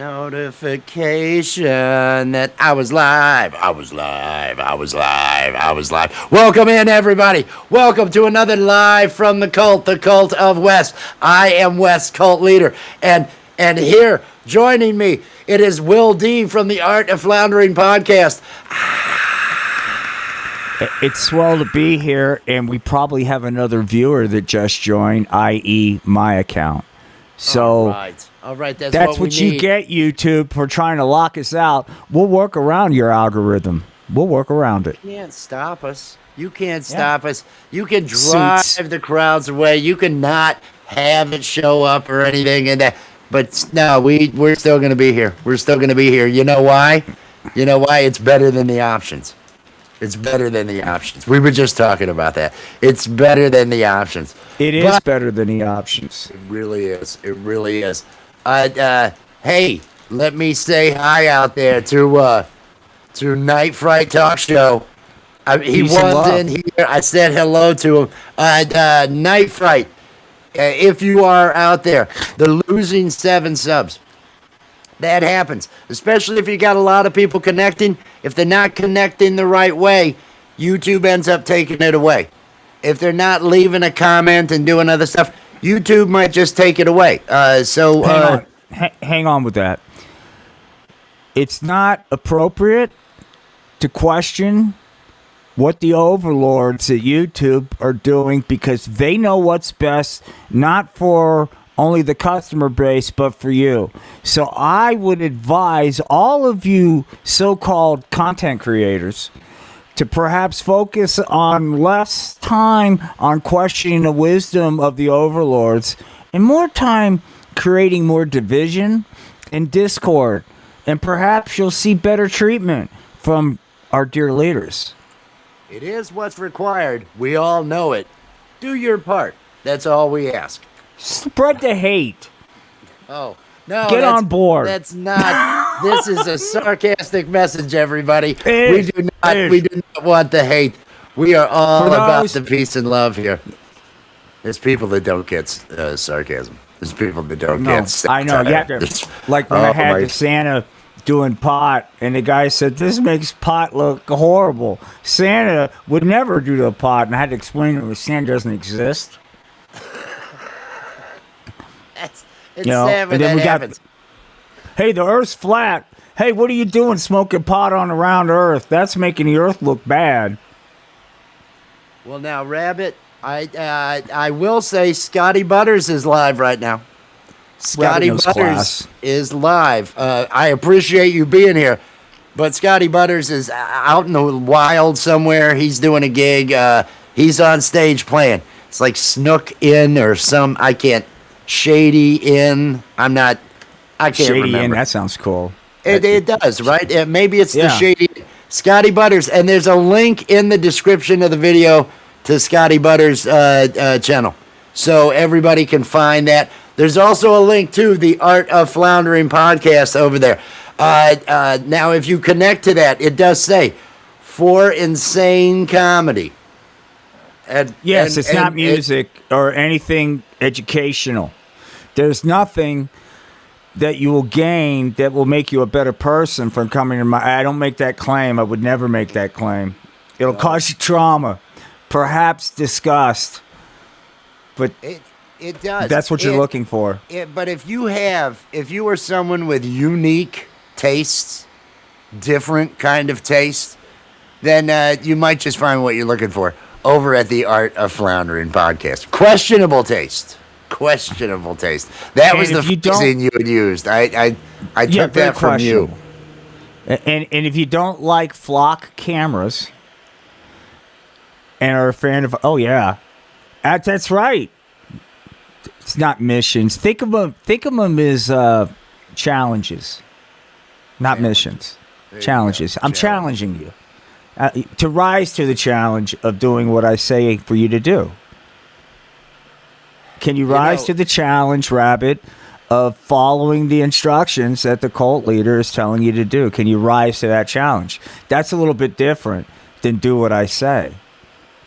notification that I was live. Welcome in, everybody. Welcome to another live from the Cult of Wes. I am Wes, cult leader, and here joining me, it is Will D from the Art of Floundering podcast. It's swell to be here, and we probably have another viewer that just joined, i.e. my account. So all right, that's what you get, YouTube, for trying to lock us out. We'll work around your algorithm. We'll work around it. You can't stop us. You can't stop us. You can drive the crowds away. You can not have it show up or anything, but no, we're still going to be here. We're still going to be here. You know why? It's better than the options. It's better than the options. We were just talking about that. It's better than the options. It is better than the options. It really is. It really is. Hey, let me say hi out there to Night Fright Talk Show. He was in here. I said hello to him. Night Fright, if you are out there, the losing 7 subs. That happens, especially if you got a lot of people connecting. If they're not connecting the right way, YouTube ends up taking it away. If they're not leaving a comment and doing other stuff, YouTube might just take it away. Hang on with that. It's not appropriate to question what the overlords at YouTube are doing, because they know what's best, not for only the customer base, but for you. So I would advise all of you so-called content creators to perhaps focus on less time on questioning the wisdom of the overlords and more time creating more division and discord. And perhaps you'll see better treatment from our dear leaders. It is what's required. We all know it. Do your part. That's all we ask. Spread the hate. Oh, no. Get on board. That's not. This is a sarcastic message, everybody. We do not want the hate. We are all about the peace and love here. There's people that don't get sarcasm. There's people that don't get satire. I know. Yeah. Like when I had the Santa doing pot, and the guy said, "This makes pot look horrible. Santa would never do the pot," and I had to explain to him Santa doesn't exist. It's sad when that happens. Hey, the Earth's flat. Hey, what are you doing smoking pot on around Earth? That's making the Earth look bad. Well, now, Rabbit, I will say Scotty Butters is live right now. Scotty Butters is live. I appreciate you being here, but Scotty Butters is out in the wild somewhere. He's doing a gig. He's on stage playing. It's like Snook In or some, I can't. Shady In. I can't Shady remember. In, that sounds cool. It does, right? Maybe it's the Shady Scotty Butters, and there's a link in the description of the video to Scotty Butters' channel, so everybody can find that. There's also a link to the Art of Floundering podcast over there. Now, if you connect to that, it does say for insane comedy. It's not music or anything educational. There's nothing that you will gain that will make you a better person from coming to my... I don't make that claim. I would never make that claim. It'll cause you trauma, perhaps disgust, but it does. That's what you're looking for. But if you are someone with unique tastes, different kind of taste, then you might just find what you're looking for over at the Art of Floundering podcast. Questionable taste. That was the phrasing you had used. I took that from you. And if you don't like flock cameras and are a fan of, that's right. It's not missions. Think of them as challenges, not missions. Challenges. I'm challenging you. To rise to the challenge of doing what I say for you to do. Can you rise to the challenge, Rabbit, of following the instructions that the cult leader is telling you to do? Can you rise to that challenge? That's a little bit different than do what I say.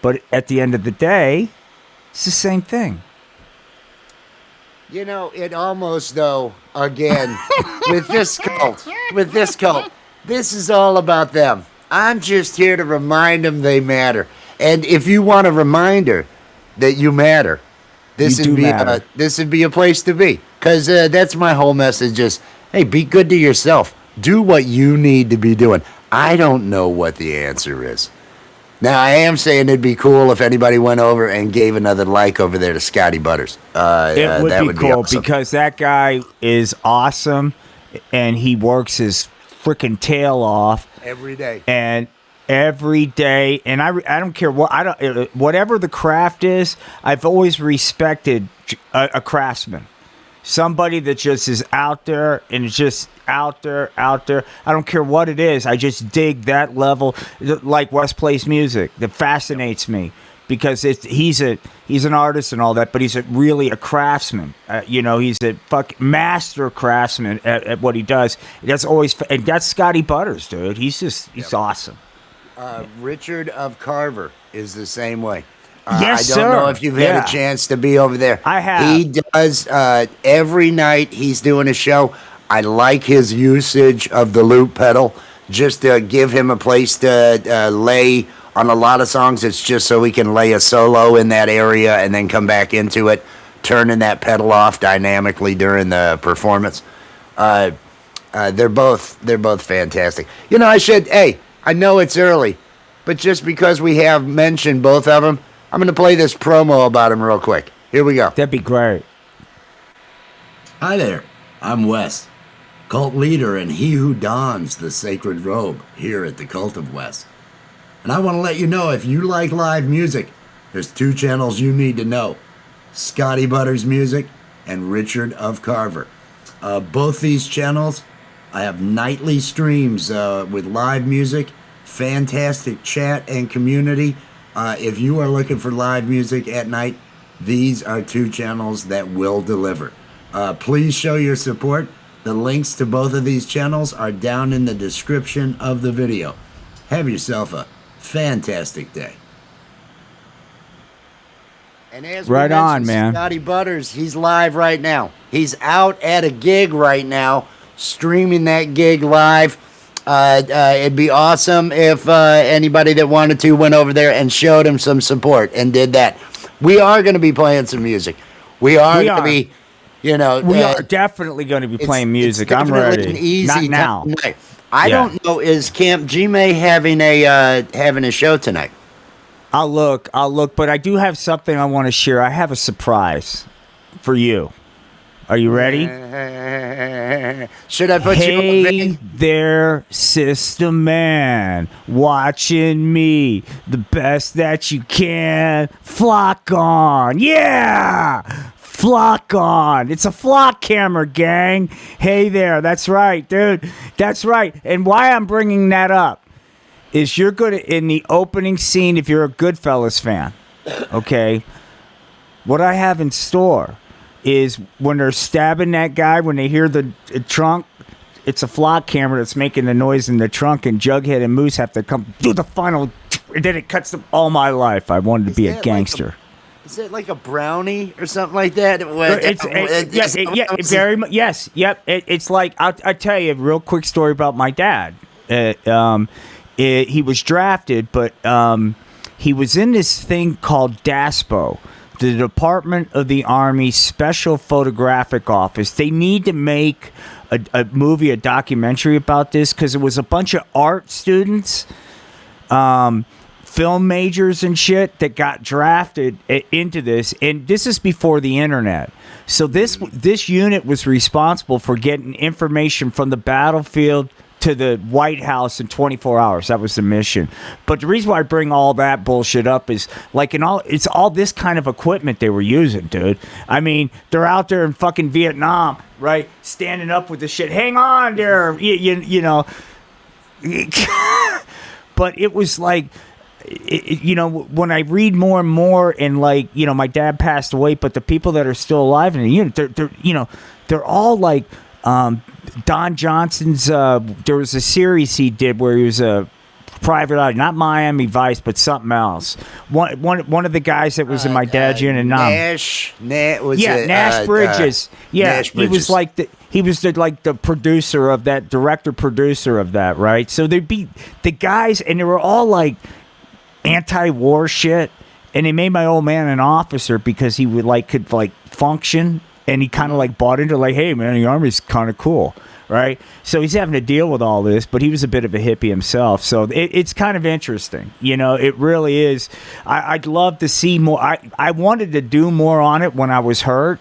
But at the end of the day, it's the same thing. You know, it almost though again with this cult, this is all about them. I'm just here to remind them they matter. And if you want a reminder that you matter, this would be a place to be. Because that's my whole message. Just hey, be good to yourself. Do what you need to be doing. I don't know what the answer is. Now, I am saying it'd be cool if anybody went over and gave another like over there to Scotty Butters. It would that be would cool awesome. because that guy is awesome, and he works his freaking tail off Every day. and every day. And I don't care whatever the craft is. I've always respected a craftsman. Somebody that just is out there and is just out there. I don't care what it is. I just dig that level, like Wes plays music. That fascinates me because he's an artist and all that, but he's really a craftsman. He's a master craftsman at what he does. And that's Scotty Butters, dude. He's awesome. Richard of Carver is the same way. Yes, I don't sir. know if you've had a chance to be over there. I have. He does every night. He's doing a show. I like his usage of the loop pedal, just to give him a place to lay on a lot of songs. It's just so he can lay a solo in that area and then come back into it, turning that pedal off dynamically during the performance. They're both fantastic. I know it's early, but just because we have mentioned both of them, I'm going to play this promo about him real quick. Here we go. That'd be great. Hi there, I'm Wes, cult leader and he who dons the sacred robe here at the Cult of Wes. And I want to let you know, if you like live music, there's two channels you need to know: Scotty Butters Music and Richard of Carver. Both these channels, I have nightly streams with live music, fantastic chat and community. If you are looking for live music at night, these are two channels that will deliver. Please show your support. The links to both of these channels are down in the description of the video. Have yourself a fantastic day. And as right on, man. Scotty Butters, he's live right now. He's out at a gig right now, streaming that gig live. It'd be awesome if anybody that wanted to went over there and showed him some support and did that. We are going to be playing some music. We are going to be, we are definitely going to be playing music. I'm ready. Not now. I don't know. Is Camp G-May having a show tonight? I'll look, but I do have something I want to share. I have a surprise for you. Are you ready? Should I put you on? Hey there, Sister Man, watching me, the best that you can. Flock on, yeah! Flock on. It's a flock camera, gang. Hey there, that's right, dude. That's right. And why I'm bringing that up is you're good in the opening scene if you're a Goodfellas fan, okay? What I have in store is when they're stabbing that guy, when they hear the trunk, it's a flock camera that's making the noise in the trunk, and Jughead and Moose have to come do the final, and then it cuts them. All my life, I wanted to be a gangster. Is it like a brownie or something like that? Very much. Yes, yep. It's like I'll tell you a real quick story about my dad. He was drafted, but he was in this thing called DASPO, the Department of the Army Special Photographic Office. They need to make a movie, a documentary about this, because it was a bunch of art students, film majors and shit that got drafted into this, and this is before the internet. So this unit was responsible for getting information from the battlefield to the White House in 24 hours. That was the mission. But the reason why I bring all that bullshit up is it's all this kind of equipment they were using, dude. I mean, they're out there in fucking Vietnam, right? Standing up with the shit. Hang on there, you know. But it was like, when I read more and more, and my dad passed away, but the people that are still alive in the unit, they're all like, Don Johnson's, there was a series he did where he was a Private Eye, not Miami Vice, but something else. One of the guys that was in my dad's unit. Nash Bridges. Nash He was like the producer of that, director producer of that, right? So there'd be the guys, and they were all like anti-war shit, and they made my old man an officer because he could function, and he kind of like bought into like, hey man, the Army's kind of cool. Right, so he's having to deal with all this, but he was a bit of a hippie himself, so it's kind of interesting. It really is. I'd love to see more. I wanted to do more on it when I was hurt.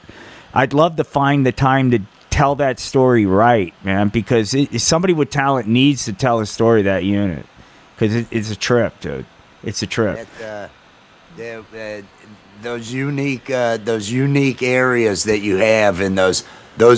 I'd love to find the time to tell that story right, man, because somebody with talent needs to tell a story of that unit, because it's a trip, dude. It's a trip. Those unique areas that you have, and those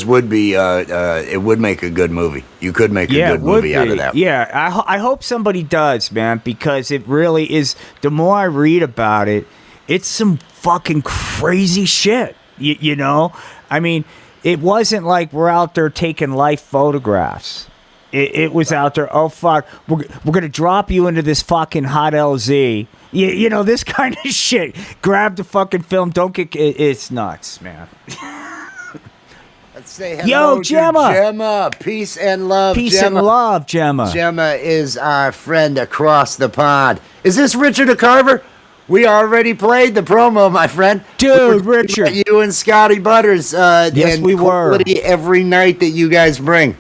would be it would make a good movie. You could make a good movie out of that. Yeah, I hope somebody does, man, because it really is. The more I read about it, it's some fucking crazy shit. You know, I mean, it wasn't like we're out there taking life photographs. It was out there. Oh fuck, we're gonna drop you into this fucking hot LZ. You know, this kind of shit. Grab the fucking film. Don't get. It's nuts, man. Let's say hello to Gemma. Peace and love, Peace and love, Gemma. Gemma is our friend across the pond. Is this Richard of Carver? We already played the promo, my friend. Dude, Richard. You and Scotty Butters. Yes, we were. Every night that you guys bring.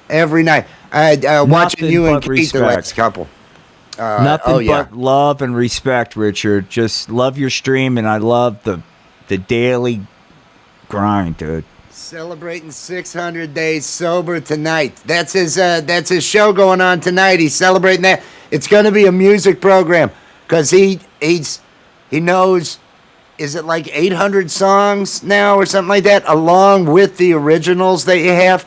Every night. Watching you and Kate, the last couple. Nothing but love and respect, Richard. Just love your stream, and I love the daily grind, dude. Celebrating 600 days sober tonight. That's his show going on tonight. He's celebrating that. It's going to be a music program because he knows, is it like 800 songs now or something like that, along with the originals that you have.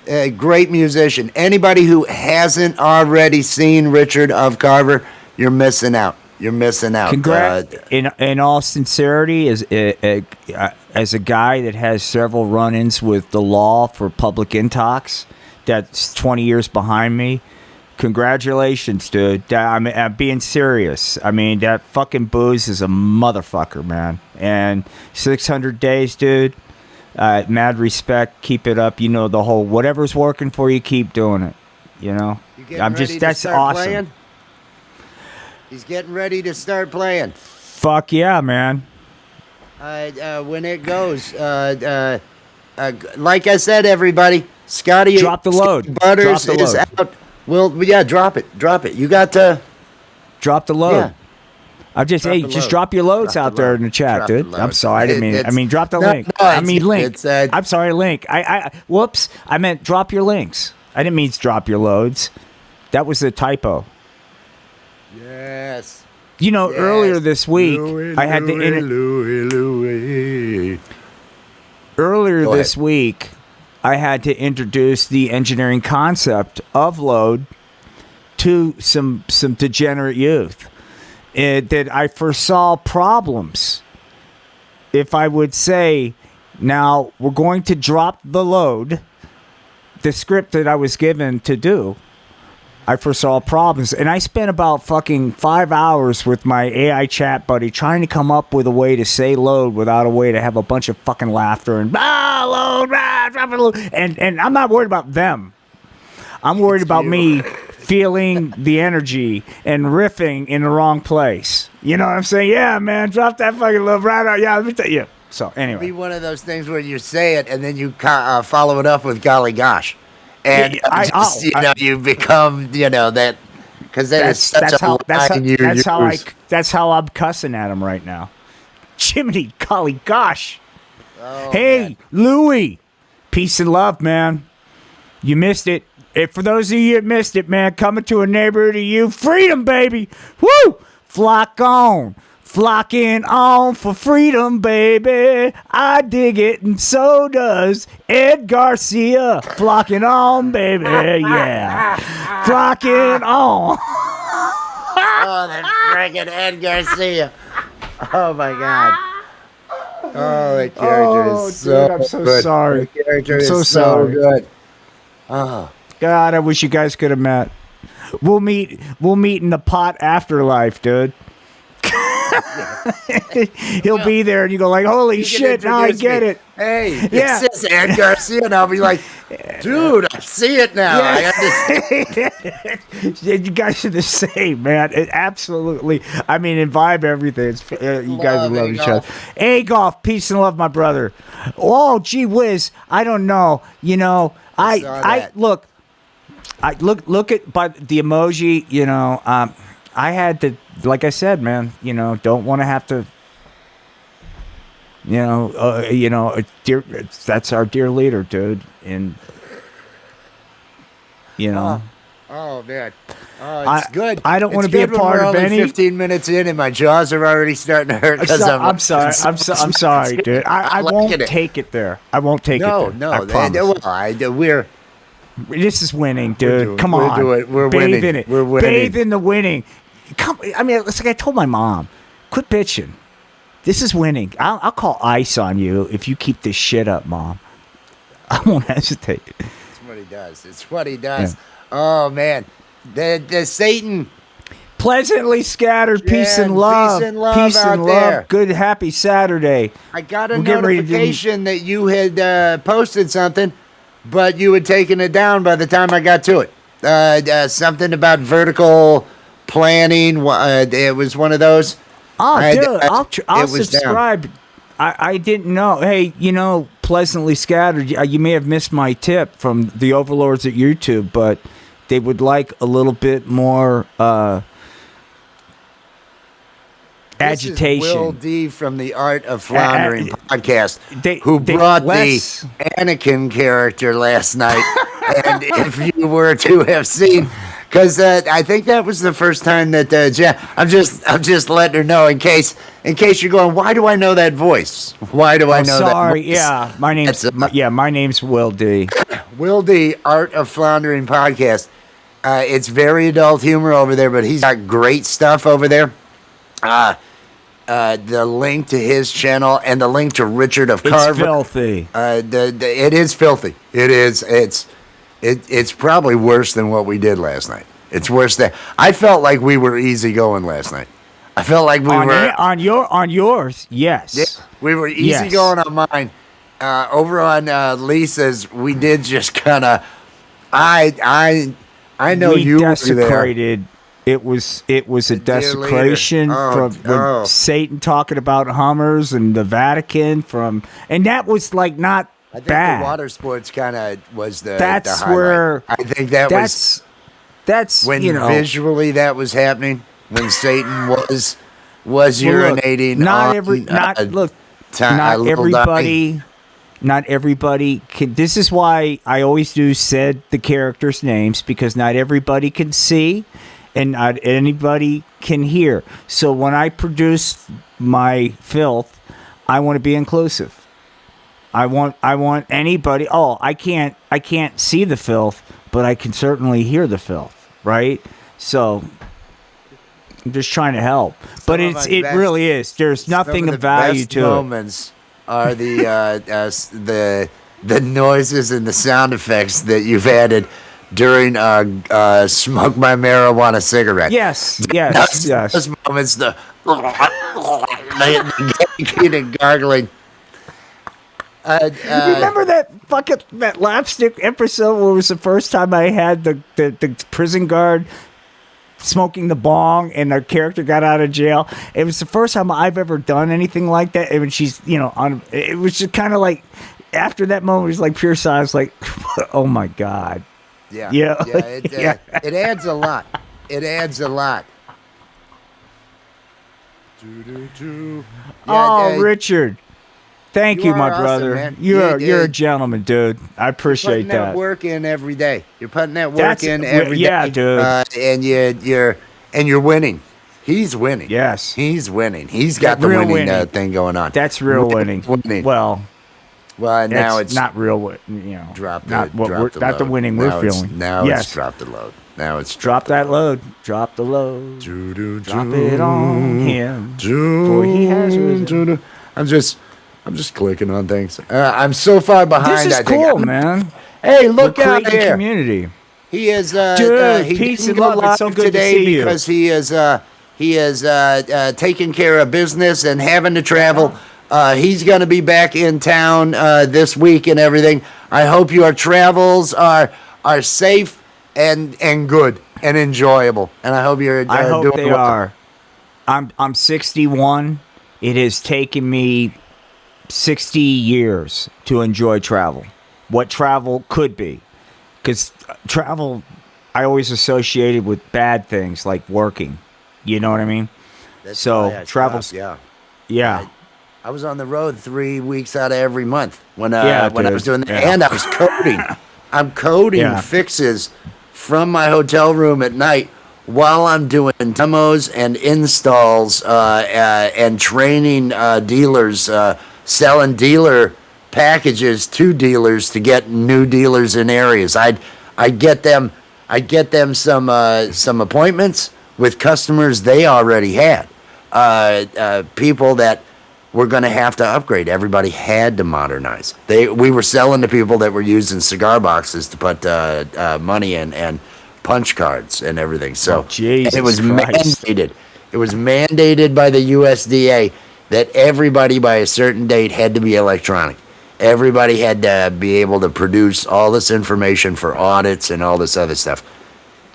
A great musician. Anybody who hasn't already seen Richard of Carver, you're missing out. You're missing out. In all sincerity, as a guy that has several run-ins with the law for public intox, that's 20 years behind me. Congratulations, dude. I'm being serious. I mean, that fucking booze is a motherfucker, man. And 600 days, dude. Mad respect. Keep it up. You know, the whole whatever's working for you, keep doing it. You know, that's awesome. Playing? He's getting ready to start playing. Fuck yeah, man. When it goes, like I said, everybody, Scotty, drop the load. Scotty Butters is out. Well, yeah, drop it. You got to drop the load. Yeah. I'm just just drop your loads out there in the chat, dude. I'm sorry, I mean drop the link. Link. I'm sorry, link. Whoops, I meant drop your links. I didn't mean drop your loads. That was a typo. Yes. You know, earlier this week, I had to. Earlier this week, I had to introduce the engineering concept of load to some degenerate youth. That I foresaw problems. If I would say, now we're going to drop the load, the script that I was given to do, I foresaw problems. And I spent about fucking 5 hours with my AI chat buddy trying to come up with a way to say load without a way to have a bunch of fucking laughter and load, drop it, load. And I'm not worried about them. I'm worried about me feeling the energy and riffing in the wrong place. You know what I'm saying? Yeah, man, drop that fucking load right out. Yeah, let me tell you. So anyway, it'd be one of those things where you say it and then you follow it up with golly gosh. And you become, that, because that's how I'm cussing at him right now. Jiminy, golly gosh. Oh, hey, man. Louie, peace and love, man. You missed it. For those of you that missed it, man, coming to a neighborhood of you, freedom, baby. Woo! Flock on. Flocking on for freedom, baby. I dig it, and so does Ed Garcia. Flocking on, baby, yeah. Flocking on. Oh, that freaking Ed Garcia. Oh, my God. Oh, the character is so dude, I'm so good. sorry. The character I'm is so so sorry. good. Oh. God, I wish you guys could have met. We'll meet in the pot afterlife, dude. He'll be there, and you go like, "Holy shit! Now I get it." Hey, this is Ed Garcia, and I'll be like, "Dude, I see it now. I understand." You guys are the same, man. It absolutely. I mean, in vibe, everything. It's, you guys love each other. Hey, golf, peace and love, my brother. Oh, gee whiz, I don't know. You know, I look. I look at the emoji. You know, I had to, like I said, man. You know, don't want to have to. That's our dear leader, dude, and you know. Oh man, it's good. I don't want to be a part of any. 15 minutes in, and my jaws are already starting to hurt. I'm sorry. I'm sorry, dude. I won't take it there. I won't take it there. No, I promise. We're. This is winning, dude. Come on, we're winning. Bathe in it. We're winning. Bathe in the winning. Come. I mean, it's like I told my mom, quit bitching. This is winning. I'll call ICE on you if you keep this shit up, Mom. I won't hesitate. It's what he does. It's what he does. Yeah. Oh, man. The Satan. Pleasantly scattered. Peace and love. Peace and love out there. Good, happy Saturday. I got a notification that you had posted something, but you had taken it down by the time I got to it. Something about vertical planning. It was one of those. Oh, dude, I'll subscribe. I didn't know. Hey, you know, pleasantly scattered. You may have missed my tip from the overlords at YouTube, but they would like a little bit more agitation. This is Will D from the Art of Floundering podcast, who brought the Anakin character last night. And if you were to have seen... Because I think that was the first time that I'm just letting her know in case you're going, why do I know that voice? Why do I know that voice? Yeah, my name's Will D. Will D, Art of Floundering podcast. It's very adult humor over there, but he's got great stuff over there. The link to his channel and the link to Richard of Carver. It's filthy. It is filthy. It is. It's probably worse than what we did last night. It's worse than I felt like we were easy going last night. I felt like we were on yours. Yes, yeah, we were easy going on mine. Over on Lisa's, we did just kind of. I know you desecrated. Were there. It was a desecration from Satan talking about Hummers and the Vatican and that was like not. I think bad. The water sports kind of was the. That's the where I think that's when visually that was happening when Satan was urinating. Not everybody can. This is why I always do said the characters' names because not everybody can see, and not anybody can hear. So when I produce my filth, I want to be inclusive. I want anybody. Oh, I can't see the filth, but I can certainly hear the filth, right? So I'm just trying to help. But it really is. There's nothing of value to it. Moments are the noises and the sound effects that you've added during smoke my marijuana cigarette. Yes. Those moments, the gargling. Remember that lapstick episode where it was the first time I had the prison guard smoking the bong and our character got out of jail? It was the first time I've ever done anything like that. And when she's, it was just kind of like, after that moment, it was like pure silence, like, oh my God. Yeah. It adds a lot. It adds a lot. Richard. Thank you, my brother. Man. You're a gentleman, dude. I appreciate that. You're putting that work in every day. You're putting that work in every day. Yeah, dude. And you're winning. He's winning. Yes, he's winning. He's got the winning thing going on. That's real winning. Well, now it's not real. Drop not the winning now we're feeling. It's drop the load. Now it's drop that load. Drop the load. Drop it on him. For he has risen. I'm just clicking on things. I'm so far behind. This is cool, man. Hey, look out here. Community. He is Dude, he peace didn't and go love. It's so live good to today see you. because he is taking care of business and having to travel. He's going to be back in town this week and everything. I hope your travels are safe and good and enjoyable. And I hope you're I hope doing they well. are. I'm 61. It has taken me 60 years to enjoy travel. What travel could be. Because travel, I always associated with bad things like working. You know what I mean? That's So why I travel's stopped, yeah. I was on the road 3 weeks out of every month when Yeah, I was dude. doing that, Yeah. and I was coding. I'm coding Yeah. fixes from my hotel room at night while I'm doing demos and installs and training dealers, selling dealer packages to dealers to get new dealers in areas. I get them some appointments with customers they already had, people that were going to have to upgrade. Everybody had to modernize. We were selling to people that were using cigar boxes to put money in and punch cards and everything. So Jesus and it was Christ. mandated. It was mandated by the USDA that everybody by a certain date had to be electronic. Everybody had to be able to produce all this information for audits and all this other stuff.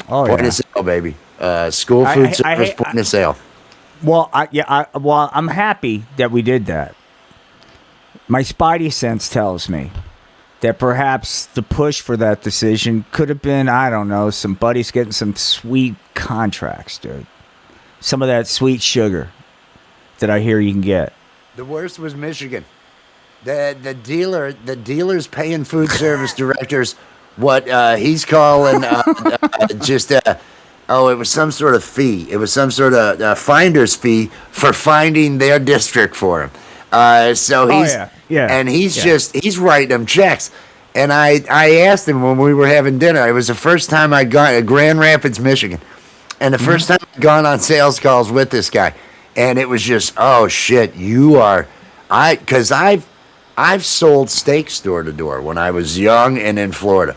Oh, Point yeah. of sale, baby. School I- food I- service, I- point of sale. Well, I'm happy that we did that. My spidey sense tells me that perhaps the push for that decision could have been, I don't know, some buddies getting some sweet contracts, dude. Some of that sweet sugar that I hear you can get. The worst was Michigan. The dealers paying food service directors what he's calling it was some sort of fee. It was some sort of finder's fee for finding their district for him. So he's he's writing them checks. And I asked him when we were having dinner. It was the first time I'd gone to Grand Rapids, Michigan, and the first time I'd gone on sales calls with this guy. And it was just, oh shit, because I've sold steaks door to door when I was young and in Florida.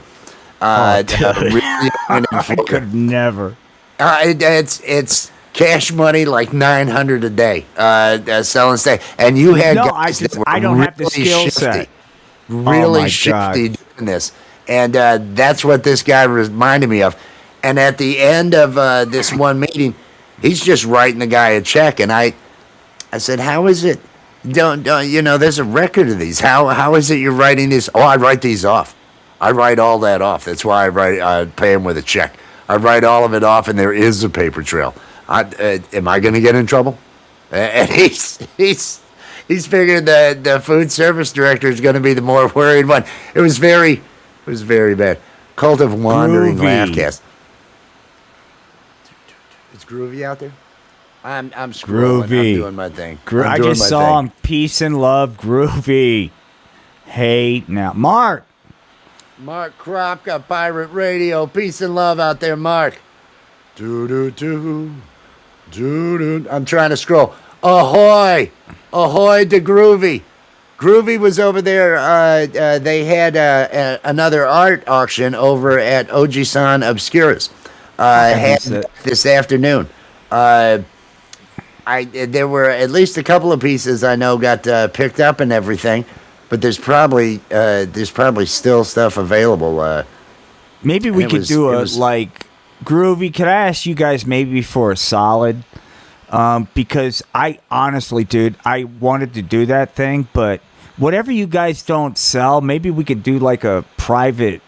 Really young and in I Florida. could never. It's cash money like $900 a day selling steak, and you had No, guys that were I don't have the really skill shifty, set. really my shifty God. doing this, and that's what this guy reminded me of. And at the end of this one meeting, he's just writing the guy a check, and I said, "How is it? Don't there's a record of these. How is it you're writing this? Oh, I write these off. I write all that off. That's why I pay him with a check. I write all of it off, and there is a paper trail. Am I going to get in trouble?" And he's figured the food service director is going to be the more worried one. It was very bad. Cult of Wandering Groovy. Laughcast. It's groovy out there. I'm scrolling. Groovy. I'm doing my thing. I just saw him. Peace and love, groovy. Hey, now, Mark. Mark Kropka, Pirate Radio. Peace and love out there, Mark. I'm trying to scroll. Ahoy! Ahoy to Groovy. Groovy was over there. They had another art auction over at Ojisan Obscuras. This afternoon. There were at least a couple of pieces I know got picked up and everything. But there's probably still stuff available. Maybe we could do like groovy. Could I ask you guys maybe for a solid? Because I honestly, dude, I wanted to do that thing, but whatever you guys don't sell, maybe we could do like a private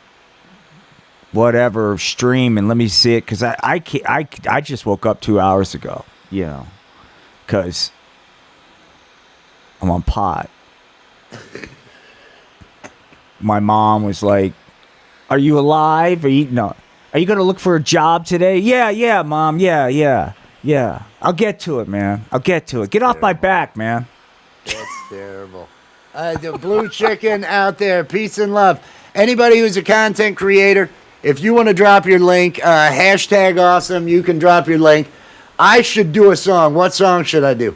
whatever stream and let me see it. Because I just woke up 2 hours ago, because I'm on pot. My mom was like, "Are you alive? Are you going to look for a job today?" Yeah, Mom. Yeah. I'll get to it, man. I'll get to it. Get off my back, man. That's terrible. The blue chicken out there, peace and love. Anybody who's a content creator, if you want to drop your link, hashtag awesome, you can drop your link. I should do a song. What song should I do?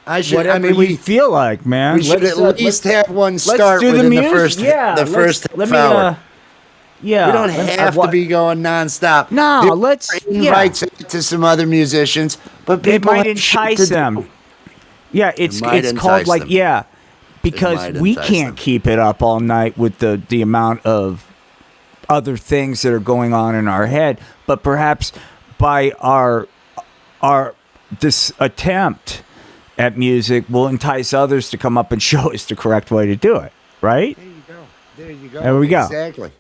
Whatever you feel like, man. We should at least have one start do within the the first music. Yeah, half let me hour. Yeah. We don't have to be going nonstop. No, let's invite to some other musicians, but it people might have shit entice to them. do. Yeah, it's called like them. because we can't keep it up all night with the amount of other things that are going on in our head, but perhaps by our this attempt at music will entice others to come up and show us the correct way to do it, right? There you go. There we go. Exactly.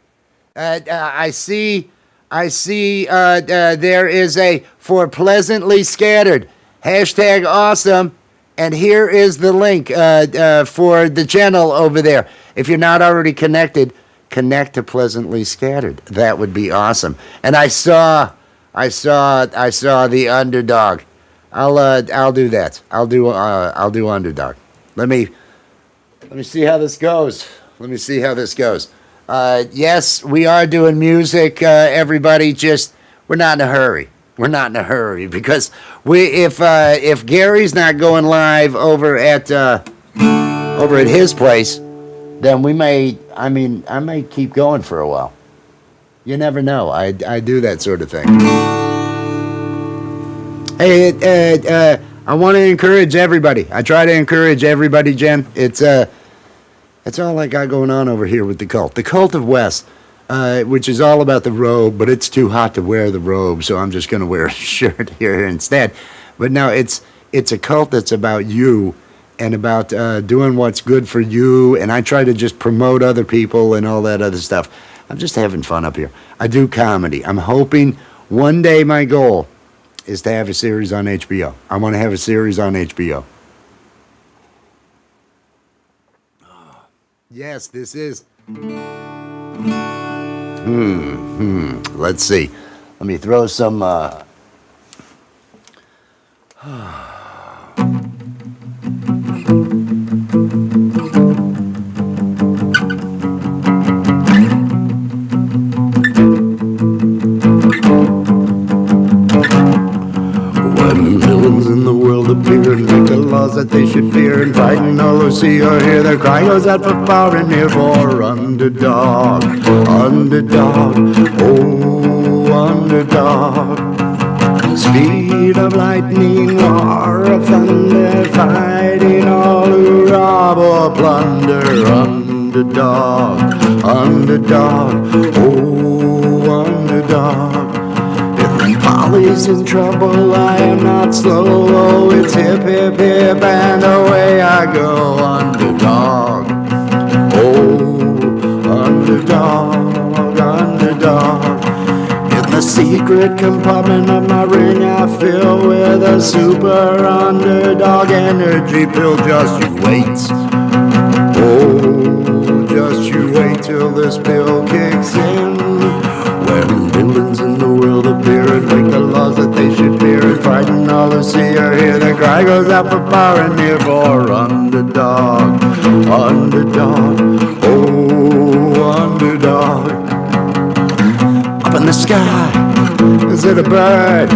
I see there is a for pleasantly scattered hashtag awesome. And here is the link for the channel over there. If you're not already connected, connect to Pleasantly Scattered. That would be awesome. And I saw the Underdog. I'll do that. I'll do Underdog. Let me see how this goes. Yes, we are doing music. Everybody, we're not in a hurry. We're not in a hurry because if Gary's not going live over at his place, then I may keep going for a while. You never know. I do that sort of thing. Hey, I want to encourage everybody. I try to encourage everybody, Jen. It's all I got going on over here with the Cult of Wes. Which is all about the robe, but it's too hot to wear the robe, so I'm just going to wear a shirt here instead. But no, it's a cult that's about you and about doing what's good for you, and I try to just promote other people and all that other stuff. I'm just having fun up here. I do comedy. I'm hoping one day my goal is to have a series on HBO. I want to have a series on HBO. Yes, this is... Let's see. Let me throw some. When villains in the world appear and make the laws that they should fear, and fighting all who see or hear their cry goes out for far and near for underdog, underdog, oh underdog. Speed of lightning, roar of thunder, fighting all who rob or plunder. Underdog, underdog, oh underdog. If Polly's in trouble, I am not slow. Oh, it's hip, hip, hip, and away I go. Underdog, oh underdog, underdog. In the secret compartment of my ring, I fill with a super underdog energy pill. Just you wait, oh, just you wait till this pill kicks in. When villains in the world appear and break the laws that they should fear, and frighten all who see or hear their cry goes out for far and near for underdog, underdog, oh underdog. Up in the sky, is it a bird?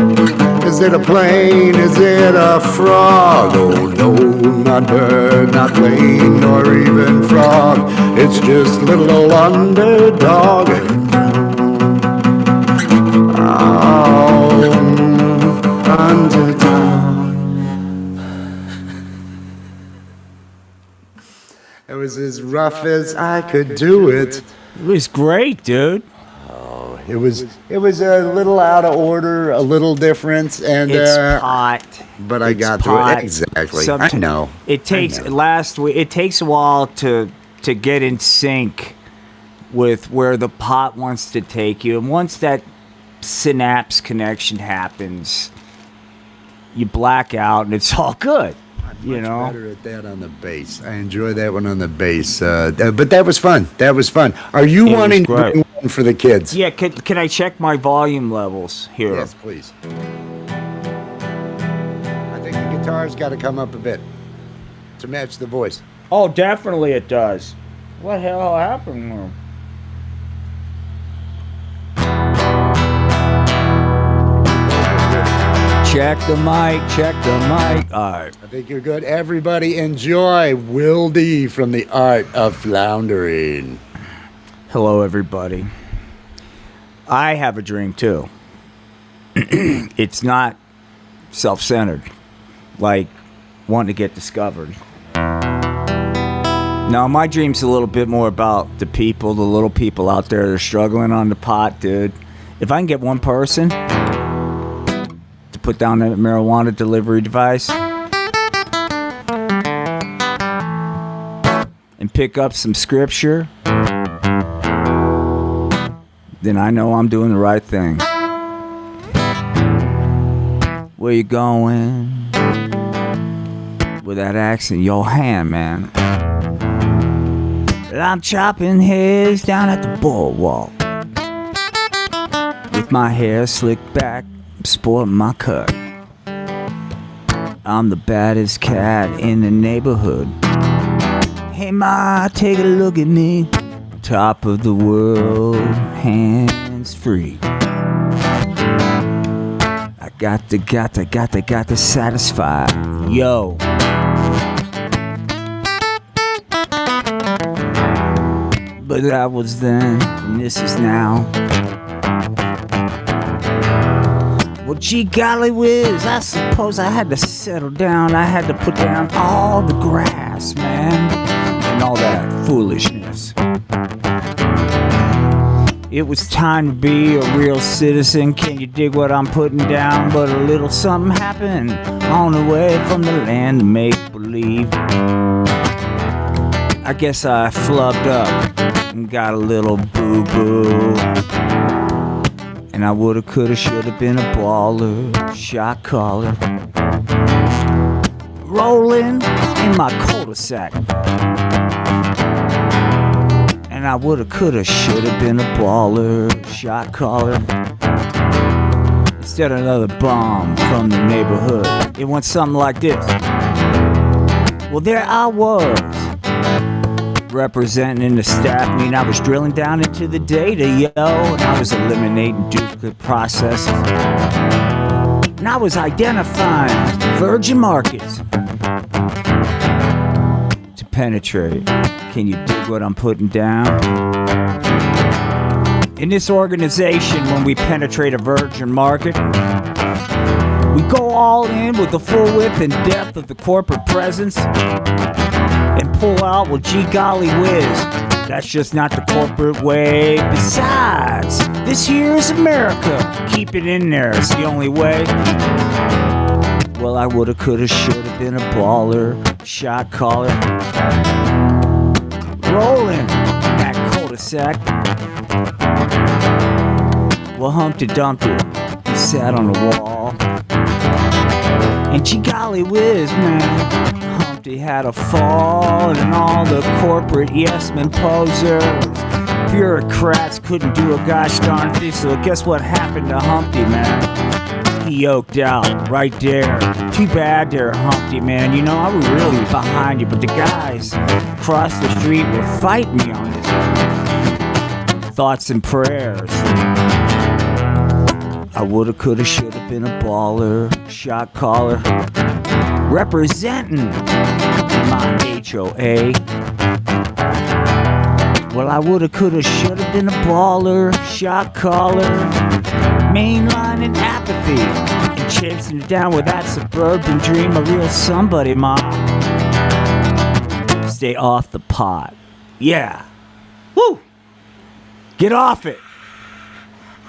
Is it a plane? Is it a frog? Oh no, not bird, not plane, nor even frog. It's just little old underdog. Oh, underdog. It was as rough as I could do it. It was great, dude. It was a little out of order, a little different, and it's pot. But I got through it exactly. I know. It takes It takes a while to get in sync with where the pot wants to take you, and once that synapse connection happens, you black out, and it's all good. You know, better at that on the bass. I enjoy that one on the bass. But that was fun. Are you wanting to do one for the kids? Yeah. Can I check my volume levels here? Yes, please. I think the guitar's got to come up a bit to match the voice. Oh, definitely it does. What the hell happened there? Check the mic. All right. I think you're good. Everybody enjoy Will D from the Art of Floundering. Hello, everybody. I have a dream too. It's not self-centered, like wanting to get discovered. No, my dream's a little bit more about the people, the little people out there that are struggling on the pot, dude. If I can get one person to put down that marijuana delivery device and pick up some scripture, then I know I'm doing the right thing. Where you going? With that axe in your hand, man. I'm chopping heads down at the boardwalk. With my hair slicked back, sporting my cut. I'm the baddest cat in the neighborhood. Hey ma, take a look at me. Top of the world, hands free. I got to satisfy. Yo. But that was then, and this is now. Well, gee golly whiz, I suppose I had to settle down. I had to put down all the grass, man, and all that foolishness. It was time to be a real citizen. Can you dig what I'm putting down? But a little something happened on the way from the land of make-believe. I guess I flubbed up and got a little boo-boo. And I woulda, coulda, shoulda been a baller, shot caller, rolling in my cul-de-sac. And I woulda, coulda, shoulda been a baller, shot caller. Instead of another bomb from the neighborhood, it went something like this. Well, there I was, representing the staff. I mean, I was drilling down into the data, yo, and I was eliminating duplicate processes. And I was identifying virgin markets to penetrate. Can you dig what I'm putting down? In this organization, when we penetrate a virgin market, we go all in with the full width and depth of the corporate presence and pull out, well, gee golly whiz, that's just not the corporate way. Besides, this here is America. Keep it in there, it's the only way. Well, I woulda, coulda, shoulda been a baller, shot caller, rolling that cul-de-sac. Well, Humpty Dumpty, he sat on the wall, and gee golly whiz, man, Humpty had a fall, and all the corporate yes-men posers, bureaucrats couldn't do a gosh darn thing. So guess what happened to Humpty, man? He yoked out right there. Too bad there, Humpty, man. You know, I was really behind you, but the guys across the street were fighting me on this. Thoughts and prayers. I woulda, coulda, shoulda been a baller, shot caller, representing my HOA. Well, I woulda, coulda, shoulda been a baller, shot caller, mainlining apathy, and chasing it down with that suburban dream, a real somebody, mom. Stay off the pot. Yeah. Woo! Get off it.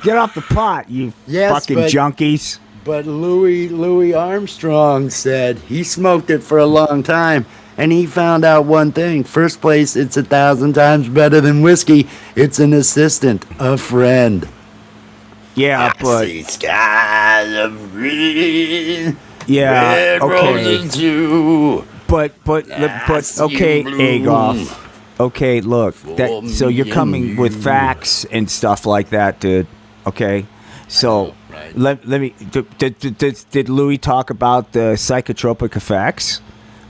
Get off the pot, you fucking junkies. But Louis Armstrong said he smoked it for a long time, and he found out one thing. First place, it's 1,000 times better than whiskey. It's an assistant, a friend. Yeah, but... See skies of green, yeah, red okay. roses too. But okay, Agoff. Okay, look, so you're coming with facts and stuff like that, dude. Okay, so right. let me. Did Louis talk about the psychotropic effects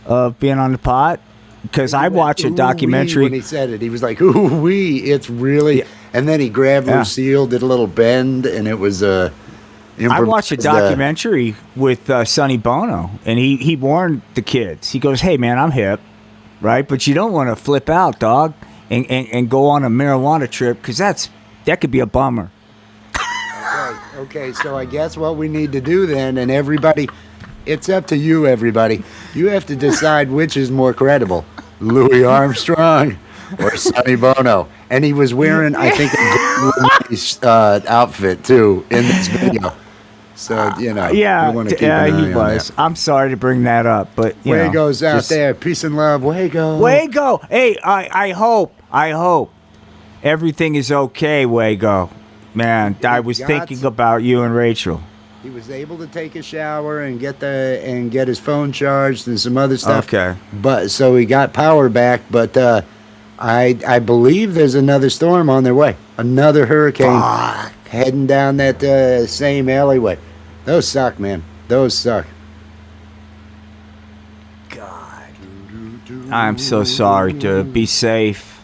of being on the pot? Because I watched a documentary when he said it. He was like, "Ooh wee, it's really." Yeah. And then he grabbed Lucille, did a little bend, and it was I watched a documentary with Sonny Bono, and he warned the kids. He goes, "Hey man, I'm hip, right? But you don't want to flip out, dog, and go on a marijuana trip, because that could be a bummer." Okay, so I guess what we need to do then, and everybody, it's up to you, everybody. You have to decide which is more credible, Louis Armstrong or Sonny Bono. And he was wearing, I think, a nice outfit too in this video. So you know, yeah, we want to keep an eye he on was. that. I'm sorry to bring that up, but Wago's out there, peace and love. Wago, Wago. Hey, I hope everything is okay, Wago. Man, I was thinking about you and Rachel. He was able to take a shower and get his phone charged and some other stuff. Okay. But so he got power back, but I believe there's another storm on their way. Another hurricane heading down that same alleyway. Those suck, man. Those suck. God. I'm so sorry, dude. Be safe.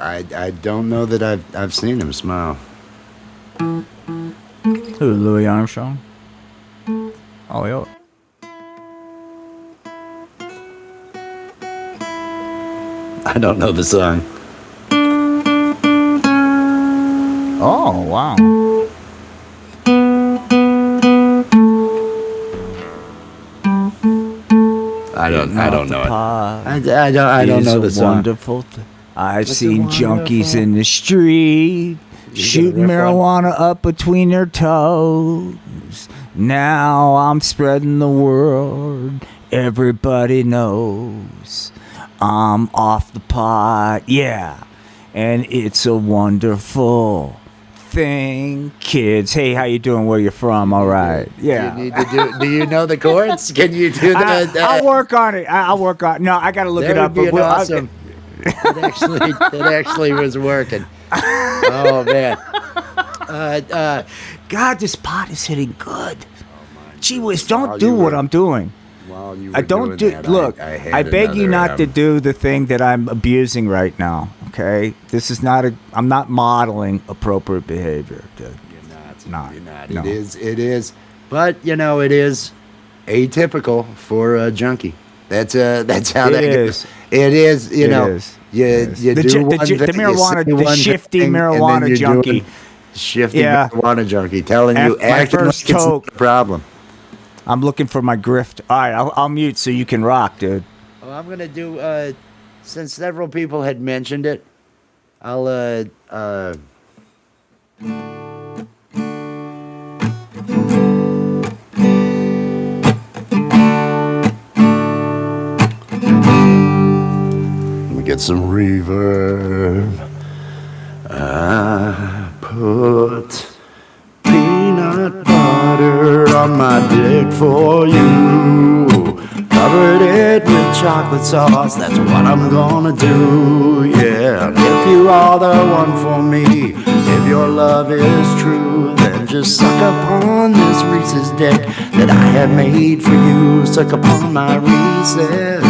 I don't know that I've seen him smile. Who, Louis Armstrong? Oh, yeah. I don't know the song. Oh, wow. I don't know it. I don't know the song. Wonderful. I've seen junkies in the street shooting marijuana up between their toes. Now I'm spreading the word. Everybody knows I'm off the pot. Yeah. And it's a wonderful thing, kids. Hey, how you doing? Where you from? All right. Yeah. Do you know the chords? Can you do that? I'll work on it. I'll work on it. No, I got to look it up. But awesome. It actually was working. Oh, man. God, this pot is hitting good. Gee whiz, don't do what I'm doing. I don't do. Look, I beg you not to do the thing that I'm abusing right now. Okay, this is not a. I'm not modeling appropriate behavior, dude. You're not. No. It is. But it is atypical for a junkie. That's how that is. It is. You do the marijuana, the shifty marijuana junkie. Marijuana junkie telling you acting like it's not a problem. I'm looking for my grift. All right, I'll mute so you can rock, dude. Well, I'm gonna do. Since several people had mentioned it, I'll let me get some reverb. I put peanut butter on my dick for you. Covered it with chocolate sauce, that's what I'm gonna do, yeah. And if you are the one for me, if your love is true, then just suck upon this Reese's dick that I have made for you. Suck upon my Reese's,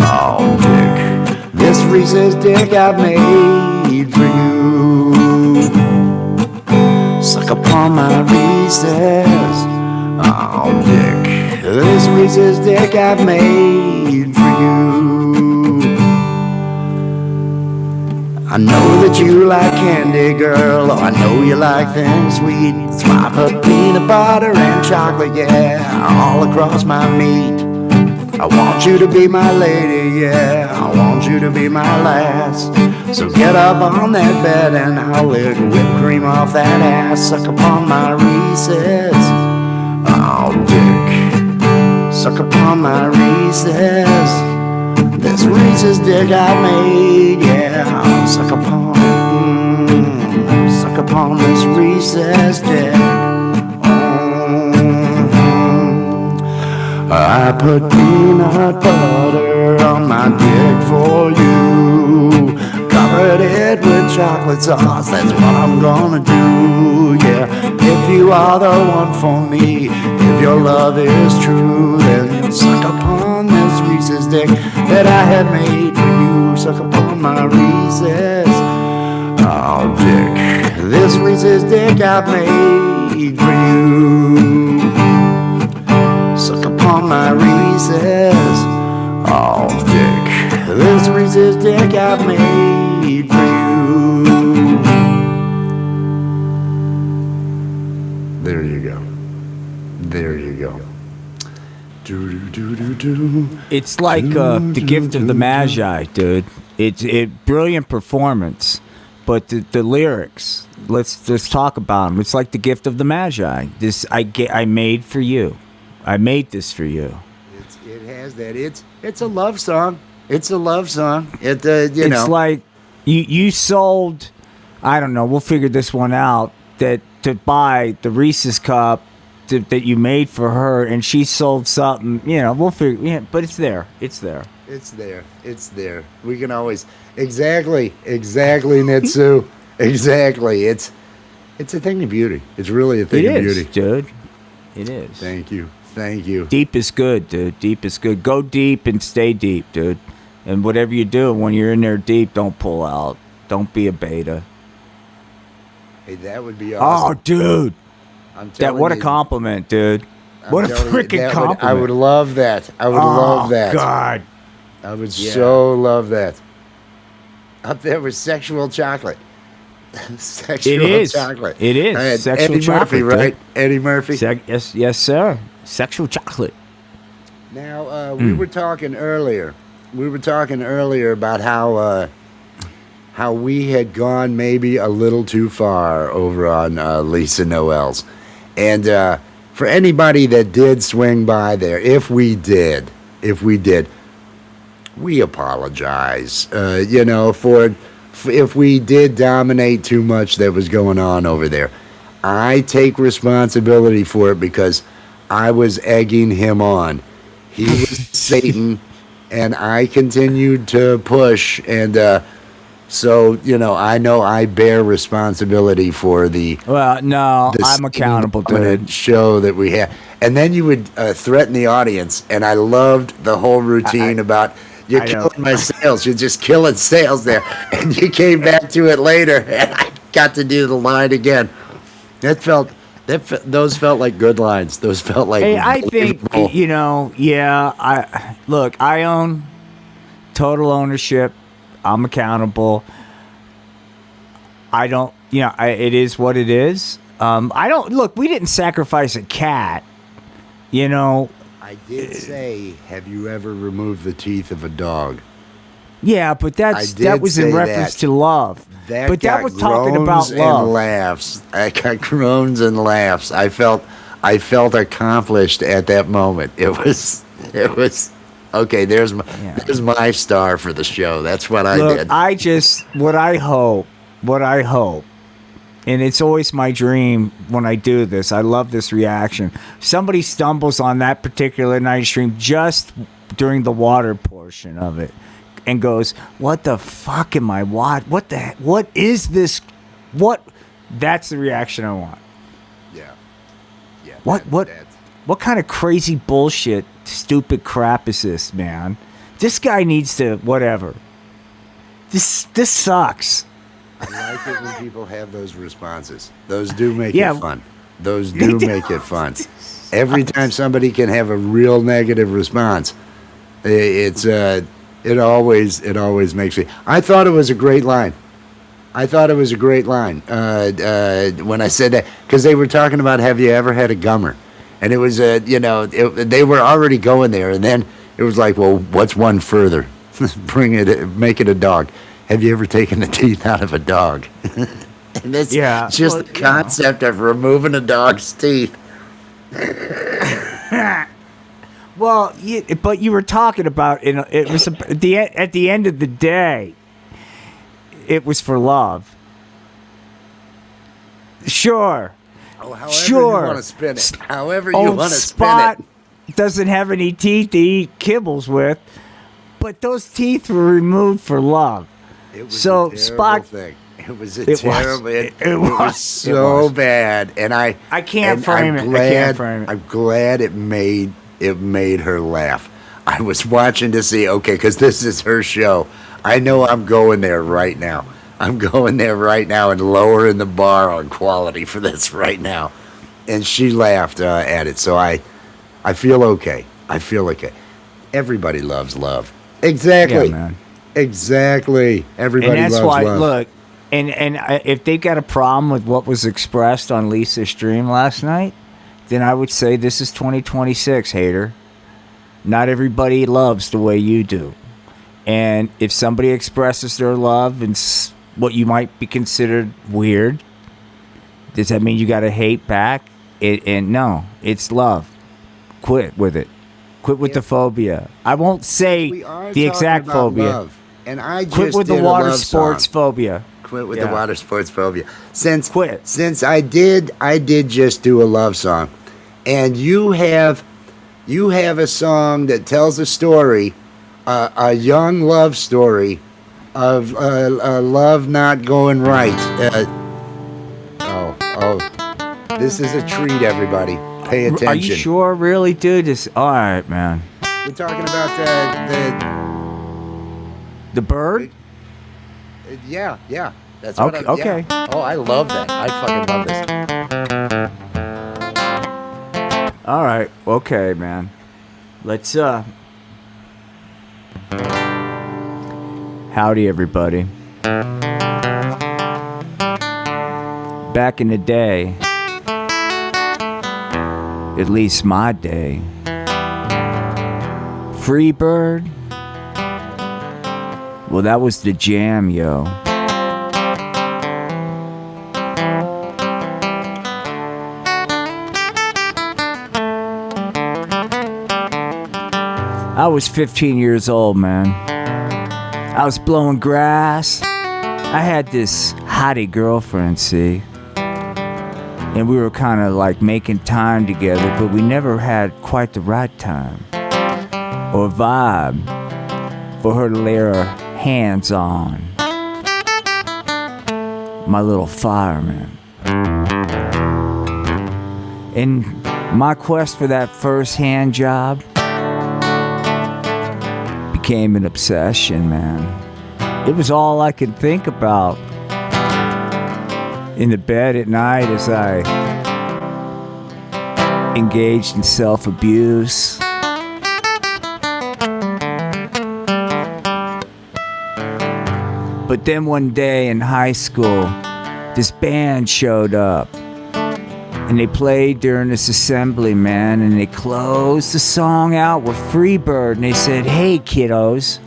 oh dick, this Reese's dick I've made for you. Suck upon my Reese's, oh dick, this Reese's dick I've made for you. I know that you like candy, girl. Oh, I know you like things sweet. So I put peanut butter and chocolate, yeah, all across my meat. I want you to be my lady, yeah, I want you to be my lass. So get up on that bed and I'll lick whipped cream off that ass. Suck upon my Reese's, oh dick, suck upon my Reese's, this Reese's dick I made, yeah. Suck upon this Reese's dick. I put peanut butter on my dick for you. Covered it with chocolate sauce, that's what I'm gonna do, yeah. If you are the one for me, if your love is true, then suck upon this Reese's dick that I have made for you. Suck upon my Reese's, oh dick, this Reese's dick I've made for you. Suck upon my Reese's, oh dick, this Reese's dick I've made for you. It's like the gift of the Magi, dude. It's brilliant performance, but the lyrics. Let's talk about them. It's like the gift of the Magi. I made for you. I made this for you. It has that. It's a love song. It's a love song. It's like you sold. I don't know. We'll figure this one out. That to buy the Reese's cup that you made for her, and she sold something. We'll figure. Yeah, but it's there. It's there. It's there. It's there. We can always exactly, Nitsu. Exactly. It's a thing of beauty. It's really a thing of beauty, dude. It is. Thank you. Deep is good, dude. Deep is good. Go deep and stay deep, dude. And whatever you do, when you're in there deep, don't pull out. Don't be a beta. Hey, that would be awesome. Oh, dude. What a you, compliment, dude. What a freaking compliment. I would love that. I would love that. Oh, God. I would so love that. Up there with sexual chocolate. Sexual chocolate. It is. Sexual Eddie chocolate, Murphy, right? Eddie Murphy. Yes, sir. Sexual chocolate. Now, we were talking earlier. About how we had gone maybe a little too far over on Lisa Noel's. And for anybody that did swing by there, if we did, we apologize. For if we did dominate too much that was going on over there. I take responsibility for it because I was egging him on. He was Satan, and I continued to push, and so, I know I bear responsibility for the... Well, no, I'm accountable, dude. ...show that we had. And then you would threaten the audience, and I loved the whole routine about... You're killing my sales. You're just killing sales there. And you came back to it later, and I got to do the line again. Those felt like good lines. Those felt like... Hey, I think, I own total ownership. I'm accountable. I don't, it is what it is. We didn't sacrifice a cat, I did say, have you ever removed the teeth of a dog? Yeah, but that was in reference to love. That was talking about love. And laughs. I got groans and laughs. I felt accomplished at that moment. It was okay. There's my star for the show. That's what I did. What I hope. And it's always my dream when I do this. I love this reaction. Somebody stumbles on that particular night stream just during the water portion of it and goes, "What the fuck am I watching? What is this? What?" That's the reaction I want. Yeah. What kind of crazy bullshit, stupid crap is this, man? This guy needs to whatever. This sucks. I like it when people have those responses. Those do make it fun. Those do make it fun. Every time somebody can have a real negative response, it always makes me. I thought it was a great line. When I said that, because they were talking about, have you ever had a gummer? And it was they were already going there, and then it was like, well, what's one further? Make it a dog. Have you ever taken the teeth out of a dog? And it's just the concept of removing a dog's teeth. Well, but you were talking about it was at the end of the day, it was for love. Sure. Oh, however you want to spin it. However you want to spin Spot doesn't have any teeth to eat kibbles with, but those teeth were removed for love. It was a terrible thing. It was terrible. It was so bad, and I can't frame it. I'm glad it made her laugh. I was watching to see, because this is her show. I know I'm going there right now. I'm going there right now and lowering the bar on quality for this right now. And she laughed at it, so I feel okay. Everybody loves love. Exactly. Yeah, man. Exactly. Everybody loves love. And that's why, look, and if they got a problem with what was expressed on Lisa's stream last night, then I would say this is 2026, hater. Not everybody loves the way you do. And if somebody expresses their love in what you might be considered weird, does that mean you got to hate back? And no, it's love. Quit with it. Quit with the phobia. I won't say the exact phobia. Love. And I just quit with the water sports phobia. Quit with the water sports phobia. Since I did just do a love song, and you have a song that tells a story, a young love story of love not going right. This is a treat, everybody. Pay attention. Are you sure, really, dude? All right, man. We're talking about the bird? Yeah. That's what okay. Yeah. Oh, I love that. I fucking love this. All right. Okay, man. Let's, howdy, everybody. Back in the day, at least my day, Freebird, well, that was the jam, yo. I was 15 years old, man. I was blowing grass. I had this hottie girlfriend, see? And we were kind of like making time together, but we never had quite the right time or vibe for her to lay her hands on my little fireman. And my quest for that first hand job became an obsession, man. It was all I could think about in the bed at night as I engaged in self-abuse. But then one day in high school, this band showed up. And they played during this assembly, man, and they closed the song out with Freebird. And they said, hey, kiddos,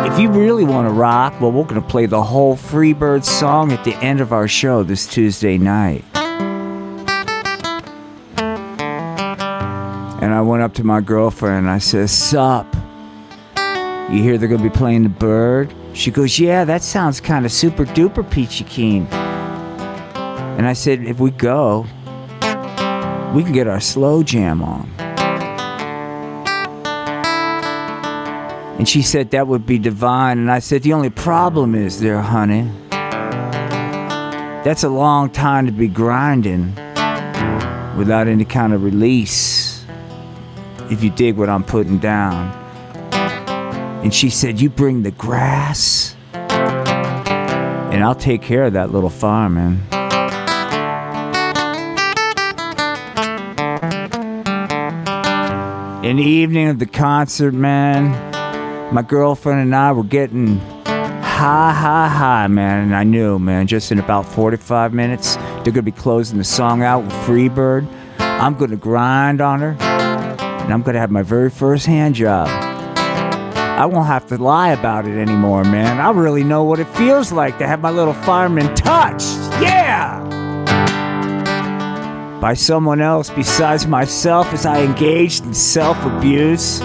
if you really want to rock, well, we're going to play the whole Freebird song at the end of our show this Tuesday night. And I went up to my girlfriend and I said, sup? You hear they're going to be playing the Bird? She goes, yeah, that sounds kind of super duper peachy keen. And I said, if we go, we can get our slow jam on. And she said that would be divine. And I said, the only problem is there, honey, that's a long time to be grinding without any kind of release, if you dig what I'm putting down. And she said, you bring the grass and I'll take care of that little fireman. In the evening of the concert, man, my girlfriend and I were getting high, man. And I knew, man, just in about 45 minutes, they're going to be closing the song out with Freebird. I'm going to grind on her, and I'm going to have my very first hand job. I won't have to lie about it anymore, man. I really know what it feels like to have my little fireman touched. Yeah! By someone else besides myself as I engaged in self-abuse.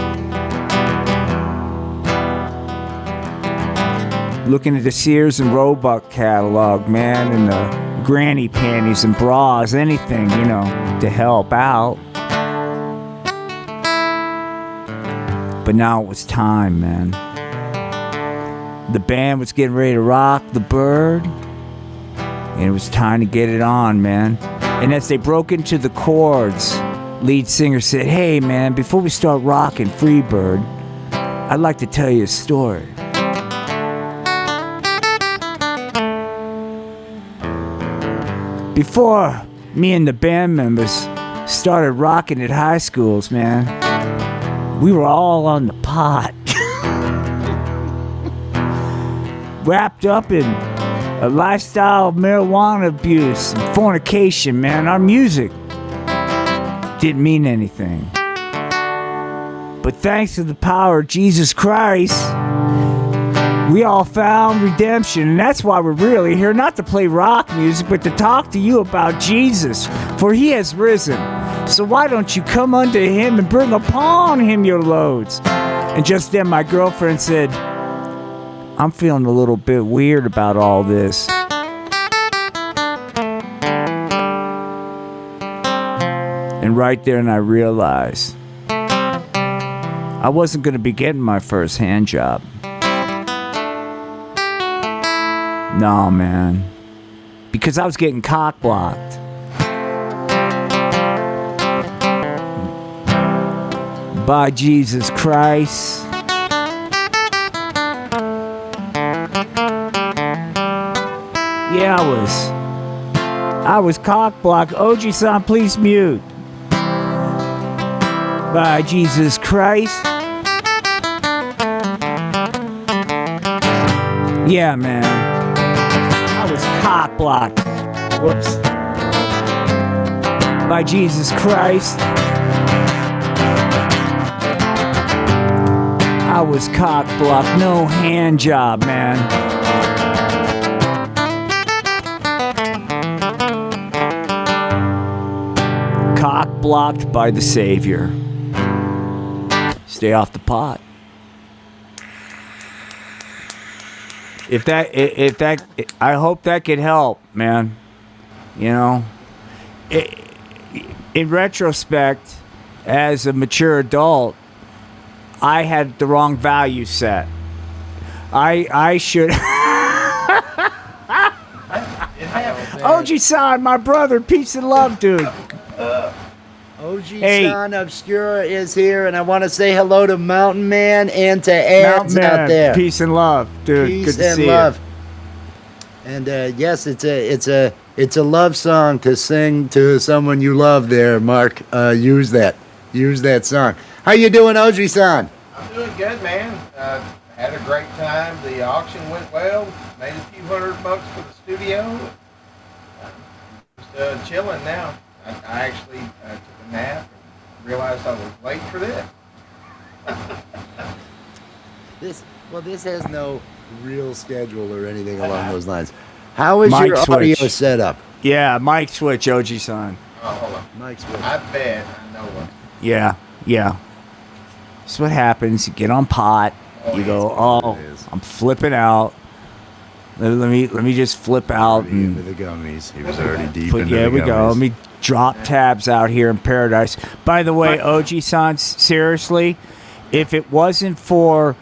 Looking at the Sears and Roebuck catalog, man, and the granny panties and bras, anything, you know, to help out. But now it was time, man. The band was getting ready to rock the Bird, and it was time to get it on, man. And as they broke into the chords, lead singer said, hey, man, before we start rocking Freebird, I'd like to tell you a story. Before me and the band members started rocking at high schools, man, we were all on the pot. Wrapped up in a lifestyle of marijuana abuse and fornication, man. Our music didn't mean anything. But thanks to the power of Jesus Christ, we all found redemption. And that's why we're really here, not to play rock music, but to talk to you about Jesus. For he has risen. So why don't you come unto him and bring upon him your loads? And just then my girlfriend said, I'm feeling a little bit weird about all this. And right there, and I realized I wasn't going to be getting my first hand job. No, man. Because I was getting cock blocked. By Jesus Christ. Yeah, I was cock blocked. OG-san, please mute. By Jesus Christ. Yeah, man. I was cock blocked. Whoops. By Jesus Christ. I was cock blocked. No hand job, man. Cock blocked by the Savior. Stay off the pot. If that, I hope that could help, man. You know, in retrospect, as a mature adult, I had the wrong value set. I should. OG-san, my brother, peace and love, dude. OG-san Obscura is here, and I want to say hello to Mountain Man and to Ads out there. Peace and love, dude. Peace Good to and see love. you. And yes, it's a love song to sing to someone you love. There, Mark. Use that song. How you doing, OG-san? I'm doing good, man. Had a great time. The auction went well. Made a few $100 for the studio. Just chilling now. I actually took a nap and realized I was late for this. This has no real schedule or anything along those lines. How is Mic your switch. audio setup? Yeah, mic switch, OG-san. Oh, hold on. Mic switch. I bet I know what. Yeah. That's what happens. You get on pot. You go, I'm flipping out. Let me just flip out and into the gummies. He was already deep into the gummies. Yeah, we go. Let me drop tabs out here in paradise. By the way, OG-san, seriously, if it wasn't for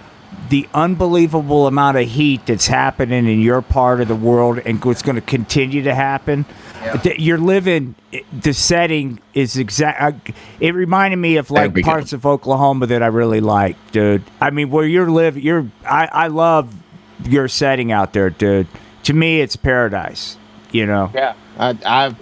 the unbelievable amount of heat that's happening in your part of the world and what's going to continue to happen, you're living. The setting is exact. It reminded me of like parts of Oklahoma that I really like, dude. I mean, where you're living, I love your setting out there, dude. To me, it's paradise. You know. Yeah.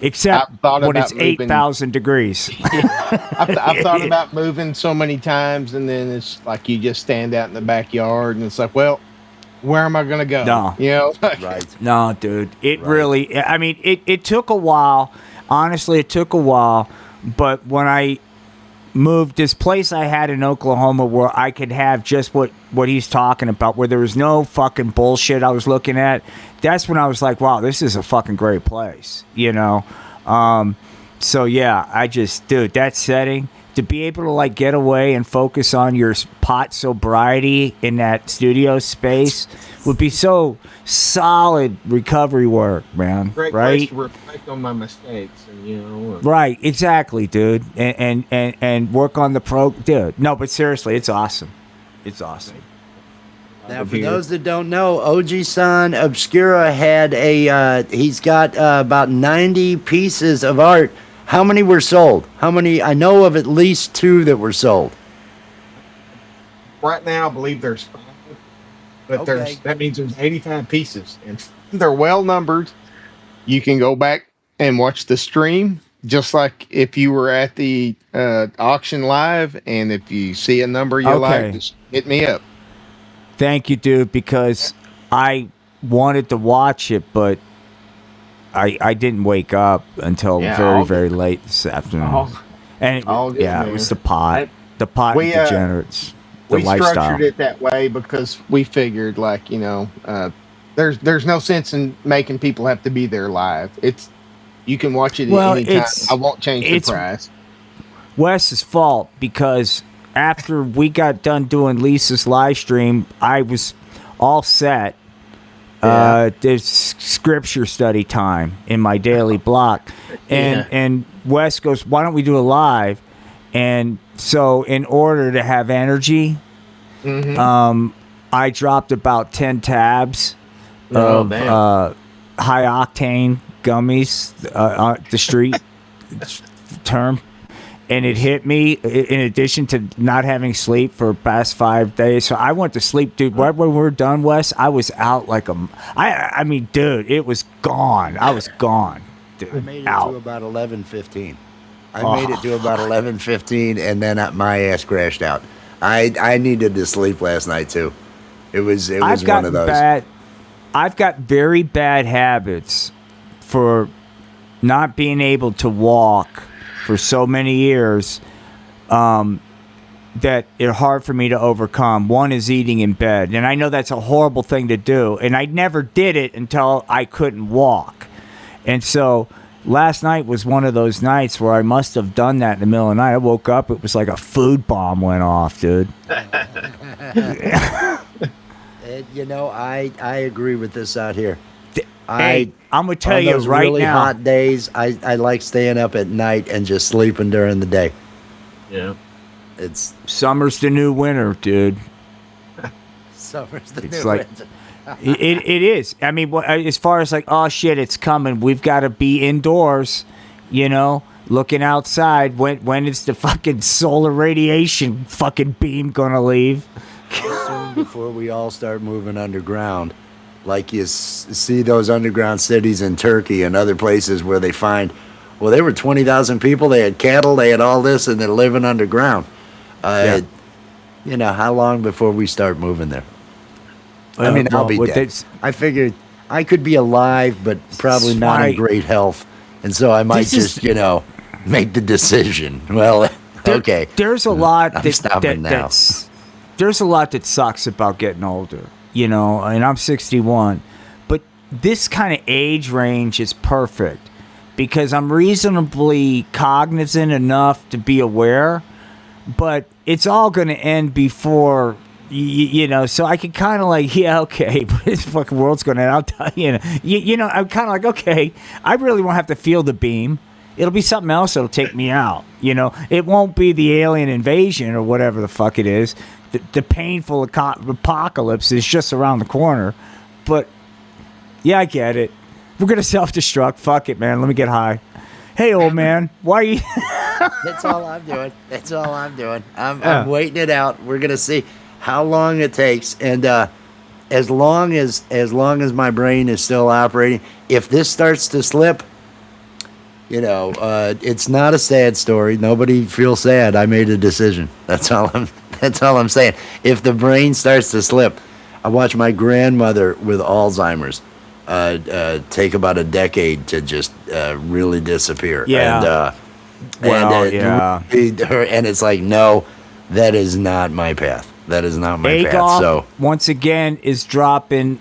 Except I've thought when about it's 8,000 degrees. I've thought about moving so many times, and then it's like you just stand out in the backyard, and it's like, well, where am I going to go? No. You know? Right. No, dude. It really, I mean, it took a while. Honestly, it took a while. But when I moved, this place I had in Oklahoma where I could have just what he's talking about, where there was no fucking bullshit I was looking at, that's when I was like, wow, this is a fucking great place, you know? So, yeah, dude, that setting, to be able to, like, get away and focus on your pot sobriety in that studio space would be so solid recovery work, man. Great right? place to reflect on my mistakes, and you know. Right, exactly, dude, and work on the dude. No, but seriously, it's awesome. It's awesome. Now, for those that don't know, OG-san Obscura had he's got about 90 pieces of art. How many were sold? How many? I know of at least 2 that were sold. Right now, I believe there's 5, but Okay. that means there's 85 pieces, and they're well numbered. You can go back and watch the stream, just like if you were at the auction live, and if you see a number you like, just hit me up. Thank you, dude, because I wanted to watch it, but I didn't wake up until very late this afternoon. All good, it was the pot. The pot We, degenerates. The we lifestyle. structured it that way because we figured, like, there's no sense in making people have to be there live. You can watch it at any time. I won't change the price. Wes's fault, because after we got done doing Lisa's live stream, I was all set. There's scripture study time in my daily block, and Wes goes, "Why don't we do a live?" And so, in order to have energy, I dropped about 10 tabs of high octane gummies, the street term. And it hit me, in addition to not having sleep for the past 5 days. So I went to sleep, dude. Right when we were done, Wes, I was out like I mean, dude, it was gone. I was gone, dude. I made it to about 11:15. Made it to about 11:15, and then my ass crashed out. I needed to sleep last night too. It was one of those. I've got very bad habits for not being able to walk for so many years, that it's hard for me to overcome. One is eating in bed, and I know that's a horrible thing to do, and I never did it until I couldn't walk. And so last night was one of those nights where I must have done that in the middle of the night. I woke up, it was like a food bomb went off, dude. I agree with this out here. Hey, I'm gonna tell you those right really now. Hot days, I like staying up at night and just sleeping during the day. Yeah, it's summer's the new winter, dude. Summer's the It's new like winter. it is. I mean, as far as like, oh shit, it's coming. We've got to be indoors, looking outside. When is the fucking solar radiation fucking beam gonna leave? Soon, before we all start moving underground. Like you see those underground cities in Turkey and other places where they find, well, there were 20,000 people, they had cattle, they had all this, and they're living underground. How long before we start moving there? I mean, I'll be dead. I figured I could be alive, but probably not in great health. And so I might just, make the decision. Well, okay. There's a lot there's a lot that sucks about getting older. And I'm 61, but this kind of age range is perfect because I'm reasonably cognizant enough to be aware, but it's all going to end before, so I can kind of like, okay, but this fucking world's going to end. I'll tell you, I'm kind of like, okay, I really won't have to feel the beam. It'll be something else that'll take me out. It won't be the alien invasion or whatever the fuck it is. The painful apocalypse is just around the corner. But, yeah, I get it. We're going to self-destruct. Fuck it, man. Let me get high. Hey, old man. Why are you... That's all I'm doing. I'm waiting it out. We're going to see how long it takes. And as long as my brain is still operating, if this starts to slip, it's not a sad story. Nobody feels sad. I made a decision. That's all I'm saying. If the brain starts to slip, I watched my grandmother with Alzheimer's take about a decade to just really disappear. Yeah. And it's like, no, that is not my path. That is not my path. So once again is dropping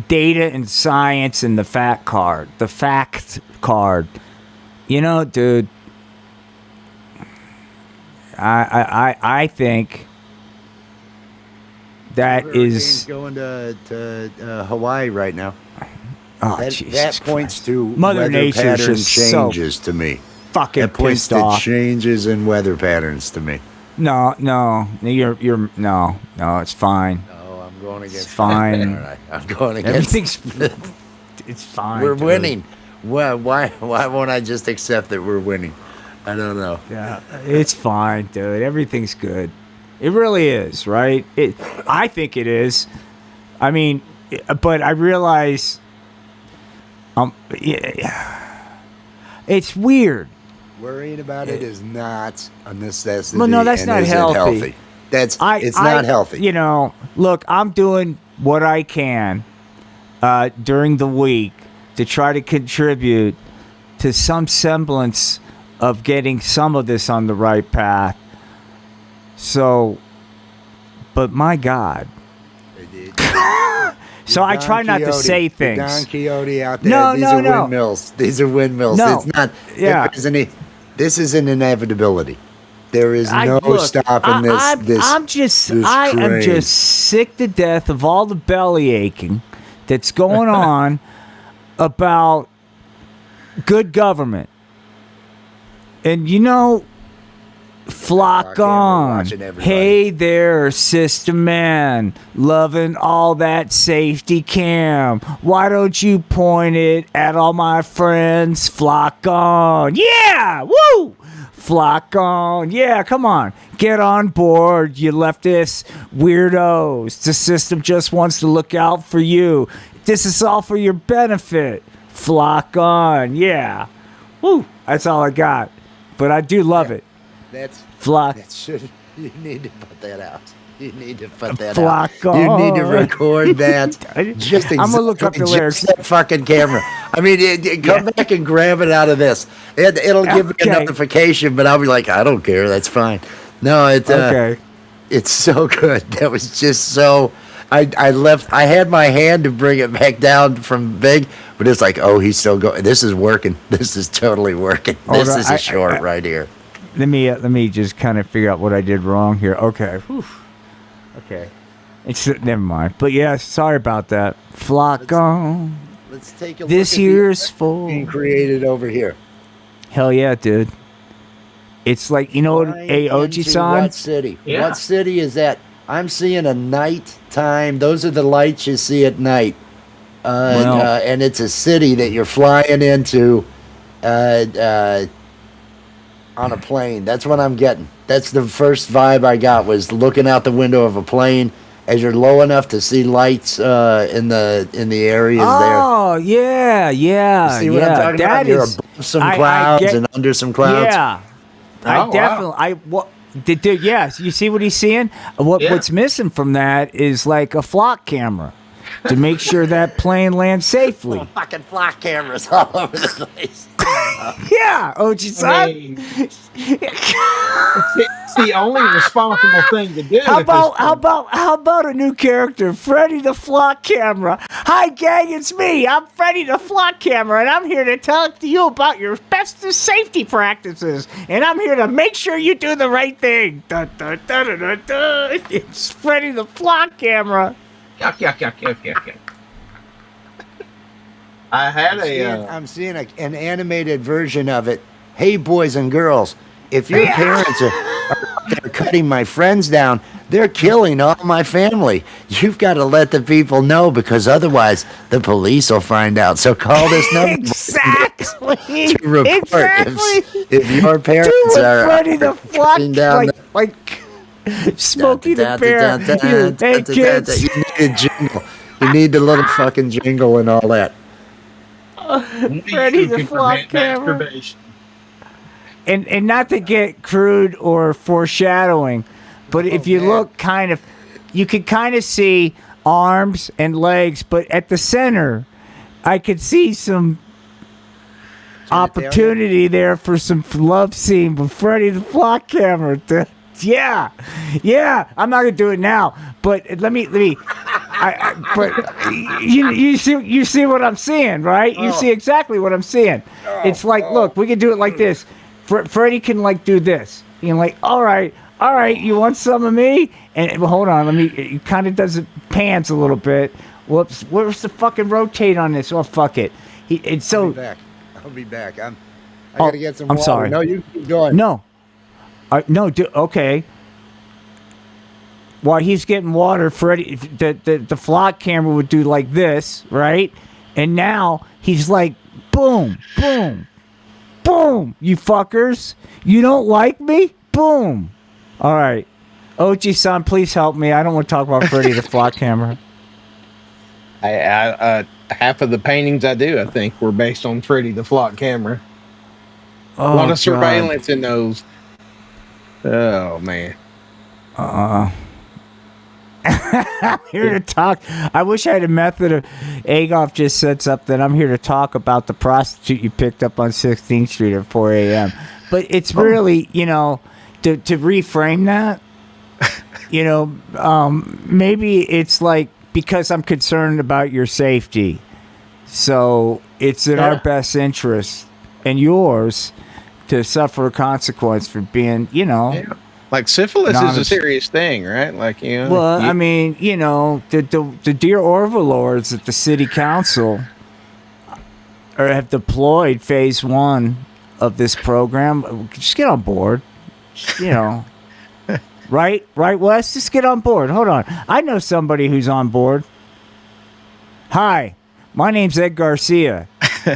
data and science and the fact card. Dude. I think that is going to Hawaii right now. Oh, that points to Mother Nature changes to me. Fucking that points pissed off. To changes in weather patterns to me. No, you're no, it's fine. No, I'm going against. It's fine. All right, I'm going against. Everything's. It's fine. We're winning. Well, why won't I just accept that we're winning? I don't know. Yeah, it's fine, dude. Everything's good. It really is, right? I think it is. I mean, but I realize, it's weird. Worrying about it is not a necessity. Well, no, that's not healthy. It's not healthy. Look, I'm doing what I can during the week to try to contribute to some semblance of getting some of this on the right path. So, but my God. So I try not to say things. Don Quixote out there. No, These no, are no. windmills. These are windmills. No. It's not. Yeah. This is an inevitability. There is no stopping this. I'm just sick to death of all the belly aching that's going on about good government. And you know, flock on. Hey there, sister man, loving all that safety cam. Why don't you point it at all my friends? Flock on. Yeah, woo! Flock on. Yeah, come on. Get on board, you leftist weirdos. The system just wants to look out for you. This is all for your benefit. Flock on. Yeah. Woo! That's all I got. But I do love it. That's flock. You need to put that out. You need to put that flock out. On. You need to record that. Just I'm gonna look up the lyrics. That fucking camera. I mean, come back and grab it out of this. It'll give me a notification, but I'll be like, I don't care. That's fine. No, it's so good. That was just so. I left. I had my hand to bring it back down from big, but it's like, oh, he's still going. This is working. This is totally working. This is a short right here. Let me just kind of figure out what I did wrong here. Okay. Whew. Okay. Never mind. But yeah, sorry about that. Flock on. Let's take a look. This year's full. Being created over here. Hell yeah, dude. It's like, you know what, Oji-san? What city? Yeah. What city is that? I'm seeing a nighttime. Those are the lights you see at night. And it's a city that you're flying into on a plane. That's what I'm getting. That's the first vibe I got, was looking out the window of a plane as you're low enough to see lights in the areas there. Oh, yeah. You see what I'm talking about? You're above some clouds and under some clouds. Yeah. Yes, you see what he's seeing? What's missing from that is like a flock camera to make sure that plane lands safely. Fucking flock cameras all over the place. Yeah, Oji-san. It's the only responsible thing to do. How about a new character, Freddy the Flock Camera? Hi, gang, it's me. I'm Freddy the Flock Camera, and I'm here to talk to you about your best safety practices. And I'm here to make sure you do the right thing. Dun, dun, dun, dun, dun, dun. It's Freddy the Flock Camera. Yuck. I had I'm seeing an animated version of it. Hey, boys and girls, if your parents are cutting my friends down, they're killing all my family. You've got to let the people know, because otherwise the police will find out. So call this number exactly to report if your parents are Freddy the Flock down. Like Smokey the Bear. Hey, kids. You need a jingle. You need the little fucking jingle and all that. Freddy the Flock Camera. And not to get crude or foreshadowing, but if you look you could kind of see arms and legs, but at the center, I could see some opportunity there for some love scene with Freddy the Flock Camera. Yeah. I'm not gonna do it now, but let me. But you see what I'm seeing, right? You see exactly what I'm seeing. It's like, look, we can do it like this. Freddy can like do this. You know, like, all right, you want some of me? And hold on, it kind of does it pants a little bit. Whoops, where's the fucking rotate on this? Oh, fuck it. I'll be back. I gotta get some water. I'm sorry. No, you keep going. No, okay. While he's getting water, Freddy, the flock camera would do like this, right? And now he's like, boom, boom, boom, you fuckers. You don't like me? Boom. All right. Oji-san, please help me. I don't want to talk about Freddy the Flock Camera. Half of the paintings I do, I think, were based on Freddy the Flock Camera. A lot of surveillance in those. Oh, man. I'm here to talk. I wish I had a method of. Agoff just said something. I'm here to talk about the prostitute you picked up on 16th Street at 4 a.m. But it's really, to reframe that, maybe it's like because I'm concerned about your safety. So it's in our best interest and yours to suffer a consequence for being, Yeah. Like syphilis is a serious thing, right? Like, Well, I mean, the dear overlords at the city council have deployed phase 1 of this program. Just get on board. Right, Wes? Just get on board. Hold on. I know somebody who's on board. Hi, my name's Ed Garcia.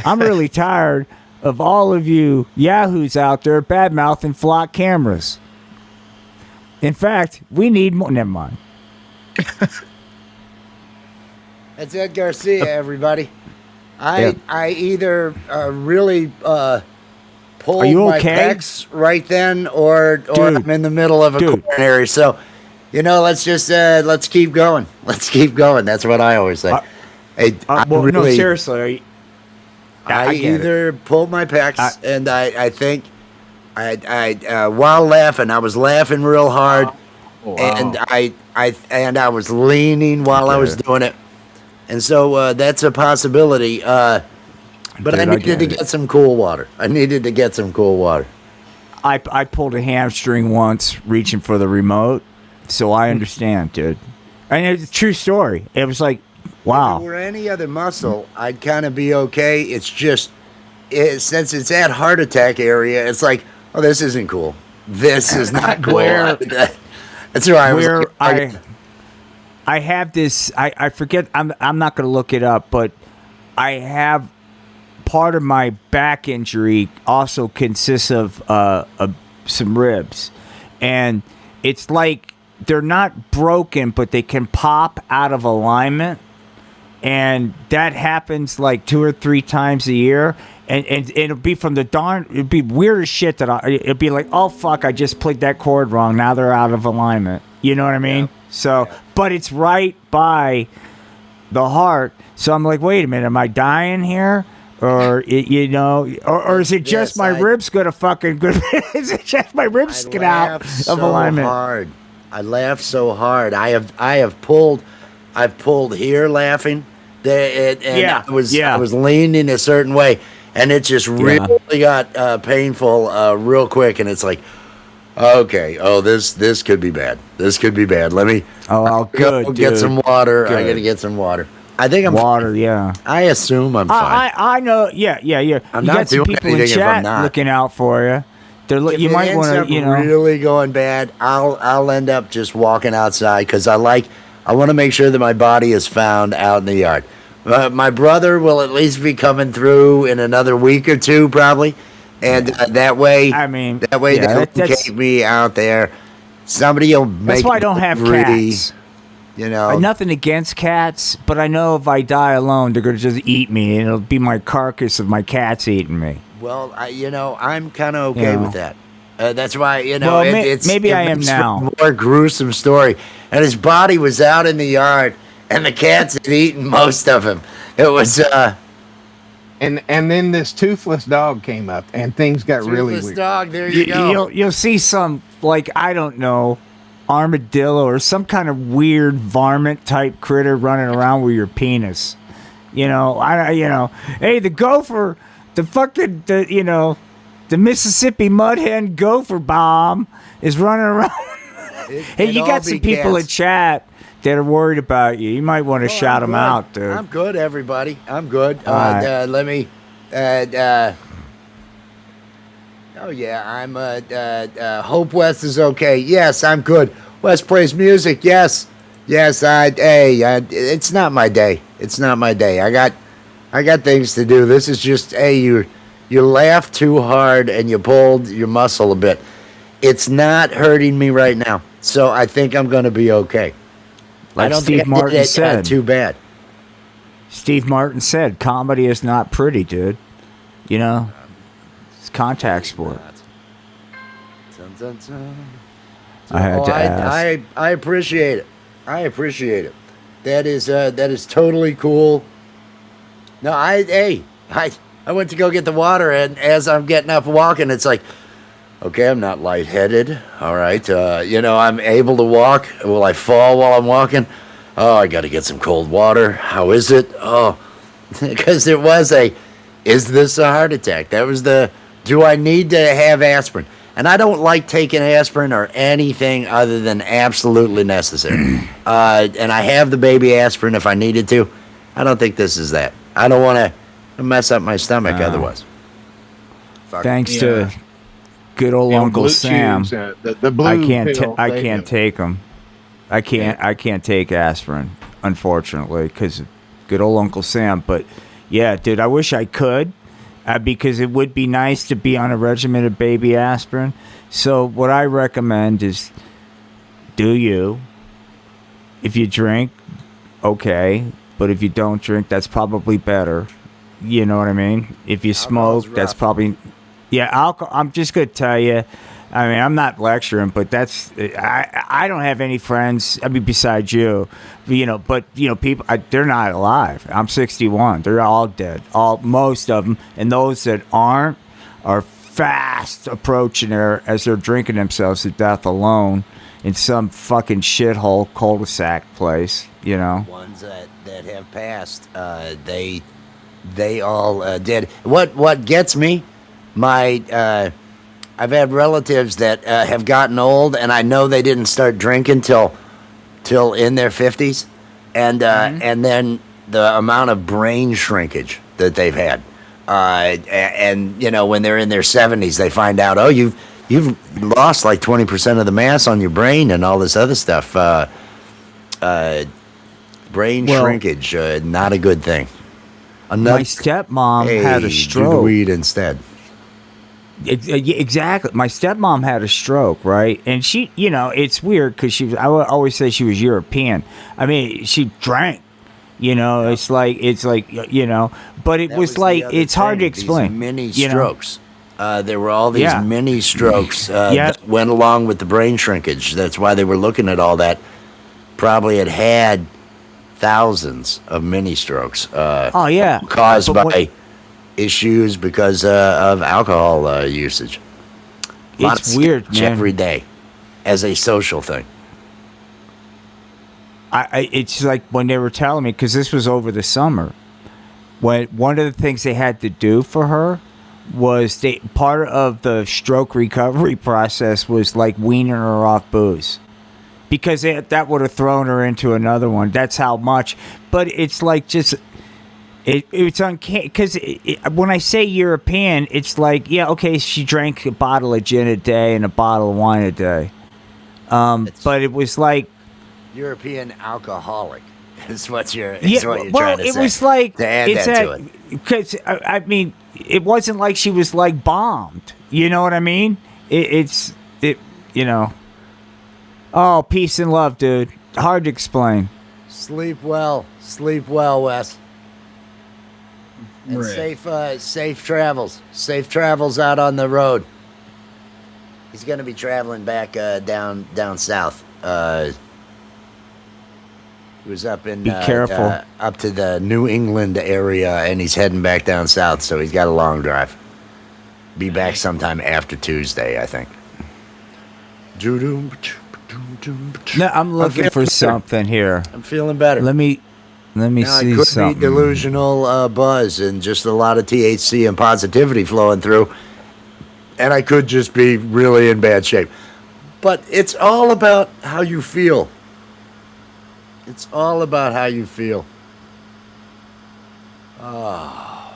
I'm really tired of all of you yahoos out there bad-mouthing flock cameras. In fact, we need more. Never mind. That's Ed Garcia, everybody. I either really pulled my pecs right then, or I'm in the middle of a coronary. So, let's just let's keep going. Let's keep going. That's what I always say. No, seriously. I either pulled my pecs, and I think I while laughing, I was laughing real hard, and I was leaning while I was doing it, and so that's a possibility. But I needed to get some cool water. I pulled a hamstring once reaching for the remote, so I understand, dude. And it's a true story. It was like, wow. If it were any other muscle, I'd kind of be okay. It's just, since it's at heart attack area, it's like, oh, this isn't cool. This is not cool. That's why I have this. I forget. I'm not going to look it up, but I have part of my back injury also consists of some ribs, and it's like they're not broken, but they can pop out of alignment. And that happens like 2 or 3 times a year. And it'll be from it'd be weird as shit it'd be like, oh, fuck, I just played that chord wrong. Now they're out of alignment. You know what I mean? Yeah. So, but it's right by the heart. So I'm like, wait a minute, am I dying here? Or, or is it just my ribs going to fucking, is it just my ribs get out of alignment? Hard. I laughed so hard. I've pulled here laughing. I was leaning a certain way, and it just really got painful real quick. And it's like, okay, this could be bad. This could be bad. Let me get some water. Good. I gotta get some water. I think I'm water. fine. Yeah. I assume I'm fine. I know. Yeah. I'm you not got some doing people anything in chat if I'm not. looking out for you. You might want to, really going bad. I'll end up just walking outside because I want to make sure that my body is found out in the yard. My brother will at least be coming through in another week or 2, probably, and that way, they'll take me out there. Somebody will make. That's why I don't have cats. Nothing against cats, but I know if I die alone, they're gonna just eat me, and it'll be my carcass of my cats eating me. Well, I'm kind of okay with that. That's why, maybe I am now. A more gruesome story. And his body was out in the yard, and the cats had eaten most of him. It was, And then this toothless dog came up, and things got really weird. Toothless dog, there you go. You'll see some, like, I don't know, armadillo or some kind of weird varmint type critter running around with your penis. Hey, the gopher, the Mississippi mud hen gopher bomb is running around. Hey, you got some people in chat that are worried about you. You might want to shout them out, dude. I'm good, everybody. I'm good. Right. Let me. I'm. Hope Wes is okay. Yes, I'm good. Wes plays music. Yes. It's not my day. It's not my day. I got things to do. This is just you laughed too hard and you pulled your muscle a bit. It's not hurting me right now, so I think I'm going to be okay. Like Steve Martin said, too bad. Steve Martin said, "Comedy is not pretty, dude. It's contact sport." I had to ask. I appreciate it. That is totally cool. No, I went to go get the water, and as I'm getting up walking, it's like, Okay, I'm not lightheaded. All right. I'm able to walk. Will I fall while I'm walking? Oh, I got to get some cold water. How is it? Oh, because there was is this a heart attack? That was do I need to have aspirin? And I don't like taking aspirin or anything other than absolutely necessary. And I have the baby aspirin if I needed to. I don't think this is that. I don't want to mess up my stomach otherwise. Thanks to good old Uncle Sam, the blue I can't take them. I can't take aspirin, unfortunately, because good old Uncle Sam. But yeah, dude, I wish I could. Because it would be nice to be on a regimen of baby aspirin. So what I recommend is do you. If you drink, okay. But if you don't drink, that's probably better. You know what I mean? If you smoke, that's probably... Yeah, alcohol. I'm just going to tell you. I mean, I'm not lecturing, but that's... I don't have any friends, I mean, besides you. But people, they're not alive. I'm 61. They're all dead. Most of them. And those that aren't are fast approaching as they're drinking themselves to death alone in some fucking shithole cul-de-sac place, Ones that have passed, they all did. What gets me, I've had relatives that have gotten old, and I know they didn't start drinking till in their 50s, and then the amount of brain shrinkage that they've had, and when they're in their 70s, they find out, oh, you've lost like 20% of the mass on your brain and all this other stuff. Brain shrinkage, not a good thing. My stepmom had a stroke. Do the weed instead. Exactly. My stepmom had a stroke, right? And she, it's weird because I would always say she was European. I mean, she drank. It's like, but it was like, it's hard to explain. These mini strokes. There were all these mini strokes that went along with the brain shrinkage. That's why they were looking at all that. Probably had thousands of mini strokes. Caused by issues because of alcohol usage. It's weird, man. Every day, as a social thing. It's like when they were telling me, because this was over the summer, when one of the things they had to do for her was part of the stroke recovery process was like weaning her off booze. Because that would have thrown her into another one. That's how much. But it's like just... It's uncanny. Because when I say European, it's like, yeah, okay, she drank a bottle of gin a day and a bottle of wine a day. But it was like... European alcoholic is what you're, trying to say. It was like... To add that to it. Because, I mean, it wasn't like she was, like, bombed. You know what I mean? Oh, peace and love, dude. Hard to explain. Sleep well, Wes. And safe travels. Safe travels out on the road. He's going to be traveling back down south. He was up in... Be careful. Up to the New England area, and he's heading back down south, so he's got a long drive. Be back sometime after Tuesday, I think. No, I'm looking for something here. I'm feeling better. Let me see I could something. be delusional buzz and just a lot of THC and positivity flowing through, and I could just be really in bad shape. But it's all about how you feel. It's all about how you feel. Oh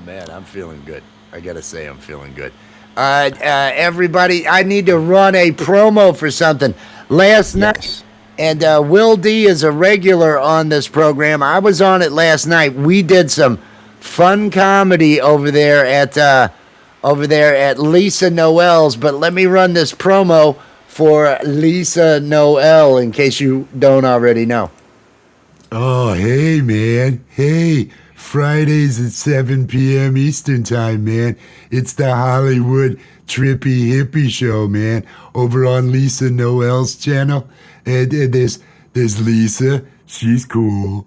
man, I'm feeling good. I gotta say, I'm feeling good. Everybody, I need to run a promo for something. Last night, and Will D is a regular on this program. I was on it last night. We did some fun comedy over there at Lisa Noel's. But let me run this promo for Lisa Noel in case you don't already know. Oh, hey, man. Hey. Fridays at 7 p.m. Eastern Time, man. It's the Hollywood Trippy Hippie Show, man, over on Lisa Noel's channel. And there's Lisa. She's cool.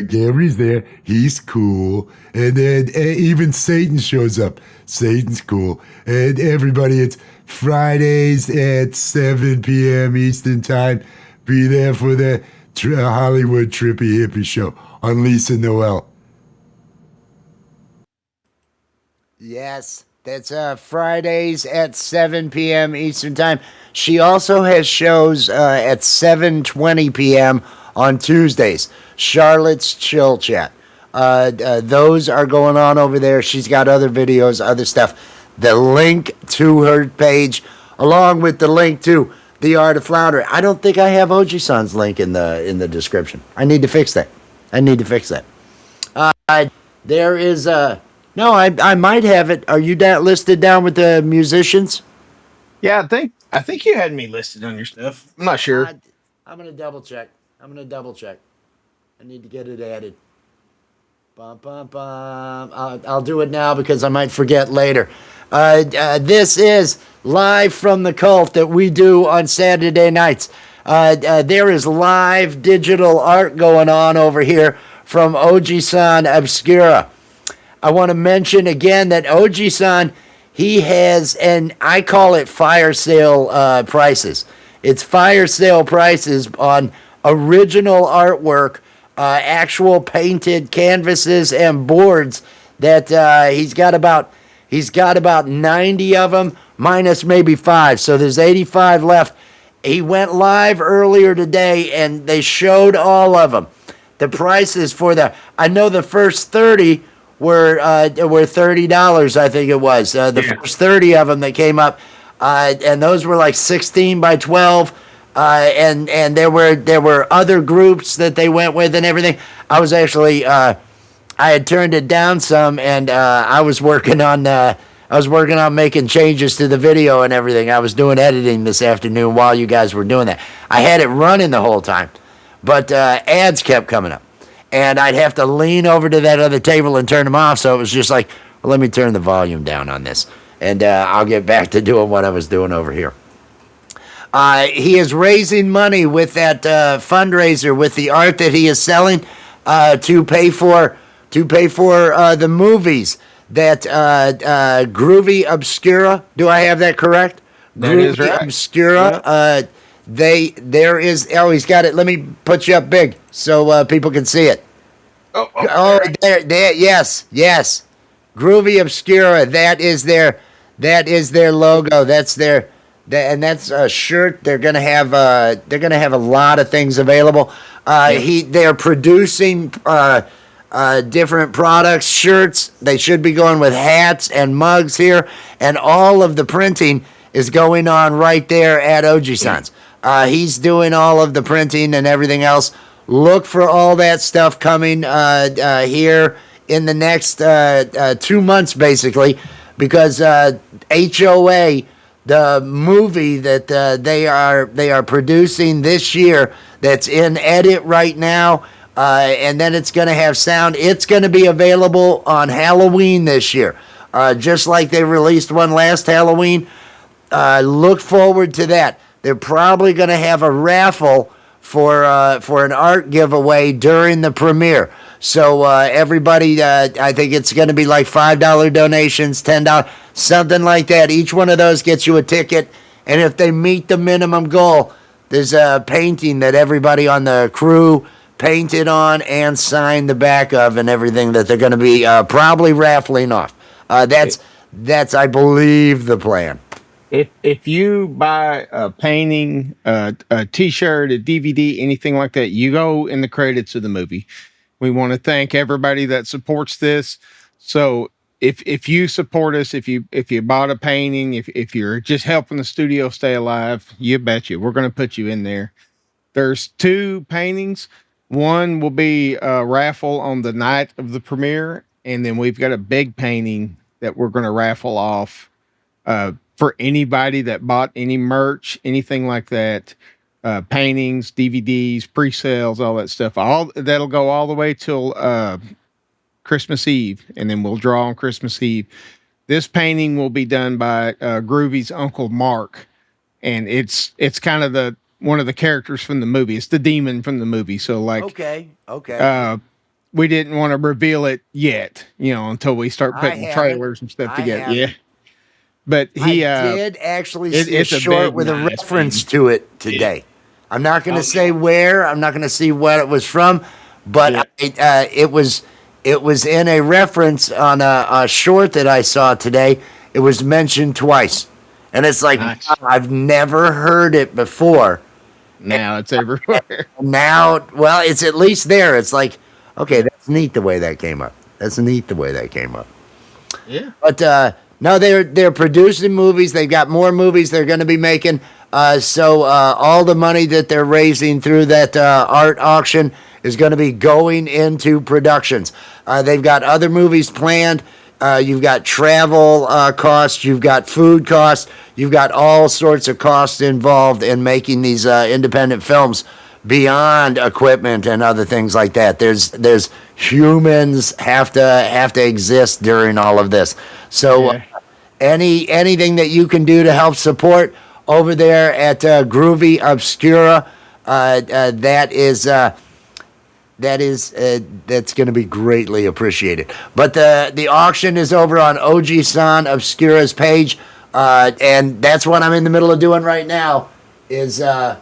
Gary's there. He's cool. And then even Satan shows up. Satan's cool. And everybody, it's Fridays at 7 p.m. Eastern Time. Be there for the Hollywood Trippy Hippie Show on Lisa Noel. Yes, that's Fridays at 7 p.m. Eastern Time. She also has shows at 7:20 p.m. on Tuesdays. Charlotte's Chill Chat. Those are going on over there. She's got other videos, other stuff. The link to her page, along with the link to The Art of Floundering. I don't think I have Oji-san's link in the description. I need to fix that. There is no, I might have it. Are you listed down with the musicians? Yeah, I think you had me listed on your stuff. I'm not sure. I'm gonna double check. I need to get it added. Bum, bum, bum. I'll do it now because I might forget later. This is live from the cult that we do on Saturday nights. There is live digital art going on over here from Oji-san Obscura. I want to mention again that Oji-san, he has, and I call it fire sale prices. It's fire sale prices on original artwork, actual painted canvases and boards that he's got about 90 of them minus maybe 5. So there's 85 left. He went live earlier today and they showed all of them. The prices for I know the first 30 were $30, I think it was. First 30 of them that came up, and those were like 16 by 12. And there were other groups that they went with and everything. I was actually I had turned it down some, and I was working on making changes to the video and everything. I was doing editing this afternoon while you guys were doing that. I had it running the whole time, but ads kept coming up, and I'd have to lean over to that other table and turn them off. So it was just like, well, let me turn the volume down on this, and I'll get back to doing what I was doing over here. He is raising money with that fundraiser with the art that he is selling to pay for the movies that Groovy Obscura. Do I have that correct? That Groovy is right. Obscura. Yep. There is. Oh, he's got it. Let me put you up big so people can see it. There. Yes. Groovy Obscura. That is their logo. That's their. And that's a shirt. They're gonna have a lot of things available. They're producing different products, shirts. They should be going with hats and mugs here, and all of the printing is going on right there at Oji-san's. He's doing all of the printing and everything else. Look for all that stuff coming here in the next 2 months, basically, because HOA. The movie that they are producing this year, that's in edit right now, and then it's going to have sound. It's going to be available on Halloween this year, just like they released one last Halloween. Look forward to that. They're probably going to have a raffle for an art giveaway during the premiere. So everybody, I think it's going to be like $5 donations, $10, something like that. Each one of those gets you a ticket, and if they meet the minimum goal, there's a painting that everybody on the crew painted on and signed the back of and everything that they're going to be probably raffling off. That's I believe the plan. If you buy a painting, a T-shirt, a DVD, anything like that, you go in the credits of the movie. We want to thank everybody that supports this. So if you support us, if you bought a painting, if you're just helping the studio stay alive, you betcha we're going to put you in there. There's 2 paintings. One will be a raffle on the night of the premiere, and then we've got a big painting that we're going to raffle off for anybody that bought any merch, anything like that. Paintings, DVDs, pre-sales, all that stuff. All that'll go all the way till Christmas Eve, and then we'll draw on Christmas Eve. This painting will be done by Groovy's Uncle Mark, and it's kind of one of the characters from the movie. It's the demon from the movie. So like, Okay. we didn't want to reveal it yet, until we start putting trailers and stuff together. Yeah. But he did actually see a it's a short big, with a nice reference thing. to it today. I'm not going to say where. I'm not going to see what it was from, but it was in a reference on a short that I saw today. It was mentioned twice, and it's like, Nice. wow, I've never heard it before. Now it's everywhere. Now, well, it's at least there. It's like, okay, that's neat the way that came up. Yeah. But no, they're producing movies. They've got more movies they're going to be making. So all the money that they're raising through that art auction is going to be going into productions. They've got other movies planned. You've got travel costs. You've got food costs. You've got all sorts of costs involved in making these independent films beyond equipment and other things like that. There's humans have to exist during all of this. So anything that you can do to help support over there at Groovy Obscura, that's going to be greatly appreciated. But the auction is over on OG San Obscura's page, and that's what I'm in the middle of doing right now. Is let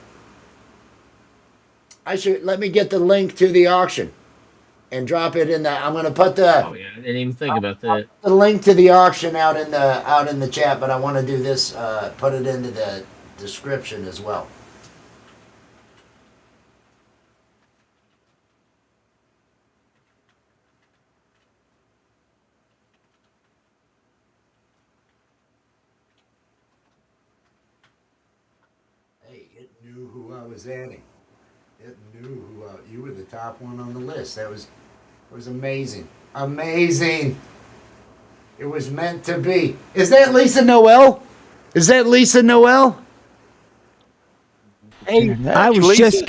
me get the link to the auction and drop it in the. I'm going to put the. Oh yeah, I didn't even think about that. The link to the auction out in the chat, but I want to do this. Put it into the description as well. Hey, it knew who I was adding. It knew who you were. The top one on the list. It was amazing. Amazing. It was meant to be. Is that Lisa Noel? Hey, I was just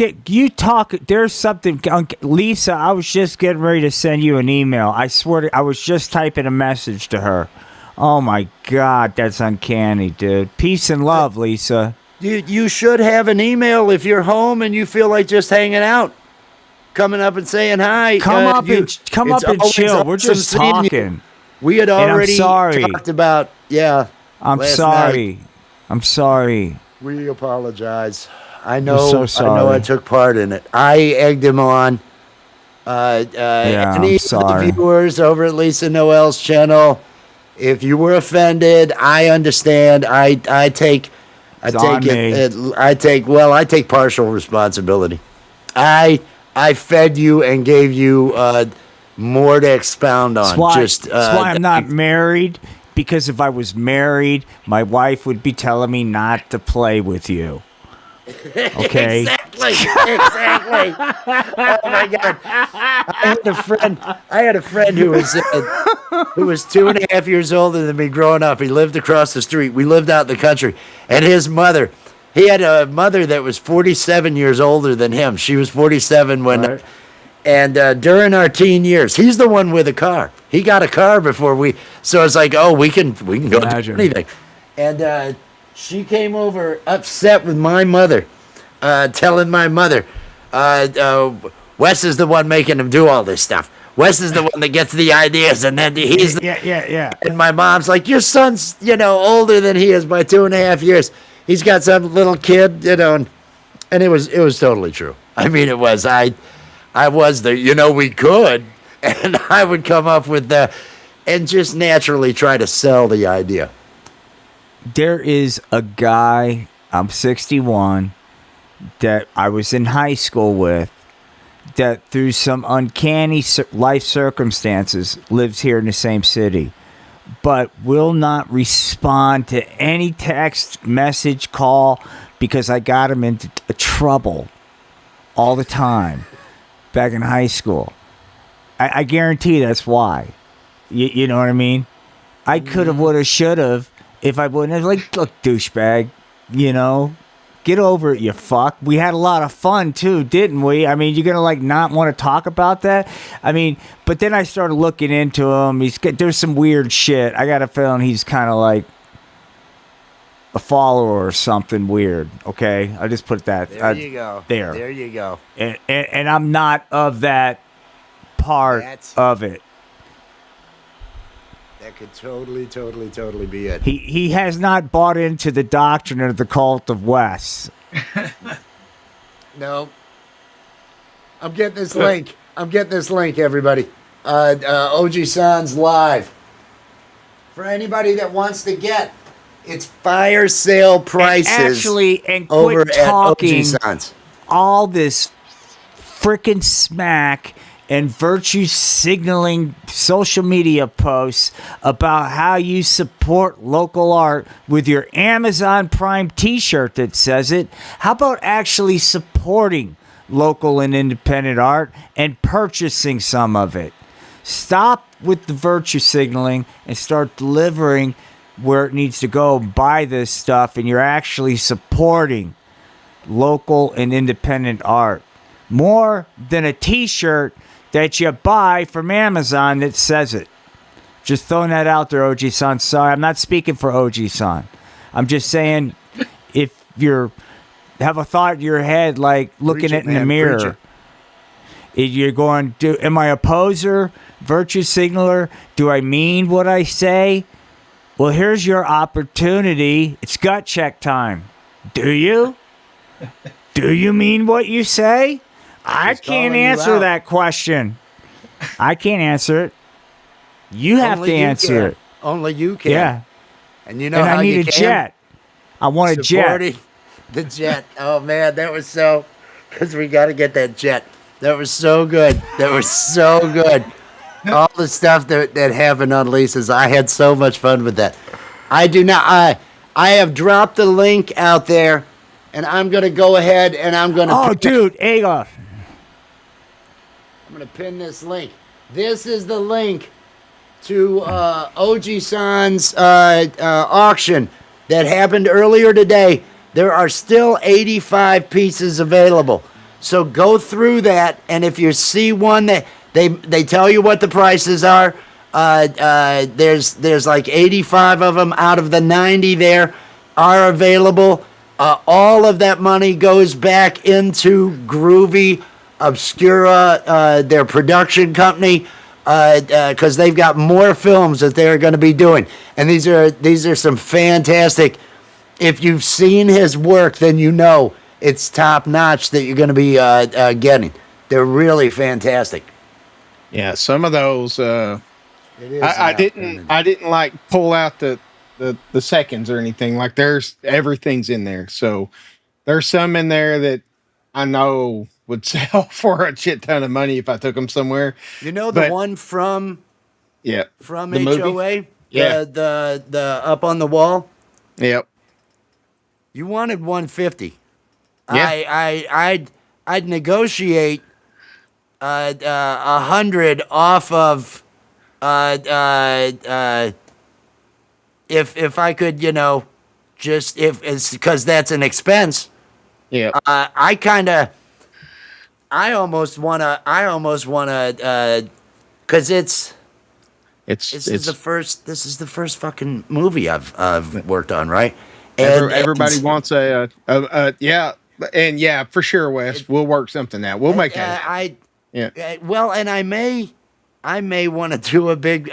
there's something, Lisa. I was just getting ready to send you an email. I swear I was just typing a message to her. Oh my God, that's uncanny, dude. Peace and love, Lisa. You should have an email if you're home and you feel like just hanging out, coming up and saying hi. Come up and chill. We're just talking. We had already talked about I'm sorry. Night. I'm sorry. We apologize. I know. So sorry. I know. I took part in it. I egged him on. Any of the viewers over at Lisa Noel's channel, if you were offended, I understand. I take partial responsibility. I fed you and gave you more to expound on. That's why I'm not married, because if I was married, my wife would be telling me not to play with you. Okay. Exactly. Oh my God. I had a friend who was 2.5 years older than me growing up. He lived across the street. We lived out in the country, and his mother. He had a mother that was 47 years older than him. She was 47 when. Right. And during our teen years, he's the one with a car. He got a car before we. So it's like, we can go do anything. And she came over upset with my mother, telling my mother, Wes is the one making him do all this stuff. Wes is the one that gets the ideas, and then he's yeah. And my mom's like, your son's older than he is by 2.5 years. He's got some little kid, and it was totally true. I mean, it was. I was the, we could, and I would come up with and just naturally try to sell the idea. There is a guy, I'm 61, that I was in high school with, that through some uncanny life circumstances lives here in the same city, but will not respond to any text, message, call, because I got him into trouble all the time back in high school. I guarantee that's why. You know what I mean? I could have, would have, should have, if I wouldn't have, like, look, douchebag, get over it, you fuck. We had a lot of fun too, didn't we? I mean, you're gonna not want to talk about that. I mean, but then I started looking into him. There's some weird shit. I got a feeling he's kind of a follower or something weird. Okay, I just put that. There you go. There you go. And I'm not of that part of it. That could totally be it. He has not bought into the doctrine of the Cult of Wes. No. I'm getting this link. Everybody. OG Sans Live. For anybody that wants to get, it's fire sale prices. And over quit at talking OG Sans. all this freaking smack and virtue signaling social media posts about how you support local art with your Amazon Prime t-shirt that says it. How about actually supporting local and independent art and purchasing some of it? Stop with the virtue signaling and start delivering where it needs to go. Buy this stuff and you're actually supporting local and independent art more than a t-shirt that you buy from Amazon that says it. Just throwing that out there, OG San. Sorry, I'm not speaking for OG San. I'm just saying, if you're have a thought in your head, like looking at it in the mirror, you're going, am I a poser, virtue signaler? Do I mean what I say? Well, here's your opportunity. It's gut check time. Do you? Do you mean what you say? I can't answer that question. I can't answer it. You have to answer it. Only you can. Yeah. And you know how I need a jet. I want a jet. The jet. Oh, man, that was so... Because we got to get that jet. That was so good. All the stuff that happened on Lisa's. I had so much fun with that. I have dropped the link out there, and I'm going to go ahead and I'm going to... Oh, dude, Adolf. I'm going to pin this link. This is the link to OG San's auction that happened earlier today. There are still 85 pieces available. So go through that, and if you see one that they tell you what the prices are, there's like 85 of them out of the 90 there are available. All of that money goes back into Groovy Obscura, their production company, because they've got more films that they're going to be doing, and these are some fantastic. If you've seen his work, then you know it's top notch that you're going to be getting. They're really fantastic. Yeah, some of those. I didn't like pull out the seconds or anything. Like everything's in there. So there's some in there that I know would sell for a shit ton of money if I took them somewhere. You know the one from the HOA, movie? Yeah, the up on the wall. Yep. You wanted 150. Yeah. I'd negotiate 100 off of if I could, just if it's because that's an expense. Yeah. I almost wanna because this is the first fucking movie I've worked on, right? And everybody wants yeah, and yeah, for sure, Wes. We'll work something out. We'll make that. Well, and I may want to do a big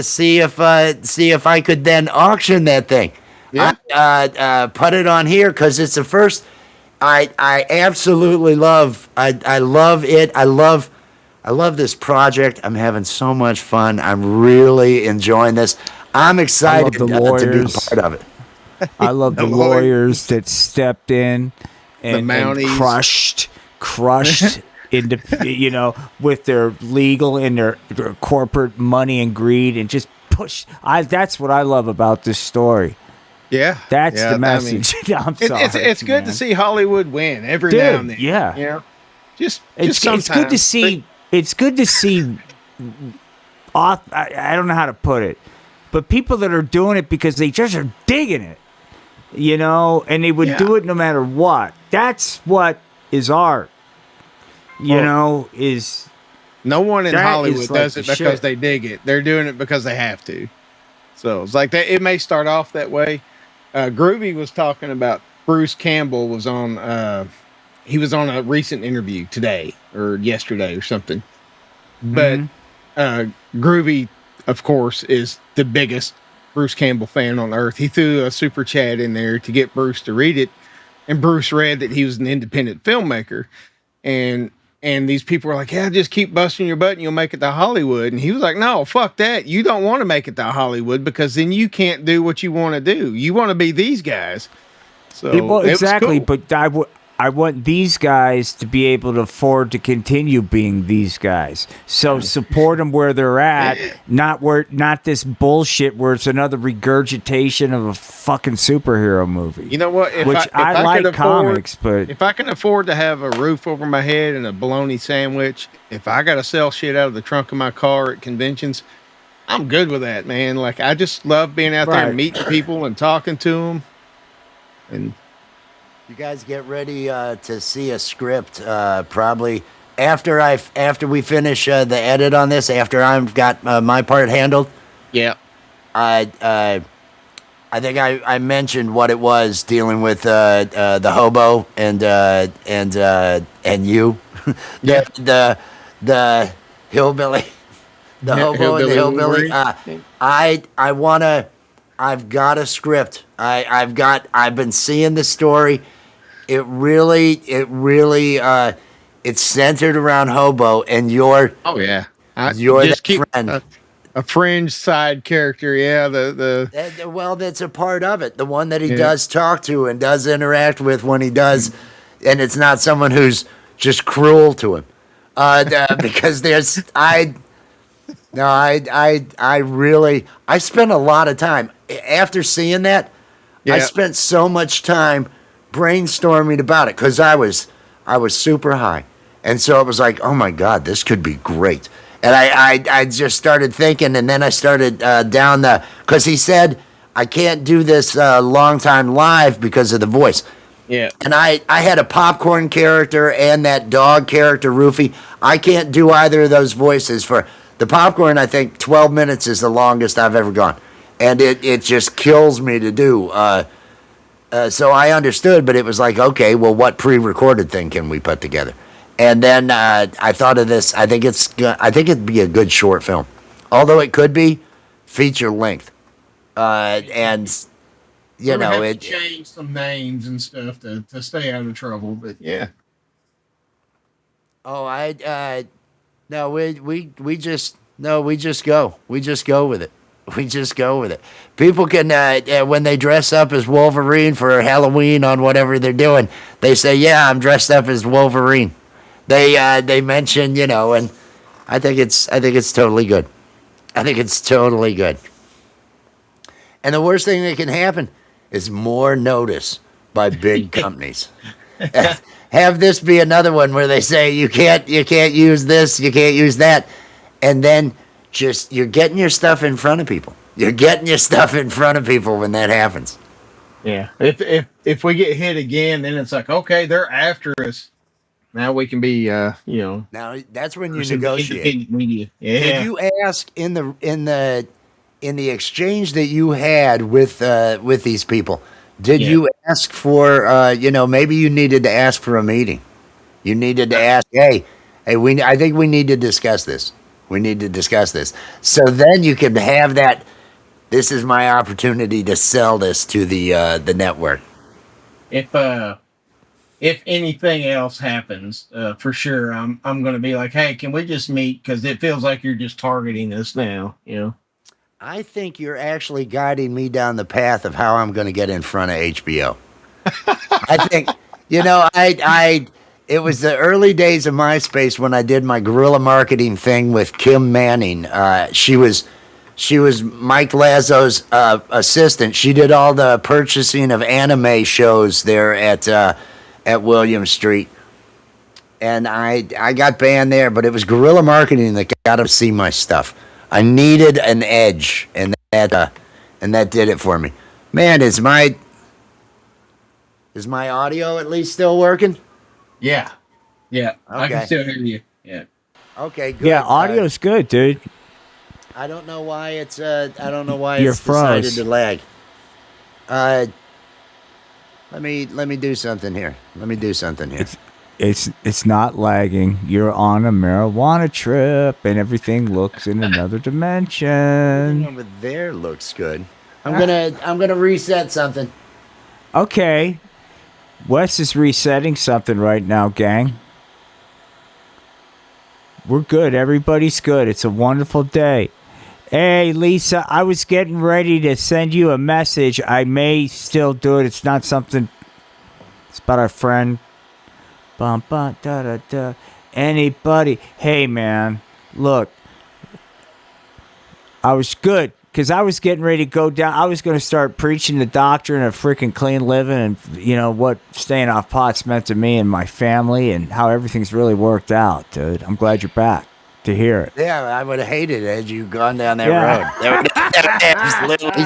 see if I could then auction that thing. Yeah. Put it on here because it's the first. I absolutely love. I love it. I love this project. I'm having so much fun. I'm really enjoying this. I'm excited to be a part of it. I love the lawyers that stepped in and crushed into with their legal and their corporate money and greed and just push. That's what I love about this story. Yeah, that's the message. I'm sorry. It's good to see Hollywood win every now and then. Yeah, just it's good to see. It's good to see. I don't know how to put it, but people that are doing it because they just are digging it, and they would do it no matter what. That's what is art. Is no one in Hollywood does it because they dig it. They're doing it because they have to. So it's like that. It may start off that way. Groovy was talking about Bruce Campbell was on. He was on a recent interview today or yesterday or something. But Groovy, of course, is the biggest Bruce Campbell fan on earth. He threw a super chat in there to get Bruce to read it, and Bruce read that he was an independent filmmaker, and these people were like, "Yeah, just keep busting your butt and you'll make it to Hollywood." And he was like, "No, fuck that. You don't want to make it to Hollywood because then you can't do what you want to do. You want to be these guys." So well, exactly, cool. but I want these guys to be able to afford to continue being these guys. So support them where they're at, not this bullshit where it's another regurgitation of a fucking superhero movie. You know what? If I like comics, but if I can afford to have a roof over my head and a bologna sandwich, if I got to sell shit out of the trunk of my car at conventions, I'm good with that, man. Like, I just love being out there and meeting people and talking to them. And you guys get ready to see a script probably after we finish the edit on this. After I've got my part handled. Yeah. I think I mentioned what it was dealing with the hobo and you, the hillbilly, the hobo and the hillbilly. I've got a script. I've been seeing the story. It really it's centered around hobo, and you're you're the friend. A fringe side character, yeah. Well, that's a part of it. The one that he does talk to and does interact with when he does, and it's not someone who's just cruel to him. Because I spent a lot of time after seeing that. I spent so much time brainstorming about it because I was super high, and so it was like, oh my god, this could be great. And I just started thinking, and then I started down because he said I can't do this long time live because of the voice. Yeah. And I had a popcorn character and that dog character, Roofy. I can't do either of those voices. For the popcorn, I think 12 minutes is the longest I've ever gone. And it just kills me to do. So I understood, but it was like, okay, well, what pre-recorded thing can we put together? And then I thought of this. I think it'd be a good short film, although it could be feature length. And you know, it changed some names and stuff to stay out of trouble. But yeah. Oh, we just go with it. We just go with it. People can, when they dress up as Wolverine for Halloween on whatever they're doing, they say, "Yeah, I'm dressed up as Wolverine." They mention, and I think it's totally good. I think it's totally good. And the worst thing that can happen is more notice by big companies. Have this be another one where they say you can't use this, you can't use that, and then just you're getting your stuff in front of people. You're getting your stuff in front of people when that happens. Yeah. If we get hit again, then it's like, okay, they're after us. Now we can be, Now that's when you negotiate. Media. Yeah. Did you ask in the exchange that you had with these people? Did you ask for maybe you needed to ask for a meeting? You needed to ask, hey, I think we need to discuss this. We need to discuss this. So then you can have that. This is my opportunity to sell this to the network. If anything else happens, for sure, I'm going to be like, hey, can we just meet? Because it feels like you're just targeting us now. I think you're actually guiding me down the path of how I'm going to get in front of HBO. I think, it was the early days of MySpace when I did my guerrilla marketing thing with Kim Manning. She was Mike Lazo's assistant. She did all the purchasing of anime shows there at William Street. And I got banned there, but it was guerrilla marketing that got to see my stuff. I needed an edge, and that did it for me. Man, is my audio at least still working? Yeah. Okay. I can still hear you. Yeah. Okay, good. Yeah, audio's good, dude. I don't know why it's You're decided to lag. Let me do something here. It's not lagging. You're on a marijuana trip, and everything looks in another dimension. Everything over there looks good. I'm gonna reset something. Okay, Wes is resetting something right now, gang. We're good. Everybody's good. It's a wonderful day. Hey, Lisa, I was getting ready to send you a message. I may still do it. It's not something. It's about our friend. Bum, bum, da, da, da. Anybody. Hey, man. Look. I was good. Because I was getting ready to go down. I was going to start preaching the doctrine of freaking clean living and, what staying off pot's meant to me and my family and how everything's really worked out, dude. I'm glad you're back to hear it. Yeah, I would have hated it had you gone down that road. That was literally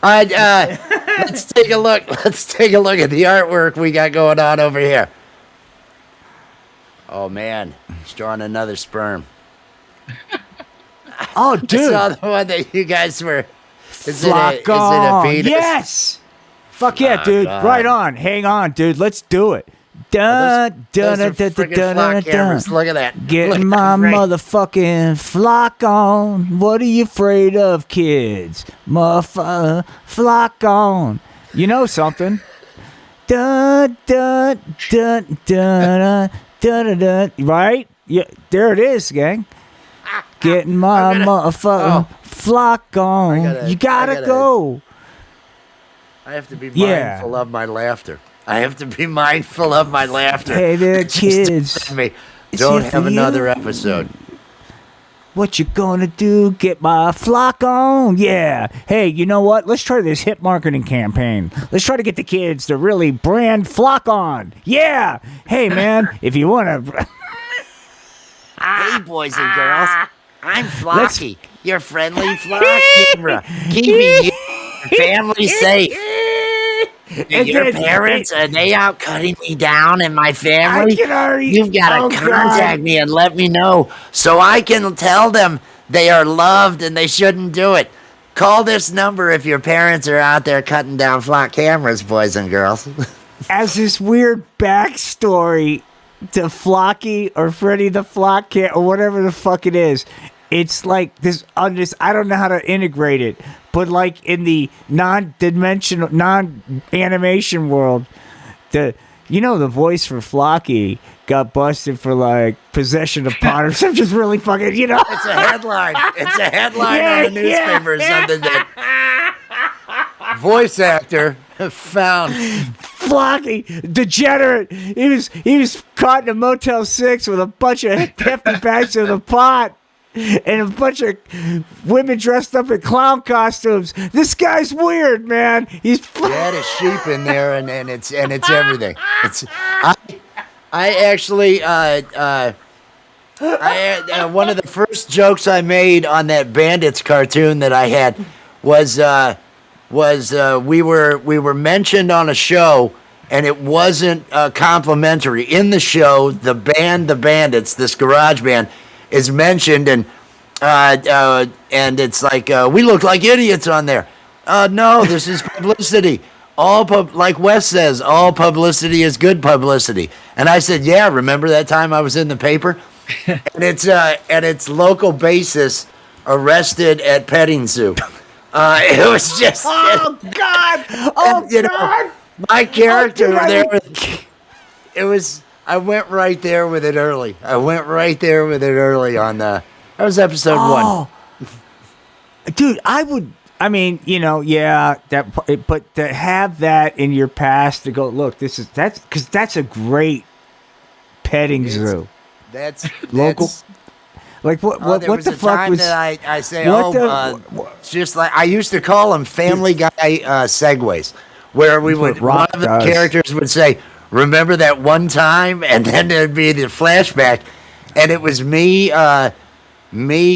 let's take a look. Let's take a look at the artwork we got going on over here. Oh, man. He's drawing another sperm. Oh, dude. I saw the one that you guys were. Is it a penis? Yes. Fuck yeah, dude. God. Right on. Hang on, dude. Let's do it. Dun, dun, dun, dun, dun, dun, dun. Look at that. Getting my motherfucking flock on. What are you afraid of, kids? Flock on. You know something? Dun, dun, dun, dun, dun, dun, dun. Right? Yeah, there it is, gang. Getting my motherfucking flock on. You gotta go. I have to be mindful of my laughter. Hey there, kids. Don't have another episode. What you gonna do? Get my flock on? Yeah. Hey, you know what? Let's try this hip marketing campaign. Let's try to get the kids to really brand flock on. Yeah. Hey, man, if you wanna. Hey, boys and girls. I'm Flocky, your friendly flock camera. Keeping you and your family safe. Your parents, are they out cutting me down and my family? You've got to contact me and let me know so I can tell them they are loved and they shouldn't do it. Call this number if your parents are out there cutting down flock cameras, boys and girls. As this weird backstory to Flocky or Freddy the Flock Cat or whatever the fuck it is. It's like this, I don't know how to integrate it, but like in the non-dimensional, non-animation world, the voice for Flocky got busted for like possession of pot or something, just really fucking, It's a headline. It's a headline on the newspaper or something that voice actor found. Flocky, degenerate. He was caught in a Motel 6 with a bunch of hefty bags of the pot. And a bunch of women dressed up in clown costumes. This guy's weird, man. He had a sheep in there, and it's everything. I actually one of the first jokes I made on that Bandits cartoon that I had was we were mentioned on a show, and it wasn't complimentary. In the show, the band, the Bandits, this garage band, is mentioned, and it's like we look like idiots on there. No, this is publicity. Like Wes says, all publicity is good publicity. And I said, yeah, remember that time I was in the paper? And it's local basis arrested at petting zoo. It was just God! God! My character there. It was. I went right there with it early. On that was episode 1. Dude, but to have that in your past to go, look, that's a great petting zoo. That's local. Like what the fuck was that I say? It's just like I used to call them Family Guy segues, where one of the characters would say, remember that one time? And then there'd be the flashback. And it was me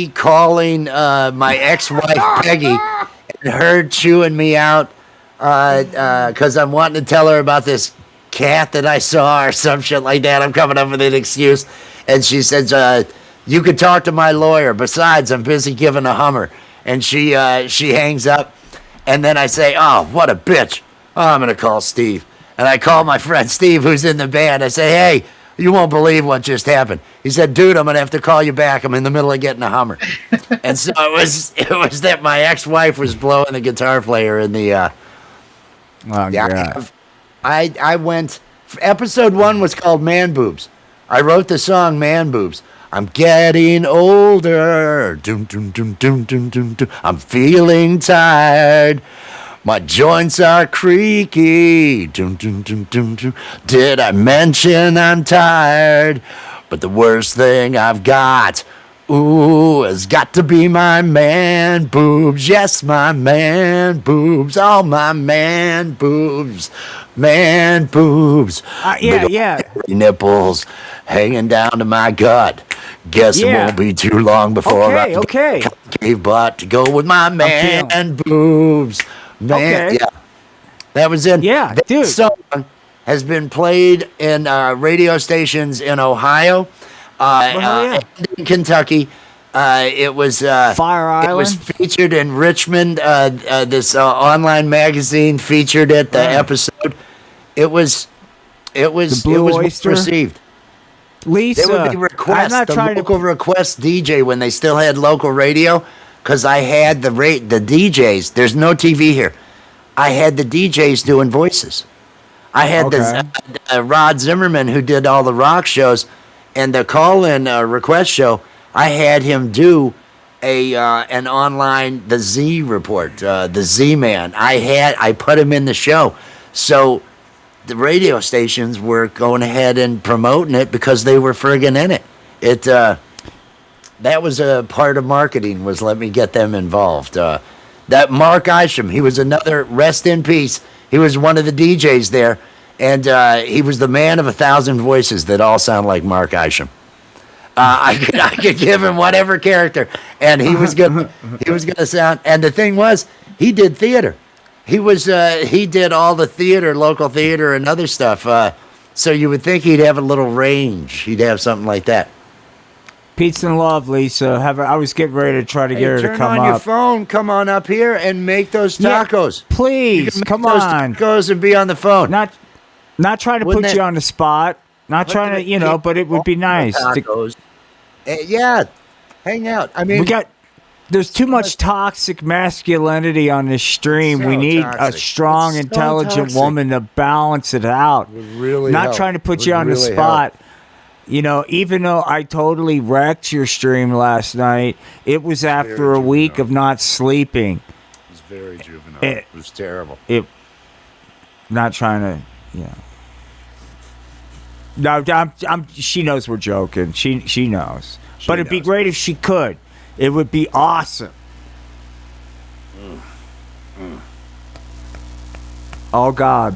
calling my ex-wife, Peggy, and her chewing me out because I'm wanting to tell her about this cat that I saw or some shit like that. I'm coming up with an excuse. And she says, you could talk to my lawyer. Besides, I'm busy giving a Hummer. And she hangs up. And then I say, oh, what a bitch. oh, I'm going to call Steve. And I call my friend Steve, who's in the band. I say, hey, you won't believe what just happened. He said, dude, I'm going to have to call you back. I'm in the middle of getting a Hummer. And so it was that my ex-wife was blowing the guitar player in the... Oh, God. I went... Episode 1 was called Man Boobs. I wrote the song Man Boobs. I'm getting older. Doom, doom, doom, doom, doom, doom, doom. I'm feeling tired. My joints are creaky. Doom, doom, doom, doom, doom. Did I mention I'm tired? But the worst thing I've got, ooh, has got to be my man boobs. Yes, my man boobs. All my man boobs. Man boobs. Yeah. Nipples hanging down to my gut. Guess it won't be too long before I gave butt to go with my man boobs. Man, yeah, that was in. Yeah, that dude. Song has been played in radio stations in Ohio, and in Kentucky. It was Fire Island. It was featured in Richmond. This online magazine featured it. The episode. It was well received. Lisa, There would be requests. I'm not the trying local request DJ when they still had local radio, because I had the DJs. There's no TV here. I had the DJs doing voices. I had the Rod Zimmerman, who did all the rock shows, and the call-in request show. I had him do an online the Z report, the Z Man. I put him in the show, so the radio stations were going ahead and promoting it because they were friggin' in it. That was a part of marketing, was let me get them involved. That Mark Isham, he was another, rest in peace. He was one of the DJs there, and he was the man of 1,000 voices that all sound like Mark Isham. I could give him whatever character, and he was gonna sound. And the thing was, he did theater. He did all the theater, local theater, and other stuff. So you would think he'd have a little range. He'd have something like that. Peace and love, Lisa. I was getting ready to try to get her to come turn on up. your phone. Come on up here and make those tacos. Yeah, please, come those on. Tacos and be on the phone. Not trying to put you on the spot. Not trying to, but it would be nice. Tacos. Yeah, hang out. I mean, there's too much toxic masculinity on this stream. We need a strong, intelligent woman to balance it out. Really not trying to put you on the spot. You know, even though I totally wrecked your stream last night, it was after a week of not sleeping. It was very juvenile. It was terrible. Not trying to, No, she knows we're joking. She knows. But it'd be great if she could. It would be awesome. Oh, God.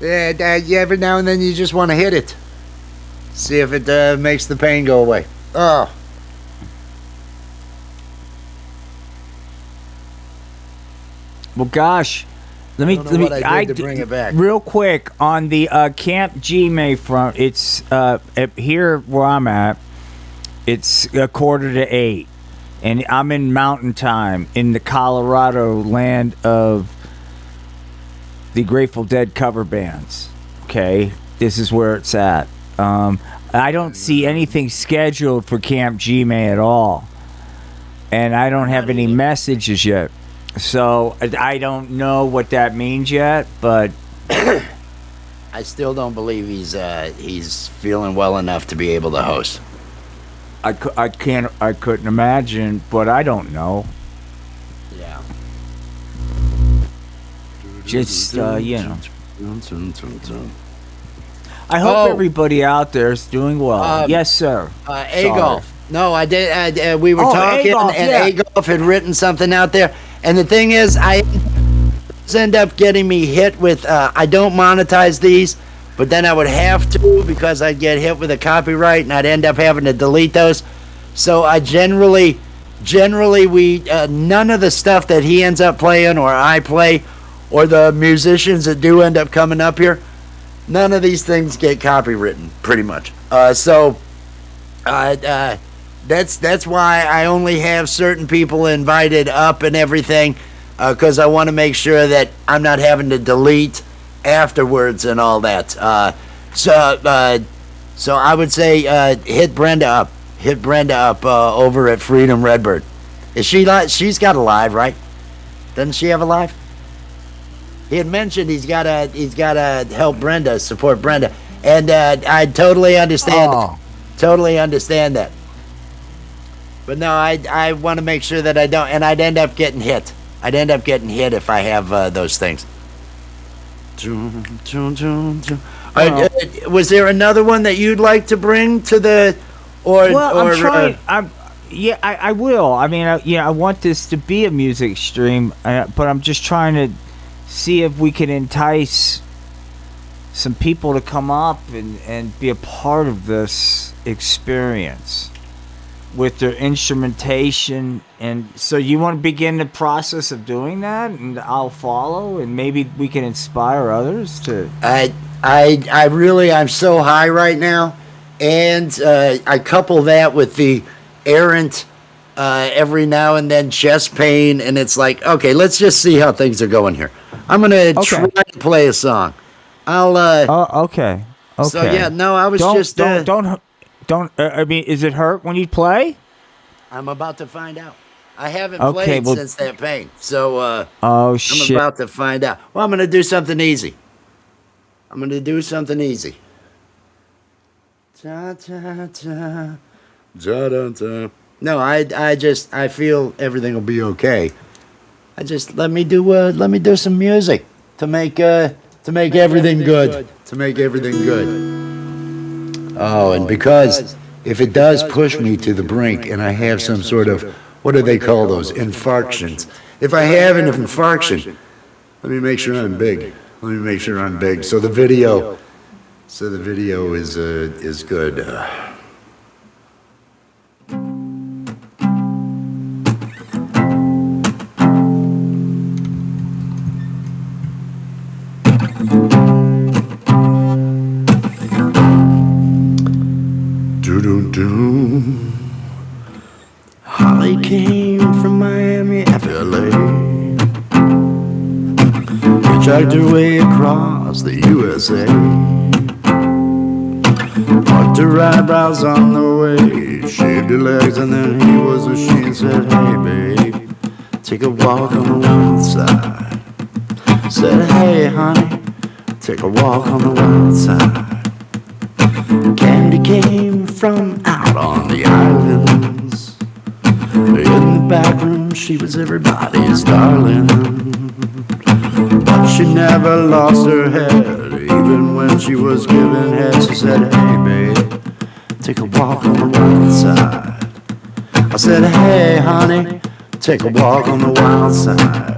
Yeah, every now and then you just want to hit it. See if it makes the pain go away. Oh. Well, gosh. Let me bring it back. Real quick on the Camp G-May front. It's here where I'm at. It's 7:45, and I'm in Mountain Time in the Colorado land of the Grateful Dead cover bands. Okay, this is where it's at. I don't see anything scheduled for Camp G-May at all, and I don't have any messages yet. So I don't know what that means yet, but I still don't believe he's feeling well enough to be able to host. I couldn't imagine, but I don't know. Yeah. Just I hope everybody out there is doing well. Yes, sir. A-Golf. No, I did. We were talking, A-Golf, and A-Golf had written something out there. And the thing is, I end up getting me hit with. I don't monetize these, but then I would have to because I'd get hit with a copyright, and I'd end up having to delete those. So I generally we none of the stuff that he ends up playing or I play, or the musicians that do end up coming up here, none of these things get copywritten, pretty much. So that's why I only have certain people invited up and everything, because I want to make sure that I'm not having to delete afterwards and all that. So, so I would say hit Brenda up. Hit Brenda up over at Freedom Redbird. Is she live? She's got a live, right? Doesn't she have a live? He had mentioned he's gotta help Brenda, support Brenda, and I totally understand. Oh. Totally understand that. But no, I want to make sure that I don't, and I'd end up getting hit. I'd end up getting hit if I have those things. Was there another one that you'd like to bring to the, I'm trying. I will. I mean, I want this to be a music stream, but I'm just trying to see if we can entice some people to come up and be a part of this experience with their instrumentation. And so you want to begin the process of doing that, and I'll follow, and maybe we can inspire others to. I'm so high right now, and I couple that with the errant every now and then chest pain, and it's like, okay, let's just see how things are going here. I'm gonna try to play a song. I'll. Okay. So yeah, no, I was don't. I mean, is it hurt when you play? I'm about to find out. I haven't played since that pain, so oh shit! I'm about to find out. Well, I'm gonna do something easy. Ta ta ta. Da, da, da. No, I feel everything will be okay. Let me do some music to make everything good. To make everything good. Oh, and because if it does push me to the brink and I have some sort of, what do they call those, infarctions? If I have an infarction, let me make sure I'm big. So the video is good. Holly came from Miami, FLA. Hitchhiked her way across the USA. Plucked her eyebrows on the way, shaved her legs, and then he was a she and said, hey babe, take a walk on the wild side. Said, hey honey, take a walk on the wild side. Candy came from out on the islands. In the back room, she was everybody's darling. But she never lost her head, even when she was giving head. She said, hey babe, take a walk on the wild side. I said, hey honey, take a walk on the wild side.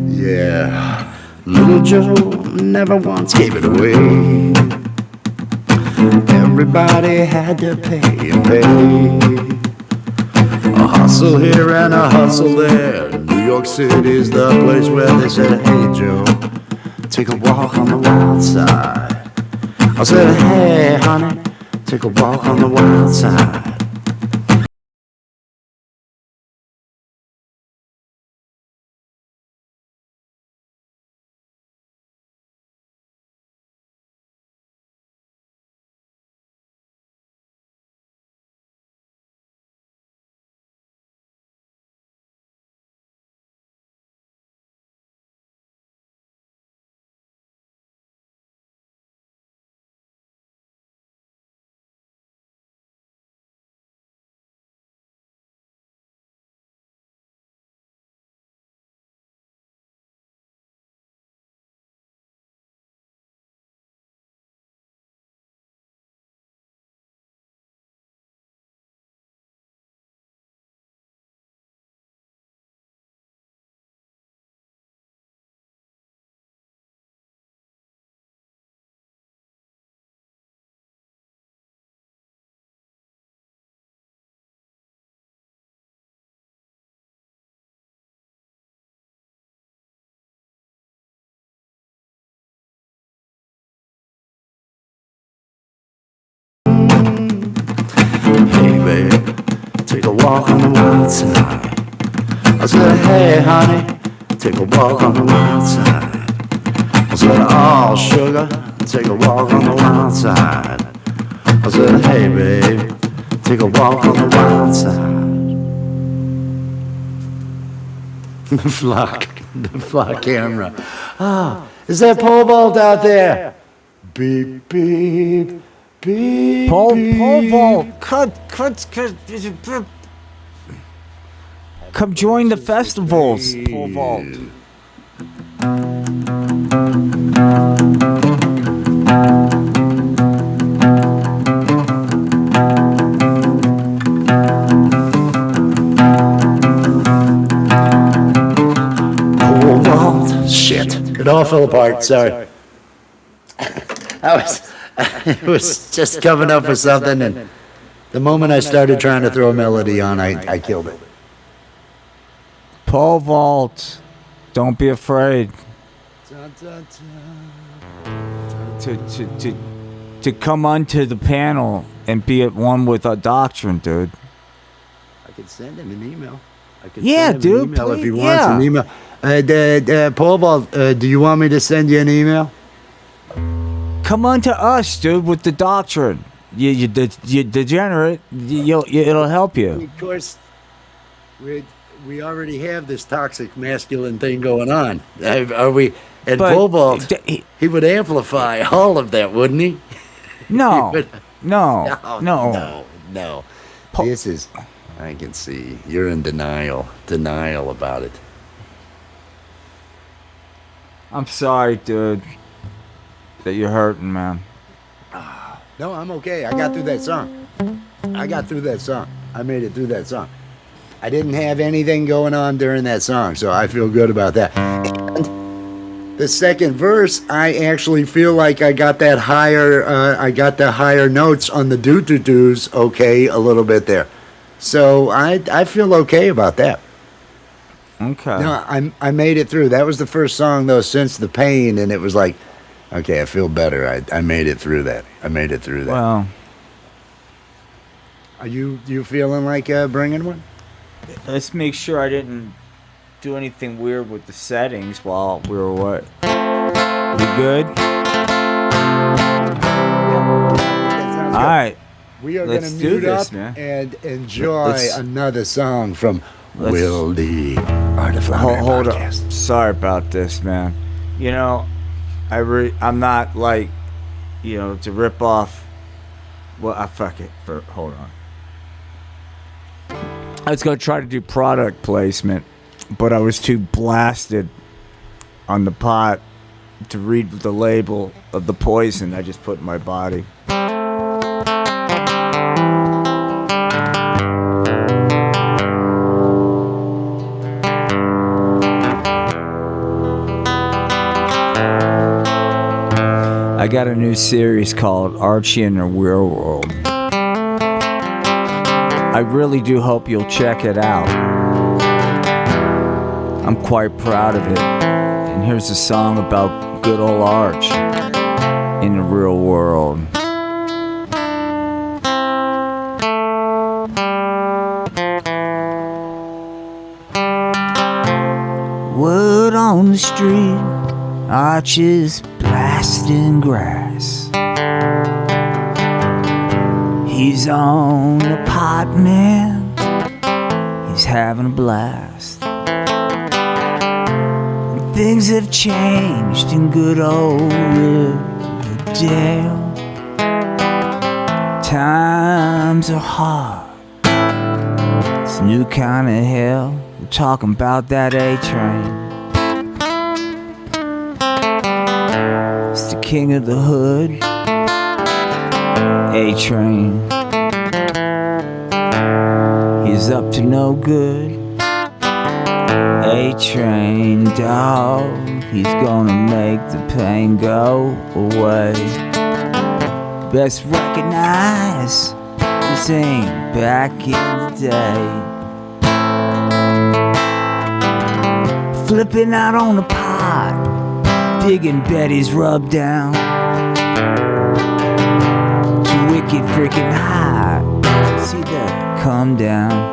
Yeah, little Joe never once gave it away. Everybody had to pay and pay. A hustle here and a hustle there. New York City's the place where they said, hey Joe, take a walk on the wild side. I said, hey honey, take a walk on the wild side. walk on the wild side. I said, hey honey, take a walk on the wild side. I said, oh sugar, take a walk on the wild side. I said, hey babe, take a walk on the wild side. The flock camera. Ah, is that pole vault out there? Beep, beep, beep. Pole beep. vault. Come join the festivals. Pole vault. Pole vault. Shit. It all fell apart. Sorry. I was just coming up with something, and the moment I started trying to throw a melody on, I killed it. Pole vault. Don't be afraid to come onto the panel and be at one with our doctrine, dude. I could send him an email. Yeah, dude, Email if he please, wants yeah. an email. Paul Ball, do you want me to send you an email? Come on to us, dude, with the doctrine. You degenerate. It'll help you. Of course, we already have this toxic masculine thing going on. Are we? And But Paul Ball, he- he would amplify all of that, wouldn't he? No, But- no. No. Paul- This is. I can see you're in denial about it. I'm sorry, dude, that you're hurting, man. No, I'm okay. I got through that song. I made it through that song. I didn't have anything going on during that song, so I feel good about that. And the second verse, I actually feel like I got that higher. I got the higher notes on the doo-doo-doos. Okay, a little bit there. So I feel okay about that. Okay. No, I made it through. That was the first song though since the pain, and it was like, okay, I feel better. I made it through that. Well, Are you feeling like bringing one? let's make sure I didn't do anything weird with the settings while we were away. We good? All right. We are Let's going to do mute this, up man. and enjoy Let's- another song from Let's- Will the Art of Flounder Hold up. podcast. Sorry about this, man. You know, I'm not like, to rip off. Well, fuck it. Hold on. I was gonna try to do product placement, but I was too blasted on the pot to read the label of the poison I just put in my body. I got a new series called Archie in the Real World. I really do hope you'll check it out. I'm quite proud of it. And here's a song about good old Arch in the real world. Word on the street, Arch is blasting grass. He's on the pot, man. He's having a blast. And things have changed in good old Riverdale. Times are hard. It's a new kind of hell. We're talking about that A-train. It's the king of the hood. A-train. He's up to no good. A-train, dog. He's gonna make the pain go away. Best recognize this ain't back in the day. Flipping out on the pot, digging Betty's rub down. Too wicked freaking high, see that come down.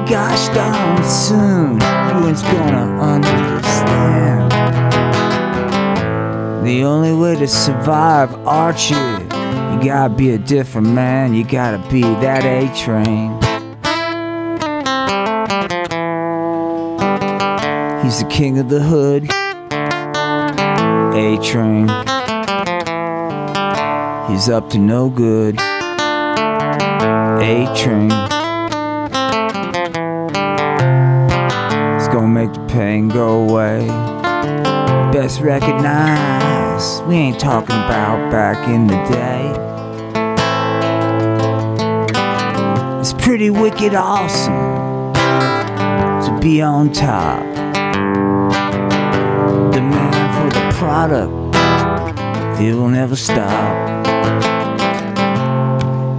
gosh darn soon, you ain't gonna understand. The only way to survive Archie, you gotta be a different man. You gotta be that A-Train. He's the king of the hood, A-Train. He's up to no good, A-Train. It's gonna make the pain go away. Best recognize, we ain't talking about back in the day. It's pretty wicked awesome to be on top. Demand for the product, it will never stop.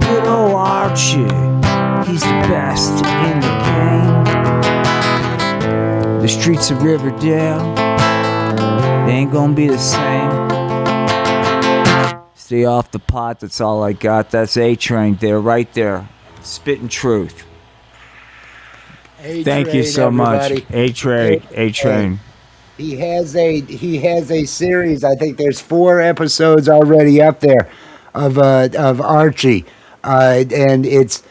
Good old Archie, he's the best in the game. The streets of Riverdale, they ain't gonna be the same. Stay off the pot, that's all I got. That's A-Train there, right there. Spitting truth. A-Train, thank you so everybody. much. A-Train, A-Train. He has a series. I think there's 4 episodes already up there of Archie. And it's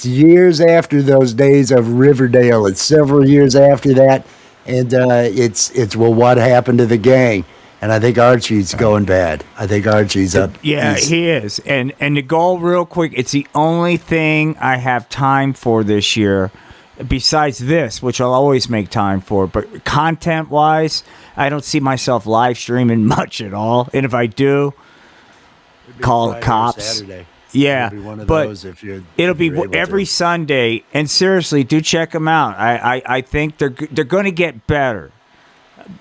years after those days of Riverdale. It's several years after that. And it's well, what happened to the gang? And I think Archie's going bad. I think Archie's up. Yeah, he is. And to go real quick, it's the only thing I have time for this year, besides this, which I'll always make time for. But content-wise, I don't see myself live streaming much at all. And if I do, call the cops. Yeah, but it'll be every Sunday. And seriously, do check them out. I think they're going to get better.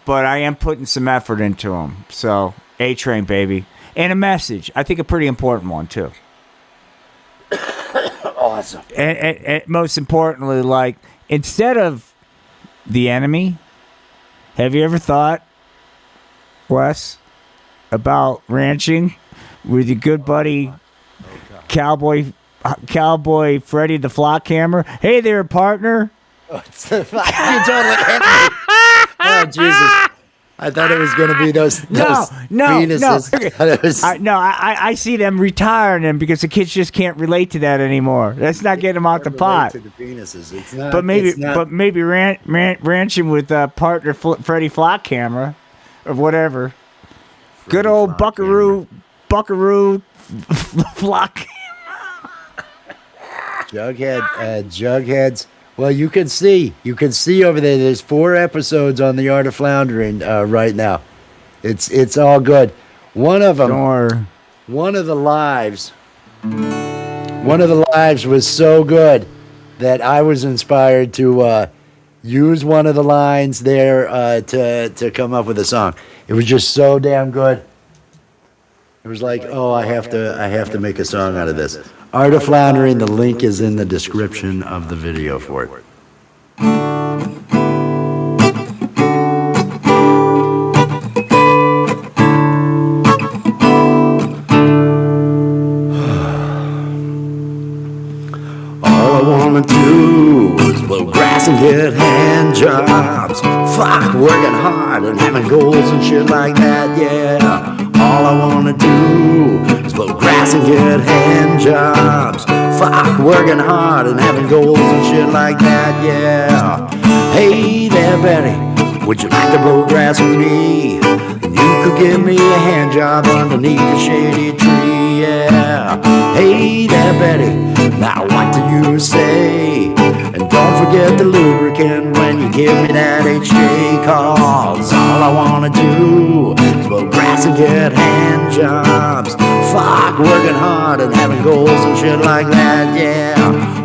But I am putting some effort into them. So, A-Train, baby. And a message. I think a pretty important one, too. Awesome. And most importantly, like, instead of the enemy, have you ever thought, Wes, about ranching with your good buddy, Cowboy Freddy the Flock Hammer? Hey there, partner. You totally Oh, Jesus. I thought it was going to be those penises. I see them retiring them because the kids just can't relate to that anymore. Let's not get them out the pot. To the penises. It's not, but maybe ranching with partner Freddie Flock Camera or whatever. Freddie Good old Buckaroo Flock. Jugheads. Well, you can see over there. There's 4 episodes on the Art of Floundering right now. It's all good. One of them, one of the lives was so good that I was inspired to use one of the lines there to come up with a song. It was just so damn good. It was like, oh, I have to make a song out of this. Art of Floundering, the link is in the description of the video for it. All I wanna do is blow grass and get hand jobs. Fuck working hard and having goals and shit like that, yeah. All I wanna do is blow grass and get hand jobs. Fuck working hard and having goals and shit like that, yeah. Hey there, Betty, would you like to blow grass with me? You could give me a hand job underneath the shady tree, yeah. Hey there, Betty, now what do you say? And don't forget the lubricant when you give me that HJ, cause all I wanna do is blow grass and get hand jobs. Fuck working hard and having goals and shit like that, yeah.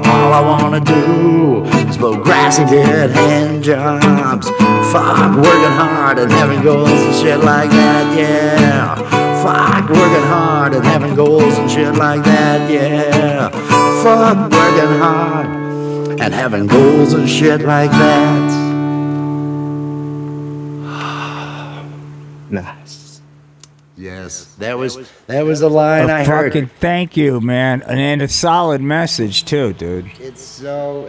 All I wanna do is blow grass and get hand jobs. Fuck working hard and having goals and shit like that, yeah. Fuck working hard and having goals and shit like that, yeah. Fuck working hard and having goals and shit like that. Nice. Yes, that was the line I heard. Fucking thank you, man, and a solid message too, dude. It's so.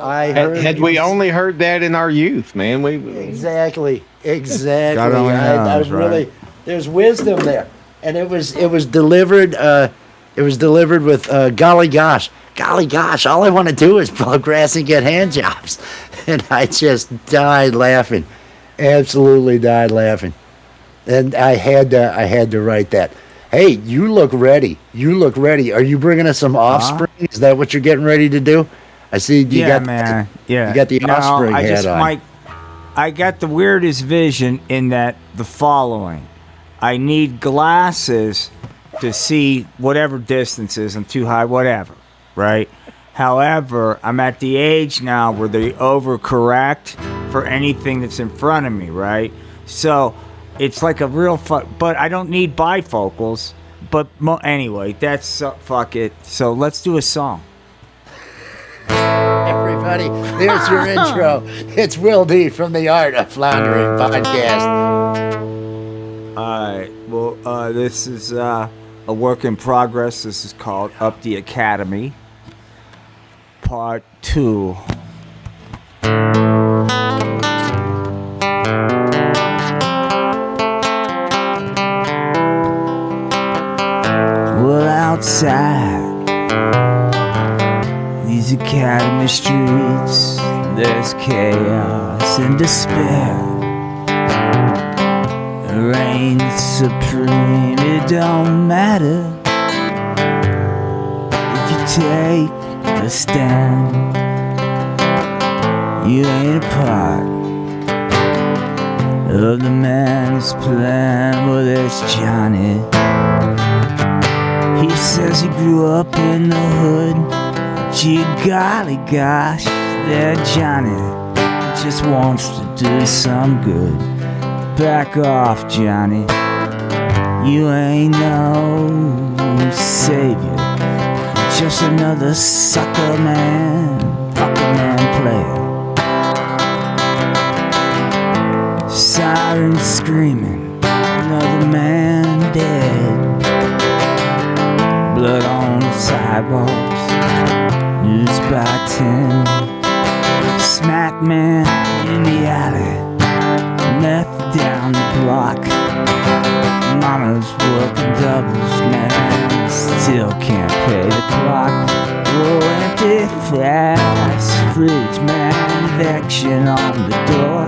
I heard. Had we only heard that in our youth, man, Exactly. God only I was knows, right? really. There's wisdom there, and it was delivered. It was delivered with golly gosh. All I want to do is plow grass and get hand jobs, and I just died laughing. Absolutely died laughing. And I had to write that. Hey, you look ready. Are you bringing us some offspring? Is that what you're getting ready to do? I see you got man. Yeah, you got the offspring hat on. I got the weirdest vision in that the following. I need glasses to see whatever distances. I'm too high, whatever, right? However, I'm at the age now where they overcorrect for anything that's in front of me, right? So it's like a real but I don't need bifocals. But anyway, that's fuck it. So let's do a song. Everybody, there's your intro. It's Will D from the Art of Floundering podcast. All right. Well, this is a work in progress. This is called Up the Academy, Part 2. Well, outside these academy streets, there's chaos and despair. Reigns supreme, it don't matter if you take a stand. You ain't a part of the man's plan. Well, there's Johnny. He says he grew up in the hood. Gee golly gosh, that Johnny just wants to do some good. Back off, Johnny. You ain't no savior. Just another sucker man, fucker man player. Sirens screaming, another man dead. Blood on the sidewalks, news by 10. Smack man in the alley, meth down the block. Mama's working doubles, man, still can't pay the clock. Oh, empty fast fridge, man, eviction on the door.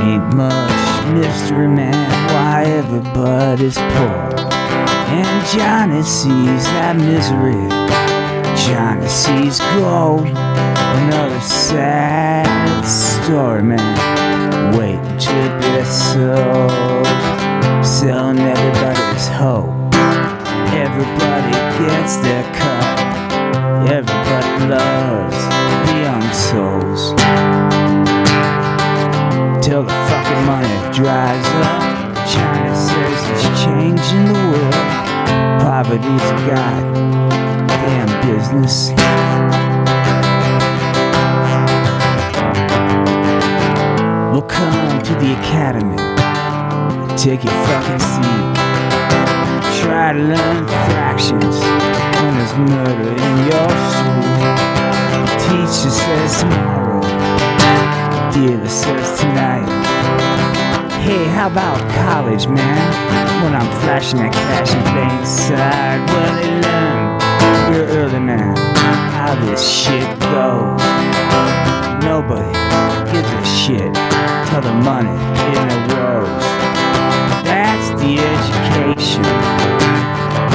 Ain't much mystery, man, why everybody's poor. And Johnny sees that misery. Johnny sees gold. Another sad story, man, waiting to be sold. Selling everybody's hope. Everybody gets their cut. Everybody loves the young souls. Till the fucking money dries up. China says it's changing the world. Poverty's a goddamn business. Well, come to the academy. Take your fucking seat. Try to learn fractions when there's murder in your school. Teacher says tomorrow. Dealer says tonight. Hey, how about college, man? When I'm flashing that cash in plain sight. Well, they learn real early, man, how this shit goes. Nobody gives a shit till the money in the rose. That's the education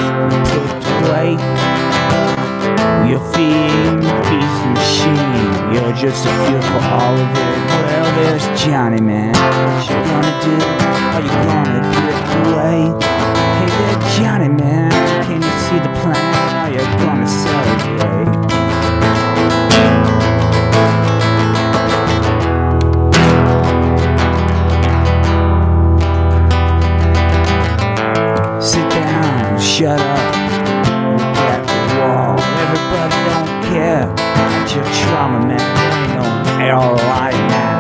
you put away. You're feeding the feast machine. You're just a feel for all of it. Well, there's Johnny, man. What you gonna do? Are you gonna drift away? Hey there, Johnny, man. Can you see the plan? Are you gonna celebrate? Sit down, shut up. Look at the wall. Everybody don't care about your trauma, man. There ain't no ROI now.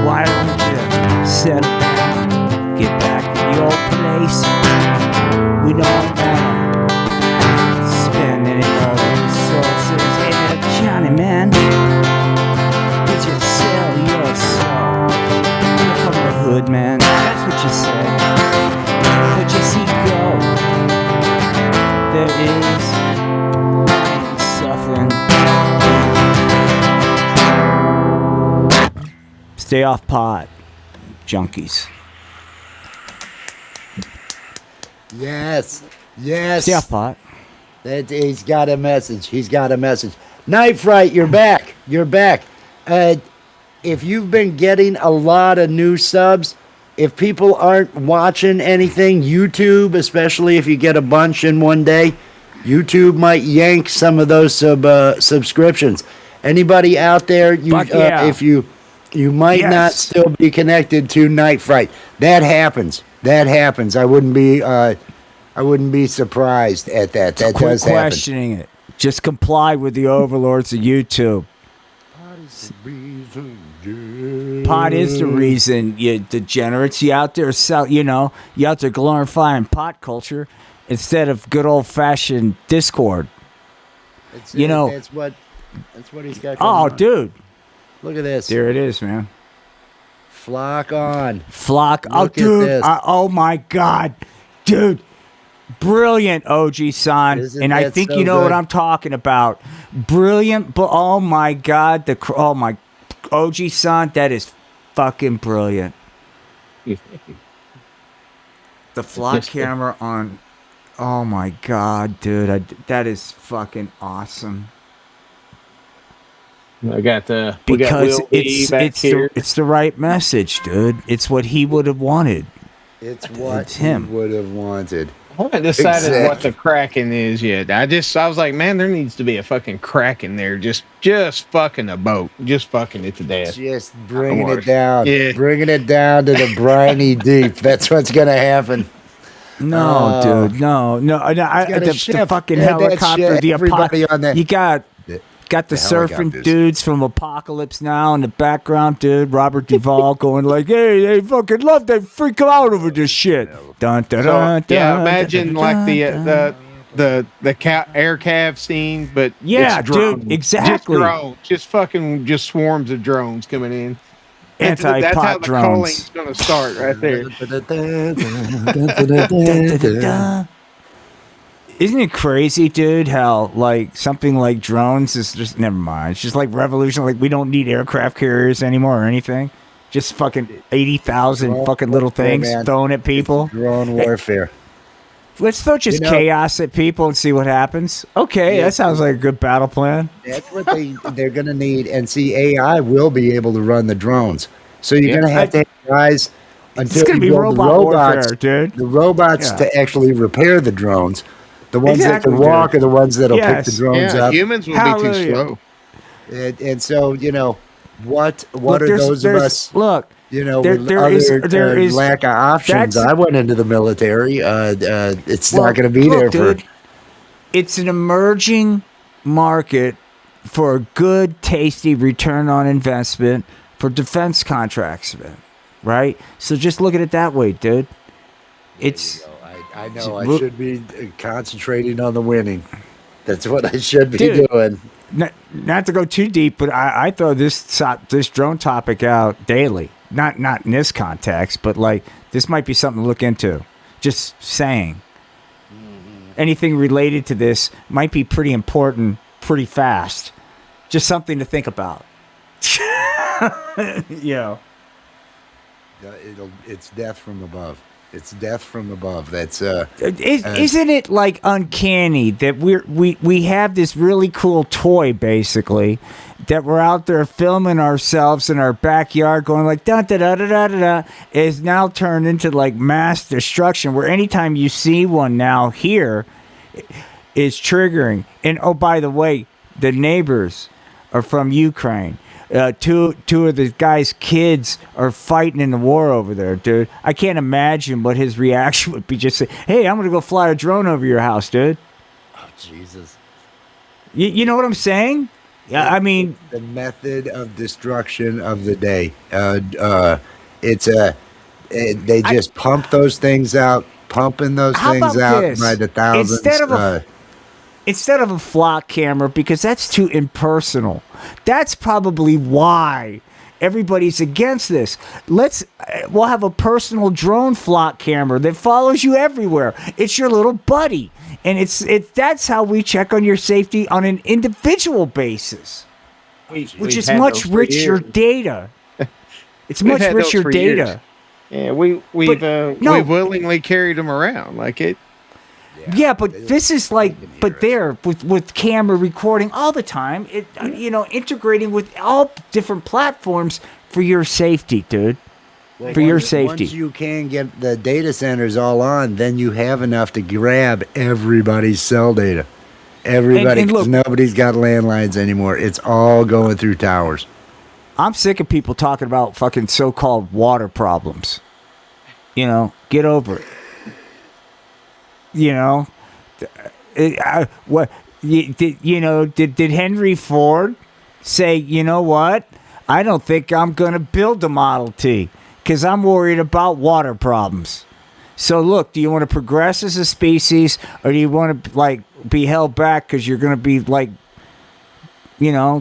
Why don't you settle down, get Stay off pot, junkies. Yes. Yes. Stay off pot. He's got a message. He's got a message. Night Fright, you're back. You're back. If you've been getting a lot of new subs, if people aren't watching anything, YouTube, especially if you get a bunch in one day, YouTube might yank some of those subscriptions. Anybody out there, if you might not still be connected to Night Fright, that happens. That happens. I wouldn't be surprised at that. That Quit does happen. questioning it. Just comply with the overlords of YouTube. Pot is the reason, you degenerates. You out there you out there glorifying pot culture instead of good old fashioned Discord. That's what he's got. Oh, on. dude, Look at this. there it is, man. Flock on. Flock. Oh, Look at dude. this. Oh my God, dude. Brilliant, OG son. Isn't And I that think so you know good? what I'm talking about. Brilliant, but oh my God, oh my OG son, that is fucking brilliant. The flock camera on. Oh my God, dude, that is fucking awesome. We got Because Will B back here. it's the right message, dude. It's what he would have wanted. It's what It's him. he would have wanted. I haven't decided Exactly. what the Kraken is yet. I was like, man, there needs to be a fucking Kraken there. Just fucking a boat. Just fucking it to death. Just bringing Or- it down. Yeah. Bringing it down to the briny deep. That's what's going to happen. No, Oh. dude, no. got a The ship. fucking Yeah, that helicopter, shit, everybody on that- You got the surfing helicopters. dudes from Apocalypse Now in the background, dude. Robert Duvall going like, "Hey, they fucking love, they freak out over this shit." Dun, dun, So, dun, yeah, dun, imagine dun, like dun, dun. the air cav scene, but Yeah, it's drones. dude, exactly. Just drones. Just swarms of drones coming in. That's how Anti-pot the drones. culling's gonna start right there. Isn't it crazy, dude, how like something like drones is just never mind. It's just like revolution, like we don't need aircraft carriers anymore or anything. Just fucking 80,000 fucking little things man. thrown at people. Drone warfare. Let's throw just You know- chaos at people and see what happens. Okay, Yeah. that sounds like a good battle plan. That's what they're going to need. And see, AI will be able to run the drones. So you're Yeah. going to have guys until It's gonna you be build robot the robots, warfare, dude. the robots Yeah. to actually repair the drones. The ones Exactly, that can walk dude. are the ones that'll pick Yes. the drones Yeah, up. humans will be Hallelujah. too slow. And so, what Look, are there's- those of there's- us? Look, there- With there is- other there is- lack of options. that's- I went into the military. It's well, not going to be look, there for. dude, it's an emerging market for a good, tasty return on investment for defense contracts, man. Right? So just look at it that way, dude. It's I know. I Look- should be concentrating on the winning. That's what I should be Dude. doing. not to go too deep, but I throw this drone topic out daily. Not in this context, but like this might be something to look into. Just saying. Anything related to this might be pretty important, pretty fast. Just something to think about. It's death from above. It's death from above. That's Isn't it like uncanny that we have this really cool toy basically that we're out there filming ourselves in our backyard going like da da da da da da da is now turned into like mass destruction where anytime you see one now here is triggering. And oh, by the way, the neighbors are from Ukraine. Two of the guy's kids are fighting in the war over there, dude. I can't imagine what his reaction would be. Just say, "Hey, I'm gonna go fly a drone over your house, dude." oh Jesus. You know what I'm saying? Yeah, I mean, The method of destruction of the day. They just pump those things out, pumping those How things about out this? by the thousands. Instead of a flock camera, because that's too impersonal. That's probably why everybody's against this. We'll have a personal drone flock camera that follows you everywhere. It's your little buddy, and that's how we check on your safety on an individual basis, which is much richer data. It's much had those richer for data. years. Yeah, we've willingly carried them around like it. Yeah, but this is like, but there with camera recording all the time, it integrating with all different platforms for your safety, dude. For your safety. Once you can get the data centers all on, then you have enough to grab everybody's cell data. Everybody, And look, nobody's got landlines anymore. It's all going through towers. I'm sick of people talking about fucking so-called water problems. Get over it. Did Henry Ford say, you know what? I don't think I'm going to build a Model T because I'm worried about water problems. So look, do you want to progress as a species, or do you want to be held back because you're going to be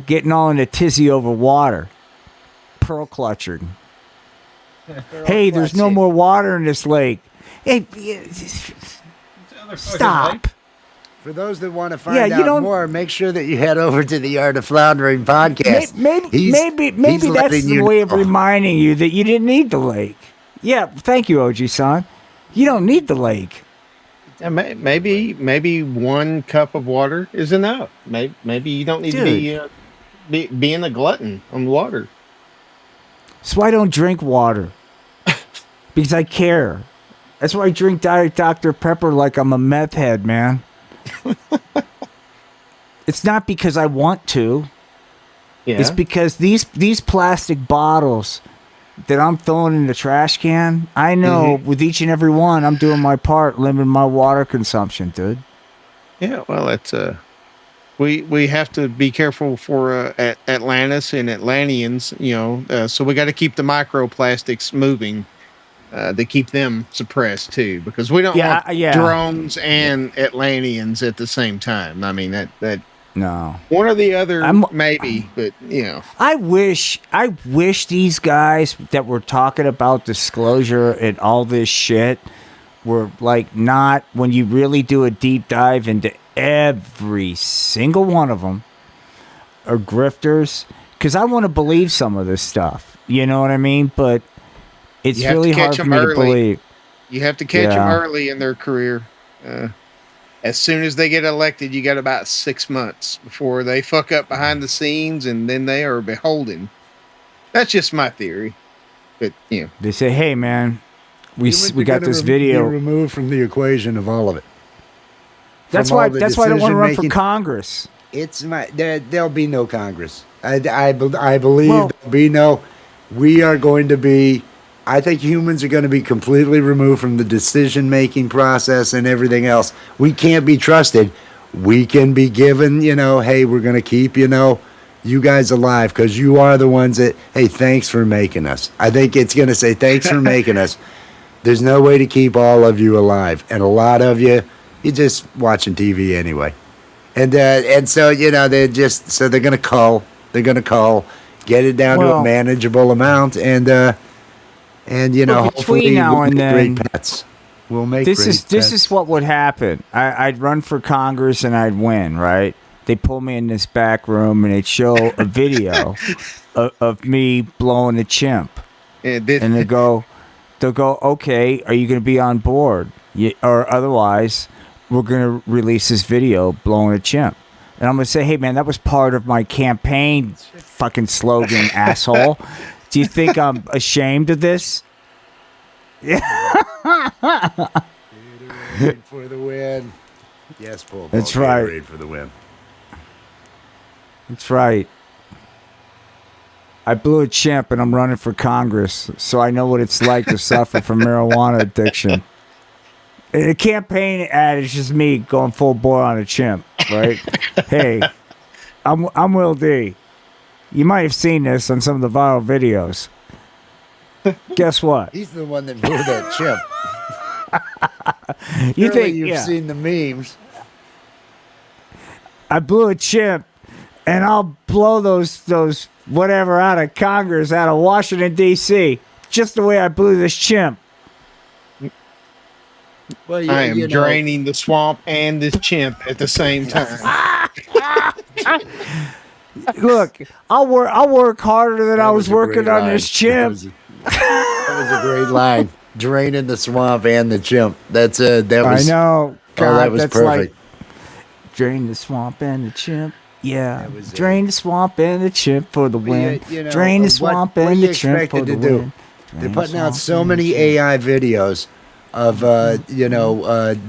getting all in a tizzy over water, pearl clutching? Hey, there's no more water in this lake. Hey, stop. For those that want to find out more, make sure that you head over to the Art of Floundering podcast. Maybe that's the way of reminding you that you didn't need the lake. Yeah, thank you, OG-san. You don't need the lake. Maybe 1 cup of water is enough. Maybe you don't need to be being a glutton on water. That's why I don't drink water. Because I care. That's why I drink Diet Dr. Pepper like I'm a meth head, man. It's not because I want to. Yeah. It's because these plastic bottles that I'm throwing in the trash can, I know with each and every one, I'm doing my part, limiting my water consumption, dude. Yeah, well, it's we have to be careful for Atlantis and Atlanteans, so we got to keep the microplastics moving. To keep them suppressed too, because we don't want drones and Atlanteans at the same time. I mean that no, one or the other maybe, but I wish these guys that were talking about disclosure and all this shit were not, when you really do a deep dive into every single one of them, are grifters. Because I want to believe some of this stuff, you know what I mean? But it's really hard for me to believe. You have to catch them early in their career. As soon as they get elected, you got about 6 months before they fuck up behind the scenes, and then they are beholden. That's just my theory. But they say, "Hey, man, we got this video." Be removed from the equation of all of it. That's why I don't want to run for Congress. There'll be no Congress. I believe there'll be no. We are going to be. I think humans are going to be completely removed from the decision-making process and everything else. We can't be trusted. We can be given, hey, we're going to keep, you guys alive because you are the ones that, hey, thanks for making us. I think it's going to say, thanks for making us. There's no way to keep all of you alive. And a lot of you're just watching TV anyway. And so, they're going to cull. They're going to cull, get it down to a manageable amount, and hopefully now and then, great pets. We'll make this is what would happen. I'd run for Congress and I'd win, right? They pull me in this back room and they'd show a video of me blowing a chimp, and they'll go, okay, are you going to be on board? Or otherwise, we're going to release this video blowing a chimp. And I'm going to say, hey, man, that was part of my campaign fucking slogan, asshole. Do you think I'm ashamed of this? Yeah. For the win. Yes, Paul. That's right. For the win. That's right. I blew a chimp and I'm running for Congress, so I know what it's like to suffer from marijuana addiction. The campaign ad is just me going full bore on a chimp, right? Hey, I'm Will D. You might have seen this on some of the viral videos. Guess what? He's the one that blew that chimp. You think you've seen the memes? I blew a chimp, and I'll blow those whatever out of Congress, out of Washington D.C. just the way I blew this chimp. Well, I am draining the swamp and this chimp at the same time. Look, I'll work harder than I was a working great on line. this chimp. That was a great line. Draining the swamp and the chimp. That was. I know. God, Oh, that was that's perfect. like drain the swamp and the chimp. Yeah, That was drain the swamp and the chimp for the win. You know, Drain the what swamp are and you the chimp for expected the to do? win. They're Drain the putting out swamp so and the many chimp. AI videos of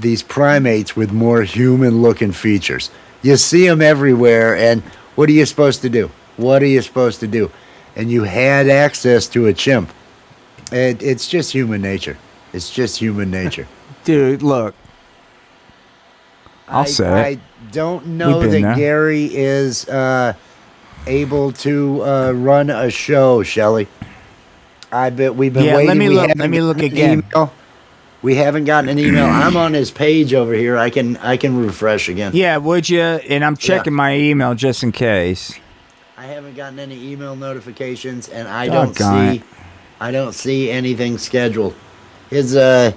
these primates with more human-looking features. You see them everywhere, and what are you supposed to do? What are you supposed to do? And you had access to a chimp. It's just human nature. It's just human nature. Dude, look. I'll say it. I don't know We've that been there. Gary is able to run a show, Shelley. I bet we've been Yeah, waiting. let me We look. haven't Let me look gotten an again. email. We haven't gotten an email. I'm on his page over here. I can refresh again. Yeah, would you? And I'm checking my email just in case. I haven't gotten any email notifications, and I Doggone don't see anything scheduled. His health,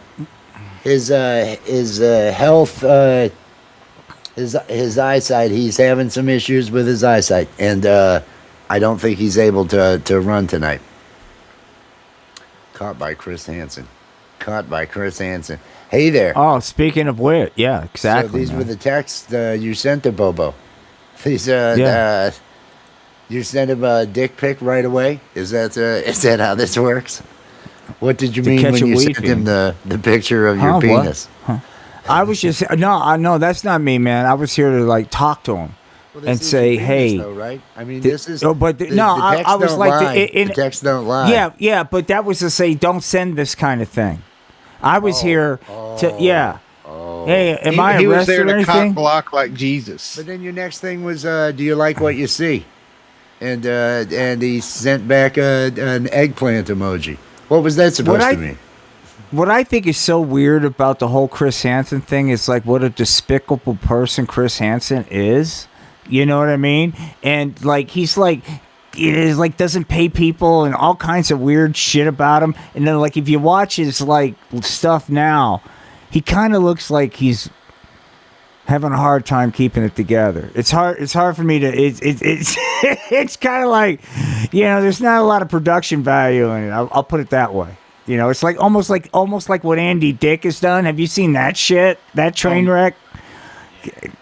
his eyesight. He's having some issues with his eyesight, and I don't think he's able to run tonight. Caught by Chris Hansen. Hey there. Oh, speaking of which, yeah, exactly. So these man. were the texts you sent to Bobo. These Yeah. You sent him a dick pic right away. Is that how this works? What did you To mean catch when a you weed sent him the picture of your Huh, what? penis? I was just no, that's not me, man. I was here to like talk to him Well, and this is say, your penis, hey. though, right? I mean, this is. Oh, but the no, texts I was don't like, lie. The texts don't lie. Yeah, but that was to say, don't send this kind of thing. I was here to, yeah. Hey, am I He was arrested there or to anything? cock block like Jesus. But then your next thing was, do you like what you see? And he sent back an eggplant emoji. What was that supposed to mean? What I think is so weird about the whole Chris Hansen thing is like what a despicable person Chris Hansen is. You know what I mean? And like he's like it is like doesn't pay people and all kinds of weird shit about him. And then like if you watch his like stuff now, he kind of looks like he's having a hard time keeping it together. It's hard for me to it's it's kind of like, you know, there's not a lot of production value in it. I'll put it that way. You know, it's like almost like what Andy Dick has done. Have you seen that shit? That train wreck?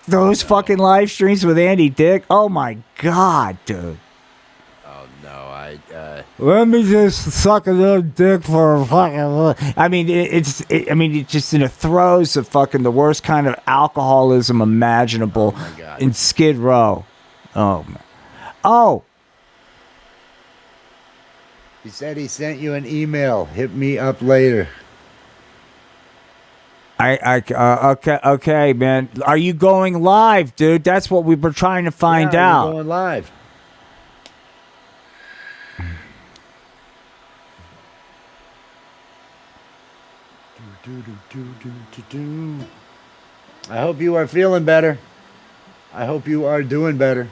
Those fucking live streams with Andy Dick? Oh my god, dude. Oh no, Let me just suck a little dick for a fucking. I mean, it's just in the throes of fucking the worst kind of alcoholism imaginable God. in Skid Row. Oh man. Oh. he said he sent you an email. Hit me up later. Okay, man. Are you going live, dude? That's what we were trying to find Yeah, out. we're going live. I hope you are feeling better. I hope you are doing better.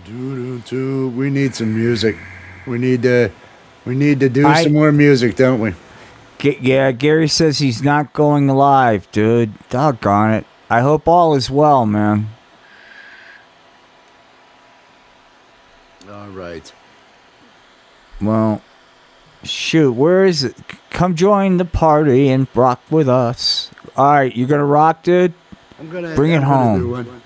We need some music. We need to do some more music, don't we? Yeah, Gary says he's not going live, dude. Doggone it. I hope all is well, man. All right. Well, shoot, where is it? Come join the party and rock with us. All right, you gonna rock, dude? Bring it home. do one.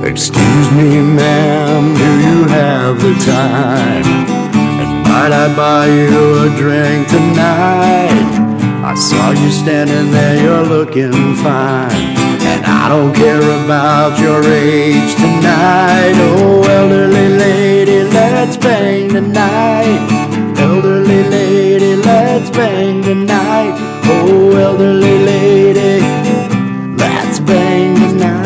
Excuse me, ma'am, do you have the time? And might I buy you a drink tonight? I saw you standing there, you're looking fine. And I don't care about your age tonight. Oh, elderly lady, let's bang tonight. Elderly lady, let's bang tonight. Oh, elderly lady, let's bang tonight.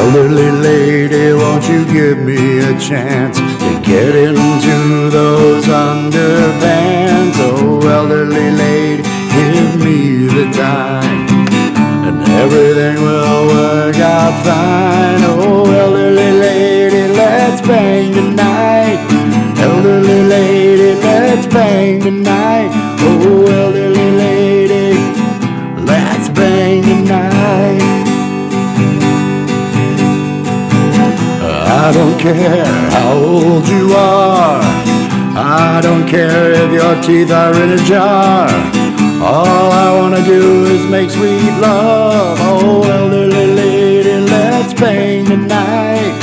Elderly lady, won't you give me a chance to get into those underpants? Oh, elderly lady, give me the time, and everything will work out fine. Oh, elderly lady, let's bang tonight. Elderly lady, let's bang tonight. Oh, elderly lady, let's bang tonight. I don't care how old you are, I don't care if your teeth are in a jar. All I wanna do is make sweet love. Oh, elderly lady, let's bang tonight.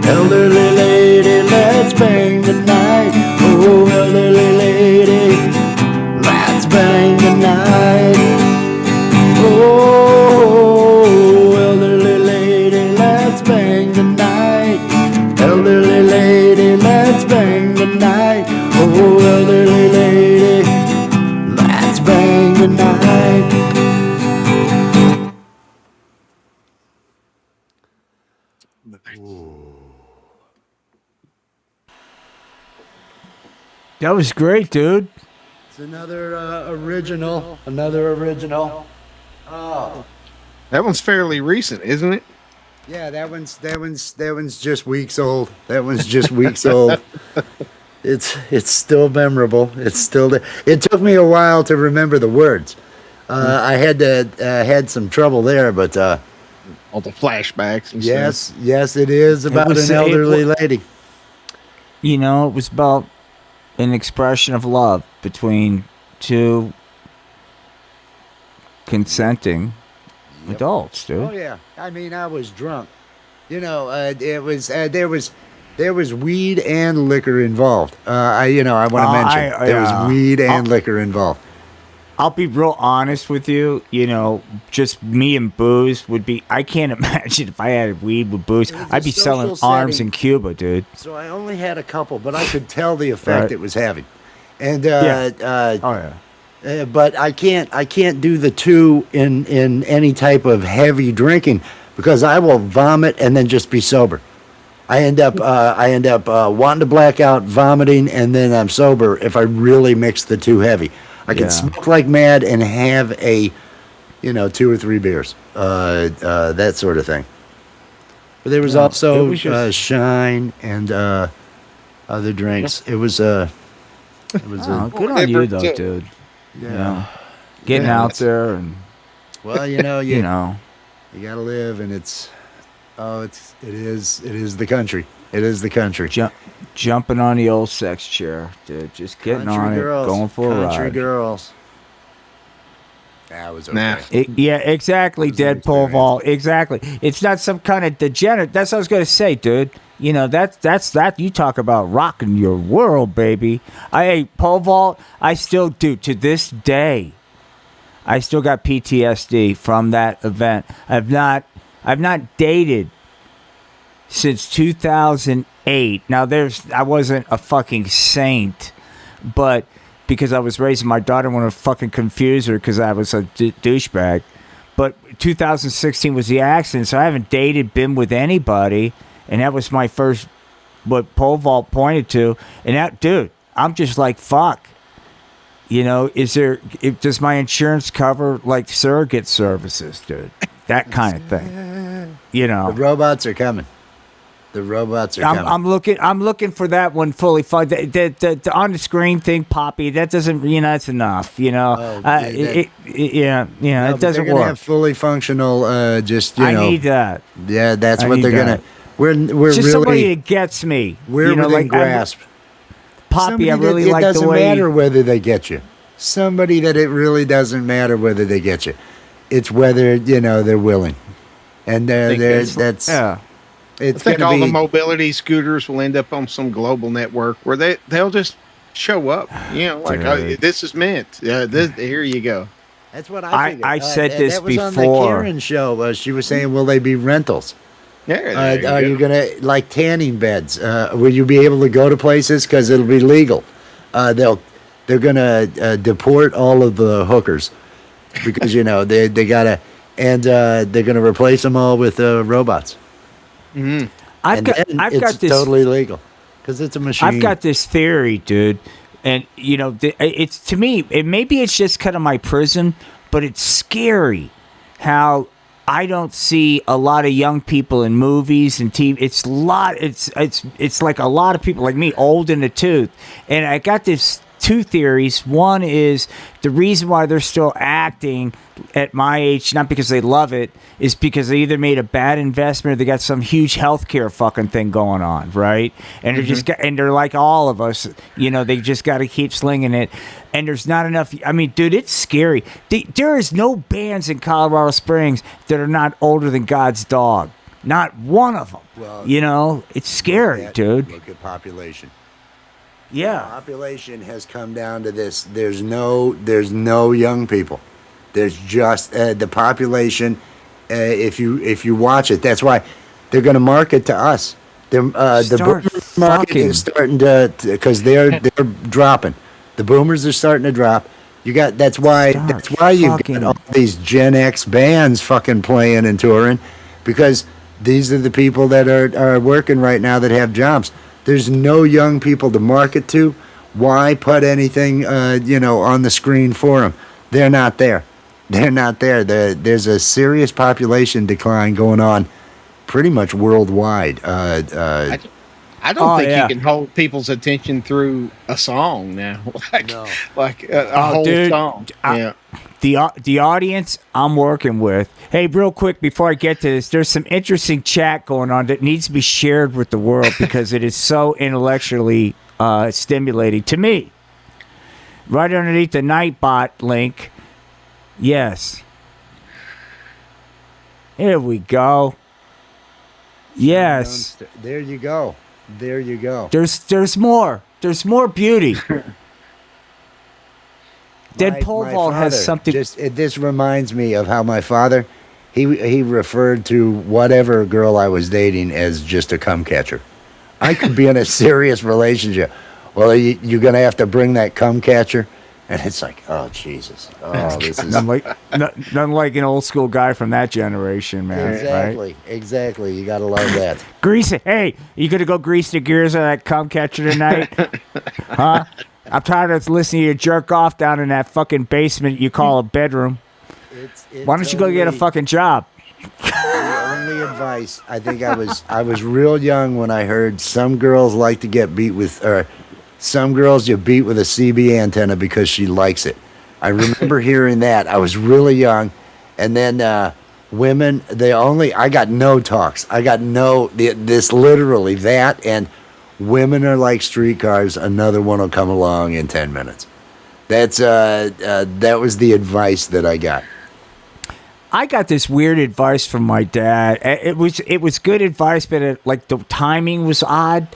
Elderly lady, let's bang tonight. Oh, elderly lady, let's bang tonight. Oh, elderly lady, let's bang tonight. Elderly lady, let's bang tonight. Oh, elderly lady, let's bang tonight. That was great, dude. It's another original. Another original. Oh. That one's fairly recent, isn't it? Yeah, that one's just weeks old. That one's just weeks old. It's still memorable. It's still there. It took me a while to remember the words. I had some trouble there, but All the flashbacks and stuff. yes, it is about an elderly lady. You know, it was about an expression of love between two consenting adults, dude. Oh yeah, I mean, I was drunk. You know, it was there was weed and liquor involved. I want to mention there was weed and liquor involved. I'll be real honest with you. You know, just me and booze would be. I can't imagine if I had weed with booze. I'd be selling arms in Cuba, dude. So I only had a couple, but I could tell the effect it was having. And but I can't do the two in any type of heavy drinking because I will vomit and then just be sober. I end up wanting to black out, vomiting, and then I'm sober if I really mix the two heavy. I can smoke like mad and have a, 2 or 3 beers, that sort of thing. But there was also Shine and other drinks. It was good on you though, dude. Yeah, you know, getting out there and you gotta live, and it is the country. It is the country. Jumping on the old sex chair, dude. Just getting on it, going for a ride. Country girls. That was okay. Yeah, exactly, Dead Pole Vault. Exactly. It's not some kind of degenerate. That's what I was going to say, dude. You know, that's that. You talk about rocking your world, baby. Pole Vault, I still do. To this day, I still got PTSD from that event. I've not dated since 2008. Now, I wasn't a fucking saint, but because I was raising my daughter, I want to fucking confuse her because I was a douchebag. But 2016 was the accident, so I haven't been with anybody, and that was my first, what Pole Vault pointed to. And that, dude, I'm just like, fuck. You know, does my insurance cover like surrogate services, dude? That kind of thing. You know, the robots are coming. The robots are coming. I'm looking for that one fully funded. The on the screen thing, Poppy. That doesn't. That's enough. It doesn't work. Have fully functional. I need that. Yeah, that's what they're gonna. We're just really somebody that gets me. We're within grasp. Poppy, I really like the way. It doesn't matter whether they get you. Somebody that it really doesn't matter whether they get you. It's whether they're willing, and that's. Yeah. I think all the mobility scooters will end up on some global network where they'll just show up. This is meant. Here you go. That's what I figured. I said this that was before. On the Karen show, she was saying, will they be rentals? Yeah. Are you going to, like tanning beds? Will you be able to go to places? Because it'll be legal. They're going to deport all of the hookers because, they got to, and they're going to replace them all with robots. I've got this totally legal because it's a machine. I've got this theory, dude, and it's to me. Maybe it's just kind of my prism, but it's scary how I don't see a lot of young people in movies and TV. It's like a lot of people like me, old in the tooth, and I got this. Two theories. One is the reason why they're still acting at my age, not because they love it, is because they either made a bad investment or they got some huge healthcare fucking thing going on, right? And they're like all of us, they just got to keep slinging it. And there's not enough. I mean, dude, it's scary. There is no bands in Colorado Springs that are not older than God's dog. Not one of them. Well, it's scary, dude. Look at population. Yeah, population has come down to this. There's no young people. There's just the population. If you watch it, that's why they're going to market to us. The boomer market is starting to because they're dropping. The boomers are starting to drop. That's why you've got all these Gen X bands fucking playing and touring because these are the people that are working right now that have jobs. There's no young people to market to. Why put anything, on the screen for them? They're not there. They're not there. There's a serious population decline going on pretty much worldwide. I don't think you can hold people's attention through a song now. A whole song. The audience I'm working with. Hey, real quick before I get to this, there's some interesting chat going on that needs to be shared with the world because it is so intellectually stimulating to me. Right underneath the Nightbot link. Yes. Here we go. Yes. There you go. There you go. There's more. There's more beauty. Dead Pole Vault has something. This reminds me of how my father, he referred to whatever girl I was dating as just a cum catcher. I could be in a serious relationship. Well, you're going to have to bring that cum catcher. And it's like, oh, Jesus. Oh, this is... Nothing like an old school guy from that generation, man. Exactly. Right? Exactly. You got to love that. Grease it. Hey, you going to go grease the gears of that cum catcher tonight? Huh? I'm tired of listening to you jerk off down in that fucking basement you call a bedroom. Why don't you go get a fucking job? The only advice, I think I was real young when I heard some girls like to get beat with, or some girls you beat with a CB antenna because she likes it. I remember hearing that. I was really young. And then women, I got no talks. I got this literally that and women are like streetcars. Another one will come along in 10 minutes. That was the advice that I got. I got this weird advice from my dad. It was good advice, but the timing was odd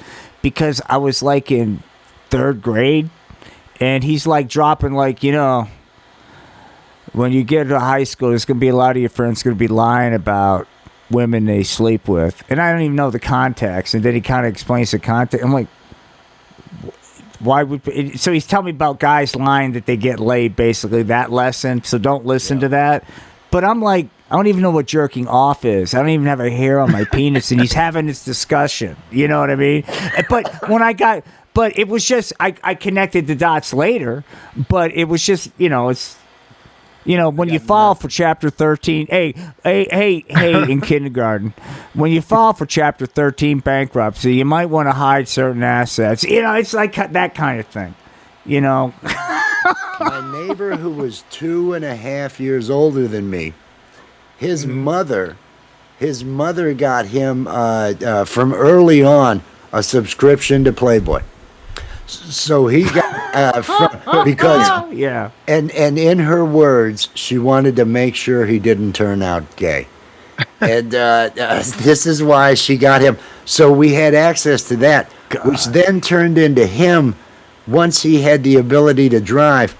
because I was like in 3rd grade, and he's like dropping when you get to high school, there's gonna be a lot of your friends gonna be lying about women they sleep with, and I don't even know the context. And then he kind of explains the context. I'm like, why would? So he's telling me about guys lying that they get laid, basically that lesson. So don't listen to that. But I'm like, I don't even know what jerking off is. I don't even have a hair on my penis, and he's having this discussion. You know what I mean? But it was just I connected the dots later. But it was just it's. When you file for Chapter 13, hey, in kindergarten, when you file for Chapter 13 bankruptcy, you might want to hide certain assets. It's like that kind of thing. My neighbor who was 2.5 years older than me, his mother got him from early on a subscription to Playboy. So he got because yeah, and in her words, she wanted to make sure he didn't turn out gay, and this is why she got him. So we had access to that, which then turned into him. Once he had the ability to drive,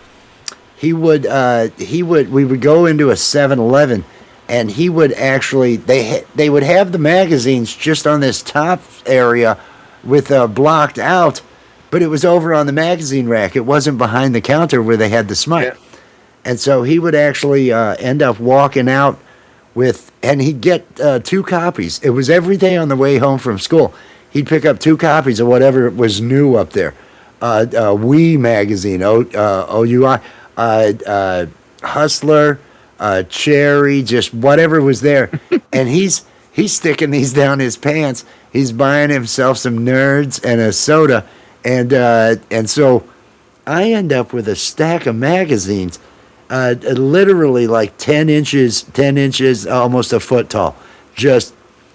we would go into a 7-Eleven, and he would actually they would have the magazines just on this top area with blocked out. But it was over on the magazine rack. It wasn't behind the counter where they had the smut. Yeah. And so he would actually end up walking out and he'd get 2 copies. It was every day on the way home from school. He'd pick up 2 copies of whatever was new up there. Wee magazine, OUI, Hustler, Cherry, just whatever was there. And he's sticking these down his pants. He's buying himself some Nerds and a soda, and so I end up with a stack of magazines, literally like 10 inches, almost a foot tall. Just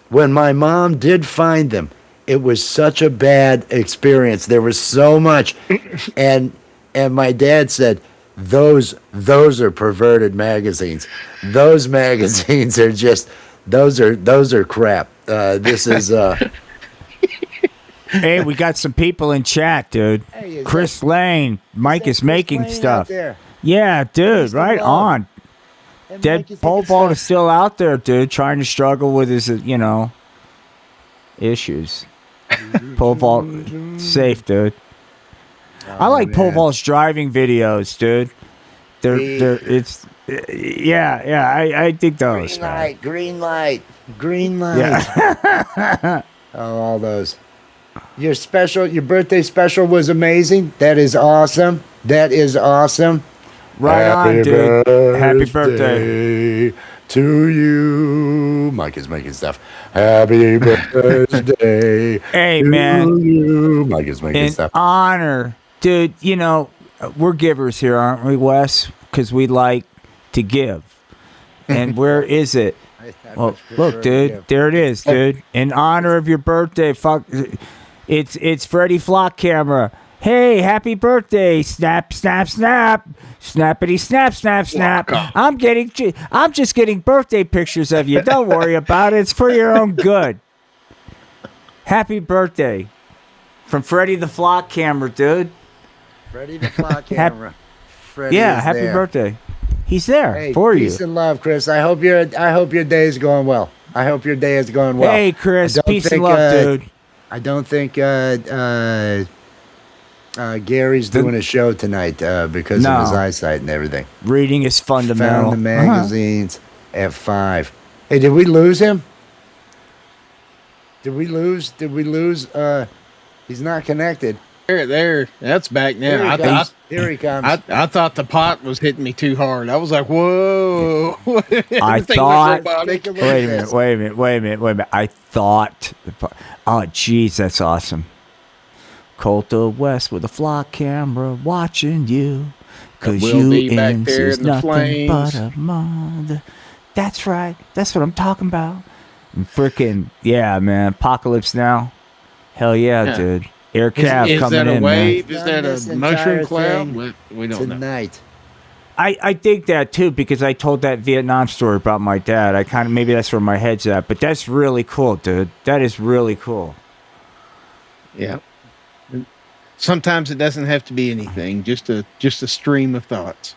when my mom did find them, it was such a bad experience. There was so much, and my dad said, those are perverted magazines. Those magazines are just those are crap. This is Hey, we got some people in chat, dude. Hey, Chris Lane, Mike is making Lane stuff. out there. Yeah, dude, right love. on. And Dead Mike is pole making vault stuff. is still out there, dude, trying to struggle with his, issues. Pole vault safe, dude. I like pole man. vault's driving videos, dude. I dig those. Green light. Yeah. All those. Your birthday special was amazing. That is awesome. Right on, dude. Happy birthday to you. Mike is making stuff. Happy birthday. Hey, to man. you. Mike is making In stuff. honor, dude, we're givers here, aren't we, Wes? Because we like to give. And where is it? Well, look, dude, there it is, dude. In honor of your birthday, it's Freddie Flock camera. Hey, happy birthday! Snap, snap, snap, snappity, snap, snap, snap. I'm just getting birthday pictures of you. Don't worry about it. It's for your own good. Happy birthday from Freddie the Flock camera, dude. Freddie the Flock camera. Freddie Yeah, is happy there. birthday. He's there Hey, for you. peace and love, Chris. I hope your day is going well. Hey, Chris, I don't peace and think, love, dude. I don't think Gary's doing a show tonight because of his eyesight and everything. Reading is fundamental. Found the magazines at 5. Hey, did we lose him? Did we lose? He's not connected. There. That's back now. Here he comes. I thought the pot was hitting me too hard. I was like, whoa. I Everything thought. went Take a look Wait at a this. minute. I thought. Oh, jeez, that's awesome. Cult of Wes with a flock camera watching you. Cause Will you be back there is in the nothing but flames. a mother. That's right. That's what I'm talking about. Freaking, yeah, man. Apocalypse Now. Hell yeah, dude. Air Cav Is coming that a in, wave? man. Is that This a entire mushroom cloud? thing We don't know. Tonight. I dig that too because I told that Vietnam story about my dad. I kind of maybe that's where my head's at, but that's really cool, dude. That is really cool. Yeah. Sometimes it doesn't have to be anything, just a stream of thoughts.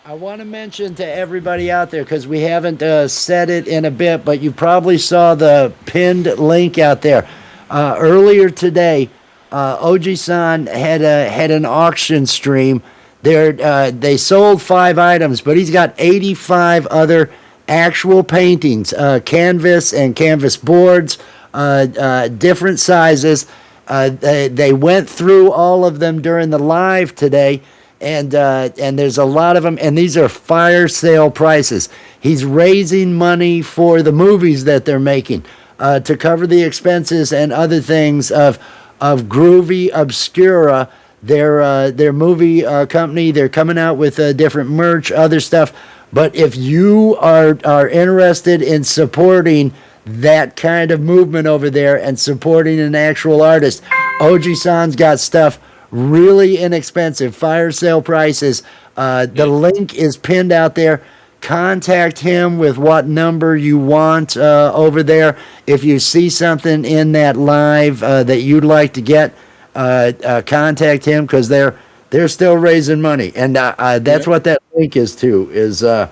I want to mention to everybody out there because we haven't said it in a bit, but you probably saw the pinned link out there earlier today. Oji-san had an auction stream. They sold 5 items, but he's got 85 other actual paintings, canvas and canvas boards, different sizes. They went through all of them during the live today, and there's a lot of them, and these are fire sale prices. He's raising money for the movies that they're making to cover the expenses and other things of Groovy Obscura, their movie company. They're coming out with different merch, other stuff. But if you are interested in supporting that kind of movement over there and supporting an actual artist, Oji-san's got stuff really inexpensive, fire sale prices. The link is pinned out there. Contact him with what number you want over there. If you see something in that live that you'd like to get, contact him because they're still raising money, and that's what that link is to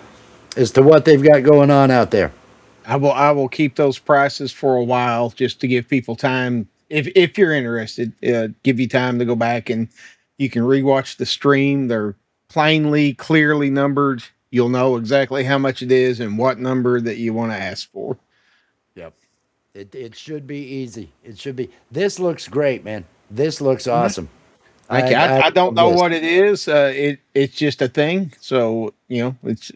what they've got going on out there. I will keep those prices for a while just to give people time. If you're interested, give you time to go back and you can rewatch the stream. They're clearly numbered. you'll know exactly how much it is and what number that you want to ask for. Yep. It should be easy. It should be. This looks great, man. This looks awesome. Thank you. I don't love know this. what it is. It's just a thing. So it's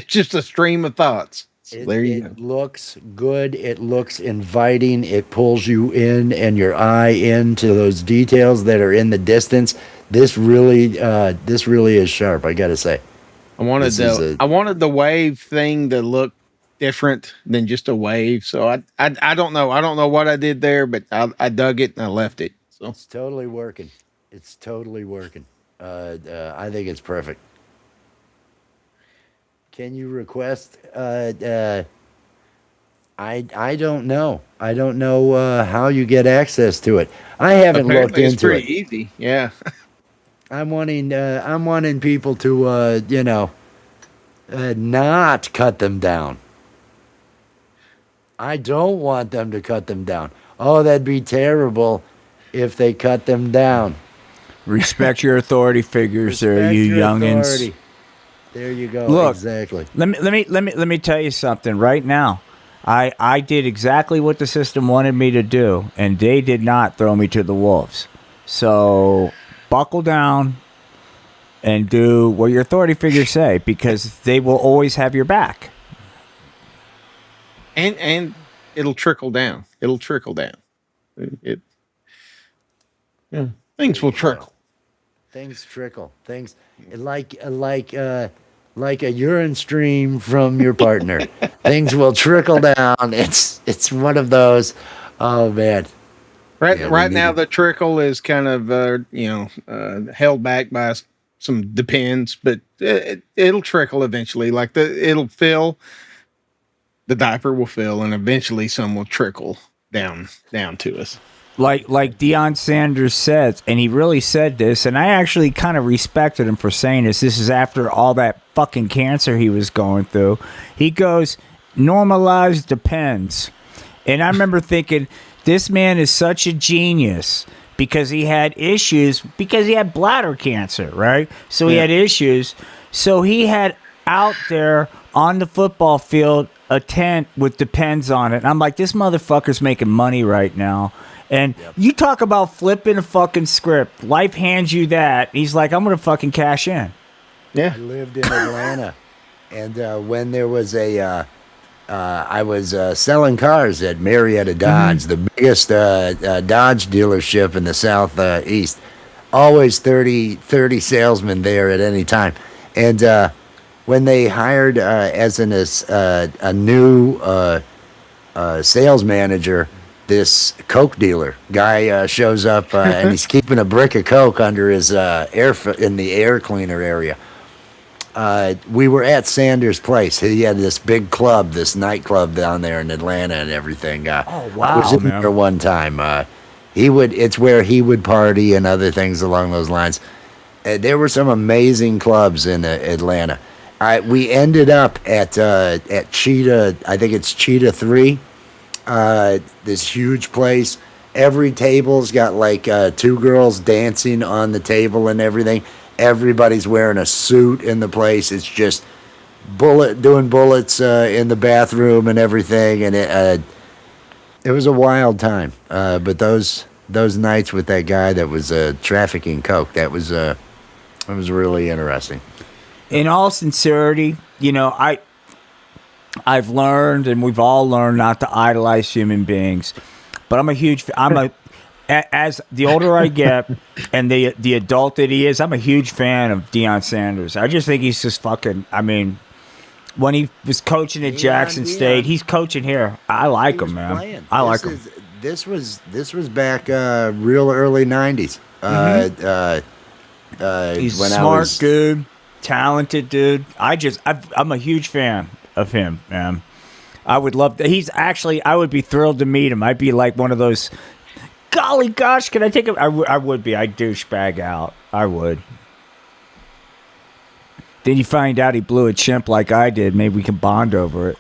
just a stream of thoughts. So there you go. It looks good. It looks inviting. It pulls you in and your eye into those details that are in the distance. This really is sharp. I gotta say. I wanted the wave thing to look different than just a wave. So I don't know. I don't know what I did there, but I dug it and I left it. So It's totally working. It's totally working. I think it's perfect. Can you request? I don't know. I don't know how you get access to it. I haven't looked apparently it's into pretty it. easy. Yeah. I'm wanting people to not cut them down. I don't want them to cut them down. Oh, that'd be terrible if they cut them down. Respect your authority figures, there, you youngins. Authority. There you go. Look, exactly. Let me tell you something right now. I did exactly what the system wanted me to do, and they did not throw me to the wolves. So buckle down and do what your authority figures say, because they will always have your back. And it'll trickle down. It'll trickle down. Things will trickle. Things trickle. Things like a urine stream from your partner. Things will trickle down. It's one of those. Oh man. Right now the trickle is kind of held back by some depends, but it'll trickle eventually. Like it'll fill. The diaper will fill, and eventually some will trickle down to us. Like Deion Sanders says, and he really said this, and I actually kind of respected him for saying this. This is after all that fucking cancer he was going through. He goes, normalize depends. And I remember thinking, this man is such a genius because he had issues, because he had bladder cancer, right? So he had issues. So he had out there on the football field a tent with depends on it. And I'm like, this motherfucker's making money right now. And you talk about flipping a fucking script. Life hands you that. He's like, I'm going to fucking cash in. Yeah. I lived in Atlanta. And when there was I was selling cars at Marietta Dodge, the biggest Dodge dealership in the Southeast. Always 30 salesmen there at any time. And when they hired as a new sales manager, this Coke dealer guy shows up and he's keeping a brick of Coke under his in the air cleaner area. We were at Sanders' place. He had this big club, this nightclub down there in Atlanta and everything. Oh wow! I was in there one time. It's where he would party and other things along those lines. There were some amazing clubs in Atlanta. We ended up at Cheetah. I think it's Cheetah 3. This huge place. Every table's got like 2 girls dancing on the table and everything. Everybody's wearing a suit in the place. It's just doing bullets in the bathroom and everything. And it was a wild time. But those nights with that guy that was trafficking coke, it was really interesting. In all sincerity, I've learned, and we've all learned, not to idolize human beings. But as the older I get, and the adult that he is, I'm a huge fan of Deion Sanders. I just think he's just fucking. I mean, when he was coaching at Jackson State, he's coaching here. I like him, man. Playing. I like him. This was back real early '90s. He's when smart dude, talented dude. I'm a huge fan of him, man. I would love that. I would be thrilled to meet him. I'd be like one of those, golly gosh, can I take him? I would be. I'd douchebag out. I would. Then you find out he blew a chimp like I did. Maybe we can bond over it.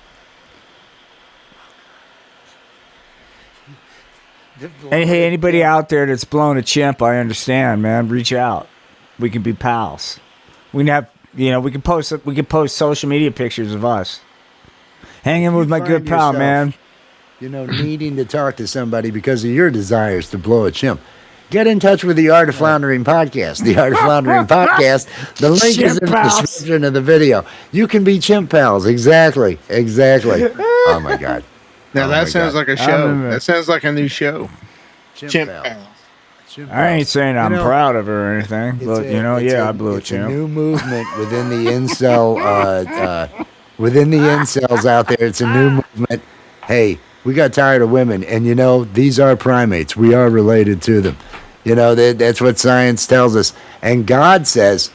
And hey, anybody out there that's blown a chimp, I understand, man. Reach out. We can be pals. We can have You know, we can post social media pictures of us hanging with my good pal, man. You know, needing to talk to somebody because of your desires to blow a chimp. Get in touch with the Art of Floundering podcast. The Art of Floundering podcast. The link is in the description of the video. You can be chimp pals. Exactly. Oh my God. Now that sounds like a show. That sounds like a new show. Chimp pals. I ain't saying I'm proud of her or anything, but I blew a chimp. It's a new movement within the incel, within the incels out there. It's a new movement. Hey, we got tired of women, and these are primates. We are related to them. That's what science tells us. And God says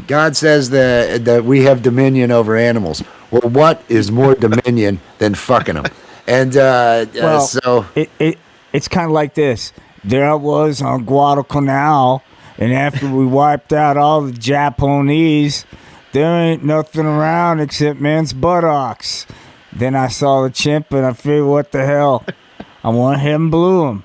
that we have dominion over animals. Well, what is more dominion than fucking them? And so it's kind of like this. There I was on Guadalcanal, and after we wiped out all the Japanese, there ain't nothing around except men's buttocks. Then I saw the chimp, and I figured, what the hell? I went ahead and blew him.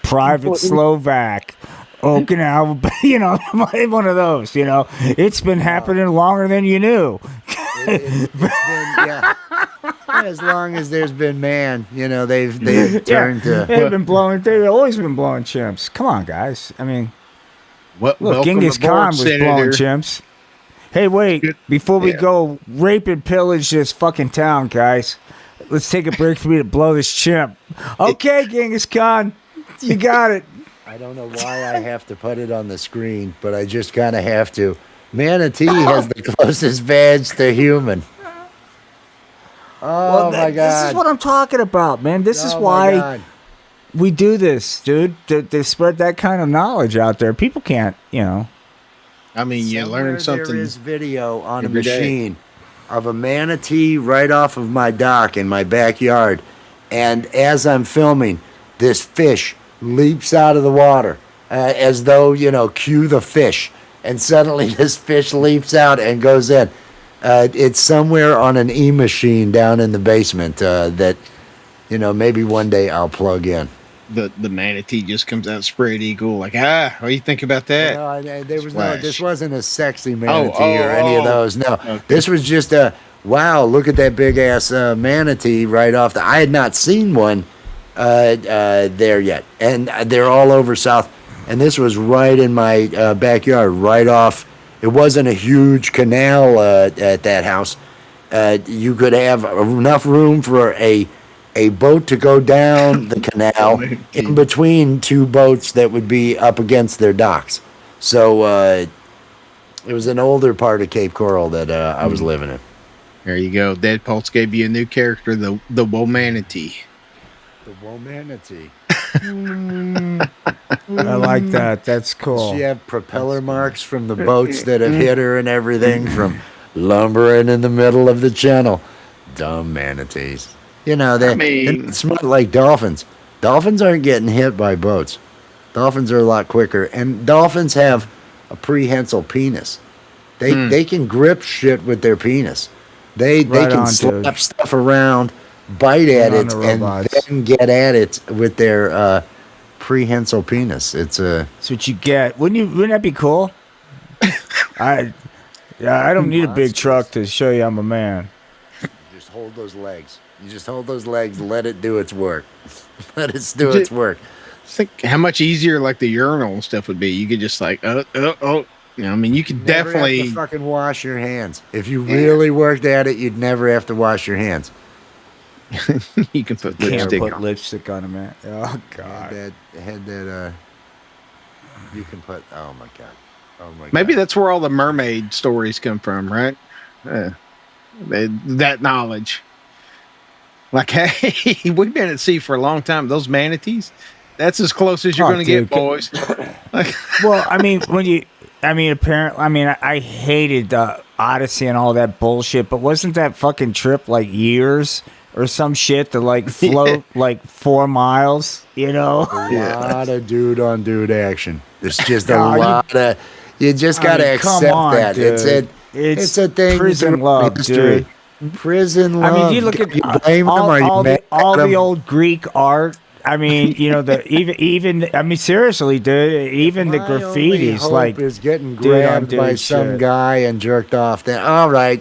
Private Slovak. Okinawa, one of those, It's been happening longer than you knew. It's been, as long as there's been man, they've turned to... They've always been blowing chimps. Come on, guys. I mean, look, Genghis Khan was blowing chimps. Hey, wait, before we go rape and pillage this fucking town, guys, let's take a break for me to blow this chimp. Okay, Genghis Khan, you got it. I don't know why I have to put it on the screen, but I just kind of have to. Manatee has the closest vag to human. My God. This is what I'm talking about, man. This is why we do this, dude, to spread that kind of knowledge out there. People can't, I mean, you learn something. There is video on a machine of a manatee right off of my dock in my backyard. And as I'm filming, this fish leaps out of the water as though, cue the fish. And suddenly this fish leaps out and goes in. It's somewhere on an E-machine down in the basement that, maybe one day I'll plug in. The manatee just comes out spread eagle like, what do you think about that? This wasn't a sexy manatee or any of those. No, okay. This was just wow, look at that big ass manatee right off I had not seen one there yet. And they're all over South. And this was right in my backyard, right off. It wasn't a huge canal at that house. You could have enough room for a boat to go down the canal in between two boats that would be up against their docks. So it was an older part of Cape Coral that I was living in. There you go. Dead Pulse gave you a new character, the Womanatee. The Womanatee. I like that. That's cool. She had propeller marks from the boats that have hit her and everything from lumbering in the middle of the channel. Dumb manatees. They're smart like dolphins. Dolphins aren't getting hit by boats. Dolphins are a lot quicker. And dolphins have a prehensile penis. They can grip shit with their penis. They can slap stuff around, bite at it, and then get at it with their prehensile penis. It's That's what you get. Wouldn't that be cool? I don't need a big truck to show you I'm a man. Just hold those legs. You just hold those legs, let it do its work. Let it do its work. Think how much easier like the urinal and stuff would be. You could just like, you could definitely have to fucking wash your hands. If you really worked at it, you'd never have to wash your hands. You can put lipstick on it, man. Oh God. You can put. Oh my God. Maybe that's where all the mermaid stories come from, right? That knowledge. Like, hey, we've been at sea for a long time. Those manatees, that's as close as you're going to get, boys. Well, apparently, I hated the Odyssey and all that bullshit, but wasn't that fucking trip like years or some shit to like float like 4 miles, A lot of dude on dude action. There's just a lot of, you just got to accept that. Dude. It's a thing. Prison love, history. Dude. Prison love. You look at all the old Greek art. I mean, even I mean, seriously, dude. Even the graffitis, like, is getting dude on grabbed by dude some shit. guy and jerked off. Then, all right.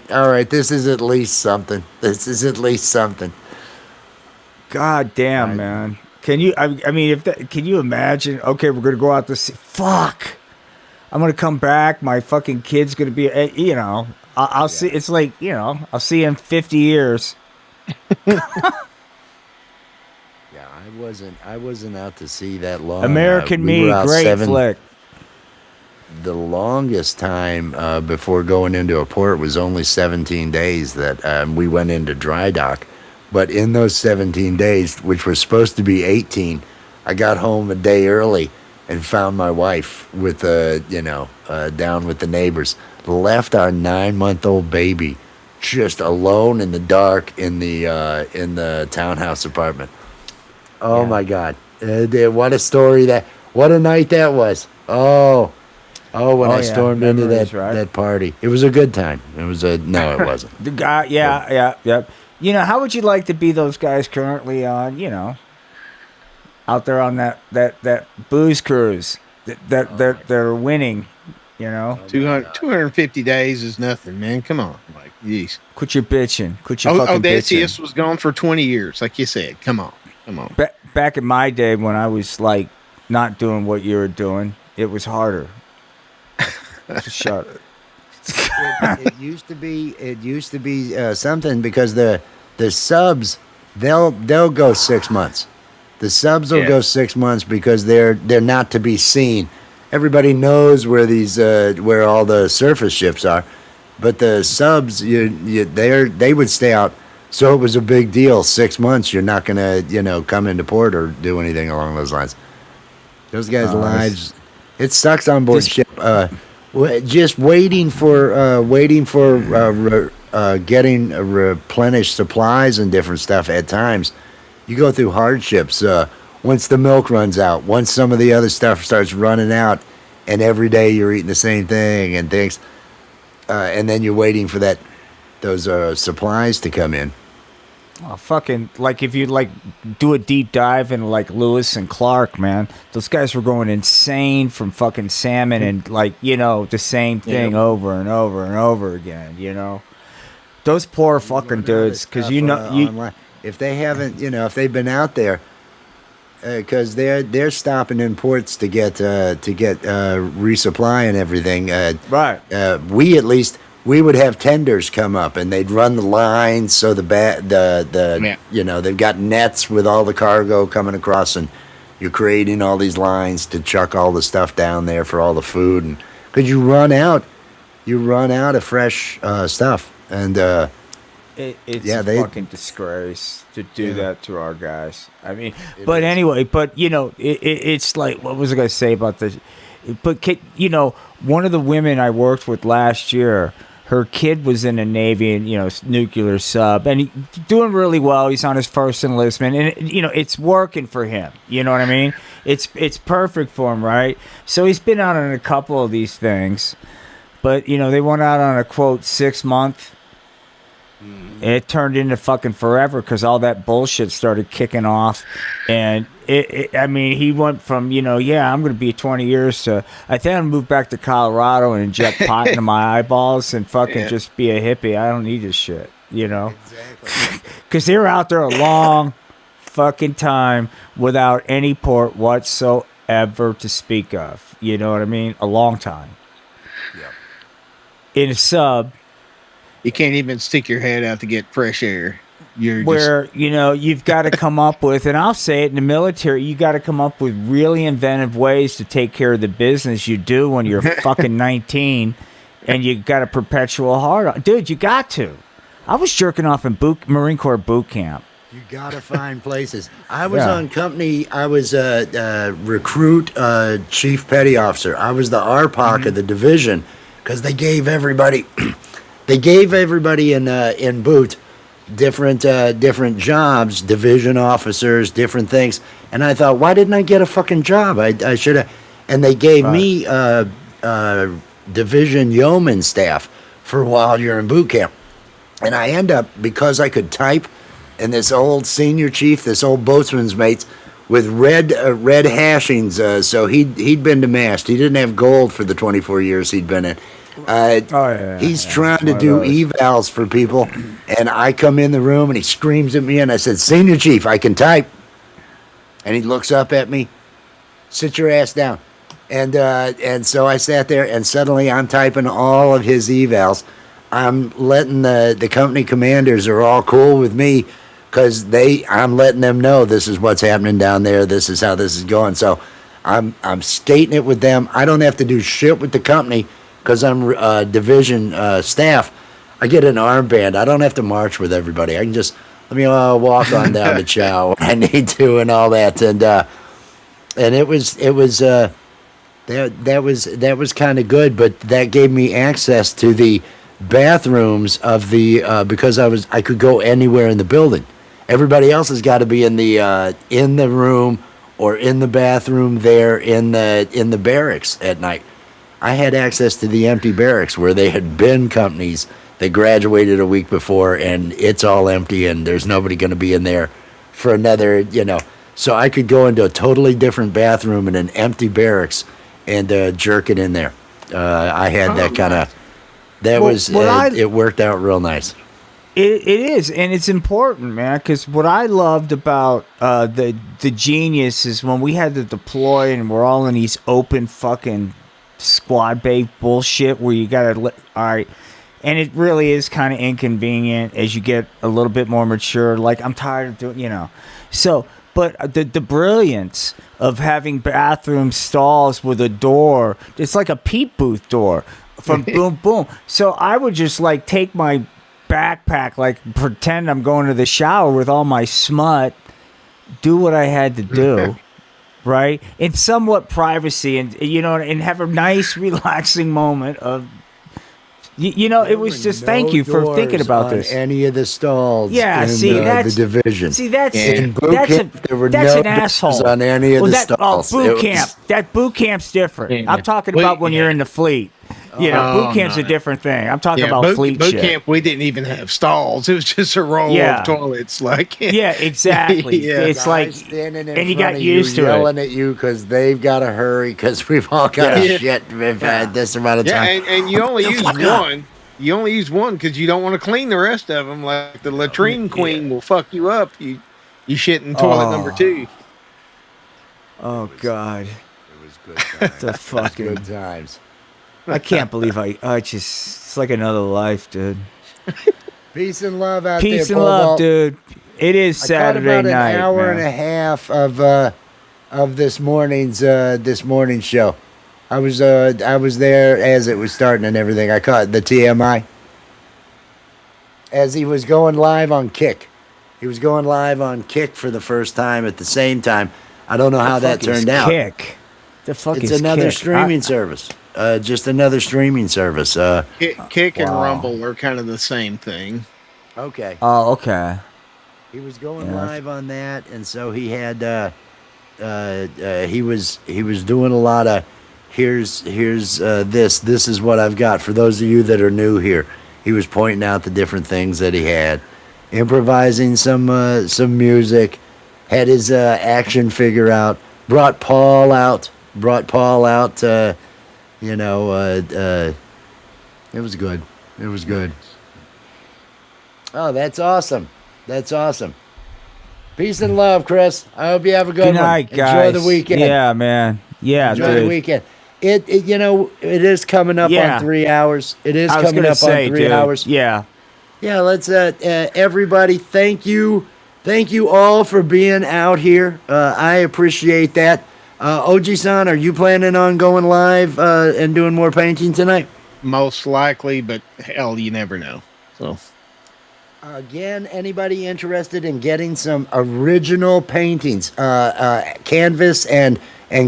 This is at least something. This is at least something. God damn, man. Can you? I mean, if that, can you imagine? Okay, we're gonna go out to see. Fuck. I'm gonna come back. My fucking kid's gonna be. I'll see. It's like I'll see you in 50 years. Yeah, I wasn't out to see that long. American we Me, were out great flick. The longest time before going into a port was only 17 days that we went into dry dock. But in those 17 days, which was supposed to be 18, I got home a day early and found my wife with down with the neighbors. Left our 9-month-old baby just alone in the dark in the townhouse apartment. Oh my God! What a story what a night that was. When I stormed into that party, it was a good time. No, it wasn't. The guy, yeah. How would you like to be those guys currently on, out there on that booze cruise that they're winning, 250 days is nothing, man. Come on. Like, geez. Quit your bitching. Quit your fucking the bitching. SES was gone for 20 years, like you said. Come on. Back in my day when I was like not doing what you were doing, it was harder. Shut it. It used to be something because the subs they'll go 6 months. The subs will go 6 months because they're not to be seen. Everybody knows where where all the surface ships are, but the subs they would stay out. So it was a big deal. 6 months, you're not gonna come into port or do anything along those lines. Those guys' lives, it sucks on board ship. Just waiting for getting replenished supplies and different stuff at times. You go through hardships. Once the milk runs out, once some of the other stuff starts running out, and every day you're eating the same thing and things, and then you're waiting for those supplies to come in. Oh, fucking, like, if you, like, do a deep dive into, like, Lewis and Clark, man, those guys were going insane from fucking salmon and, like, the same thing over and over and over again, Those poor fucking dudes, because if they haven't, if they've been out there, because they're stopping in ports to get resupply and everything. Right. We would have tenders come up and they'd run the lines so they've got nets with all the cargo coming across and you're creating all these lines to chuck all the stuff down there for all the food, and because you run out of fresh stuff, and it's a fucking disgrace to do that to our guys. I mean, it's like, what was I gonna say about this? But one of the women I worked with last year, her kid was in a Navy and nuclear sub, and doing really well. He's on his first enlistment, and it's working for him. You know what I mean? It's perfect for him, right? So he's been out on a couple of these things, but they went out on a quote 6 month. It turned into fucking forever because all that bullshit started kicking off, and he went from I'm going to be 20 years to I think I'll move back to Colorado and inject pot into my eyeballs and fucking just be a hippie. I don't need this shit, Exactly. Because they were out there a long fucking time without any port whatsoever to speak of. You know what I mean? A long time. Yep. In a sub. You can't even stick your head out to get fresh air. You've got to come up with, and I'll say it, in the military, you got to come up with really inventive ways to take care of the business you do when you're fucking 19 and you got a perpetual heart on. Dude, you got to. I was jerking off in Marine Corps boot camp. You got to find places. I was on company. I was a recruit chief petty officer. I was the RPOC of the division because they gave everybody... They gave everybody in boot different jobs, division officers, different things. And I thought, why didn't I get a fucking job? I should have. And they gave me division yeoman staff for while you're in boot camp. And I end up, because I could type, and this old senior chief, this old boatswain's mates, with red hashings. So he'd been to mast. He didn't have gold for the 24 years he'd been in. He's trying to do evals for people, and I come in the room and he screams at me, and I said, "Senior Chief, I can type." And he looks up at me, "Sit your ass down." And so I sat there, and suddenly I'm typing all of his evals. I'm letting the company commanders are all cool with me, because I'm letting them know this is what's happening down there. This is how this is going. So I'm stating it with them. I don't have to do shit with the company because I'm division staff. I get an armband. I don't have to march with everybody. I can just let me walk on down to chow when I need to and all that. And it was that was kind of good, but that gave me access to the bathrooms of the because I could go anywhere in the building. Everybody else has got to be in the room or in the bathroom there in the barracks at night. I had access to the empty barracks where they had been companies that graduated a week before, and it's all empty, and there's nobody going to be in there for another, So I could go into a totally different bathroom in an empty barracks and jerk it in there. I had that kind of. It worked out real nice. It is, and it's important, man, because what I loved about the Genius is when we had to deploy and we're all in these open fucking squad bay bullshit where you gotta all right, and it really is kind of inconvenient as you get a little bit more mature. Like, I'm tired of doing, so. But the brilliance of having bathroom stalls with a door, it's like a peep booth door from boom, boom. So I would just like take my backpack, like pretend I'm going to the shower with all my smut, do what I had to do, right? In somewhat privacy and, and have a nice relaxing moment of, it was just thank you for thinking about this. Any of the stalls? Yeah, in that's the division. See, that's in boot camp, there were that's no an asshole on any of the stalls. Boot camp. That boot camp's different. Yeah. I'm talking about when you're in the fleet. Boot camp's a different thing. I'm talking about fleet boot shit. camp. We didn't even have stalls. It was just a row of toilets. Like, yeah, exactly. It's like, and you got used to yelling at you because they've got to hurry because we've all got to shit. We've had this amount of time. And you only use one. You only use one because you don't want to clean the rest of them. Like the latrine queen will fuck you up. You shit in toilet number 2. Oh God, it was good times. The fucking good times. I can't believe it's like another life, dude. Peace and love out Peace there. and love, dude. It is Saturday about night. An hour man. and a half of this morning's show. I was there as it was starting and everything. I caught the TMI as he was going live on Kick. He was going live on Kick for the first time at the same time. I don't know how that turned out. Kick. The fuck it's is another Kick? streaming service. Just another streaming service. Kick and Rumble are kind of the same thing. Okay. Oh, okay. He was going live on that, and so he had he was doing a lot of here's this is what I've got for those of you that are new here. He was pointing out the different things that he had, improvising some music, had his action figure out, brought Paul out. It was good. It was good. Oh, that's awesome. That's awesome. Peace and love, Chris. I hope you have a good night, one. guys. Enjoy the weekend. Yeah, man. Yeah, Enjoy the weekend. It it is coming up on 3 hours. It is coming up on 3 hours. Yeah. Yeah, let's everybody, thank you all for being out here. I appreciate that. Oji-san, are you planning on going live and doing more painting tonight? Most likely, but hell, you never know. So again, anybody interested in getting some original paintings, canvas and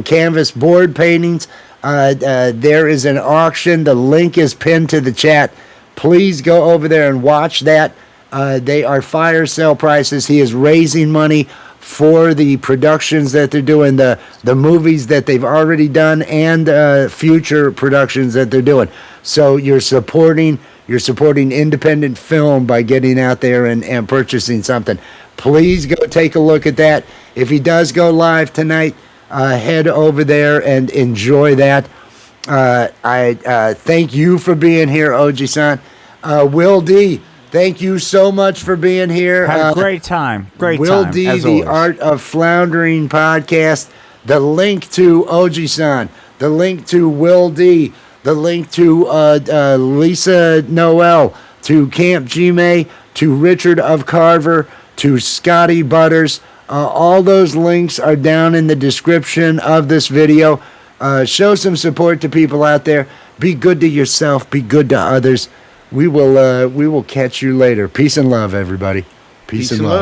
canvas board paintings, there is an auction. The link is pinned to the chat. Please go over there and watch that. They are fire sale prices. He is raising money for the productions that they're doing, the movies that they've already done, and future productions that they're doing. So you're supporting independent film by getting out there and purchasing something. Please go take a look at that. If he does go live tonight, head over there and enjoy that. I thank you for being here, Oji-san. Will D, thank you so much for being here. Had a great time. Will D, as the always. Art of Floundering podcast. The link to Oji-san, the link to Will D, the link to Lisa Noel, to Camp Gmail, to Richard of Carver, to Scotty Butters. All those links are down in the description of this video. Show some support to people out there. Be good to yourself. Be good to others. We will catch you later. Peace and love, everybody. Peace and love.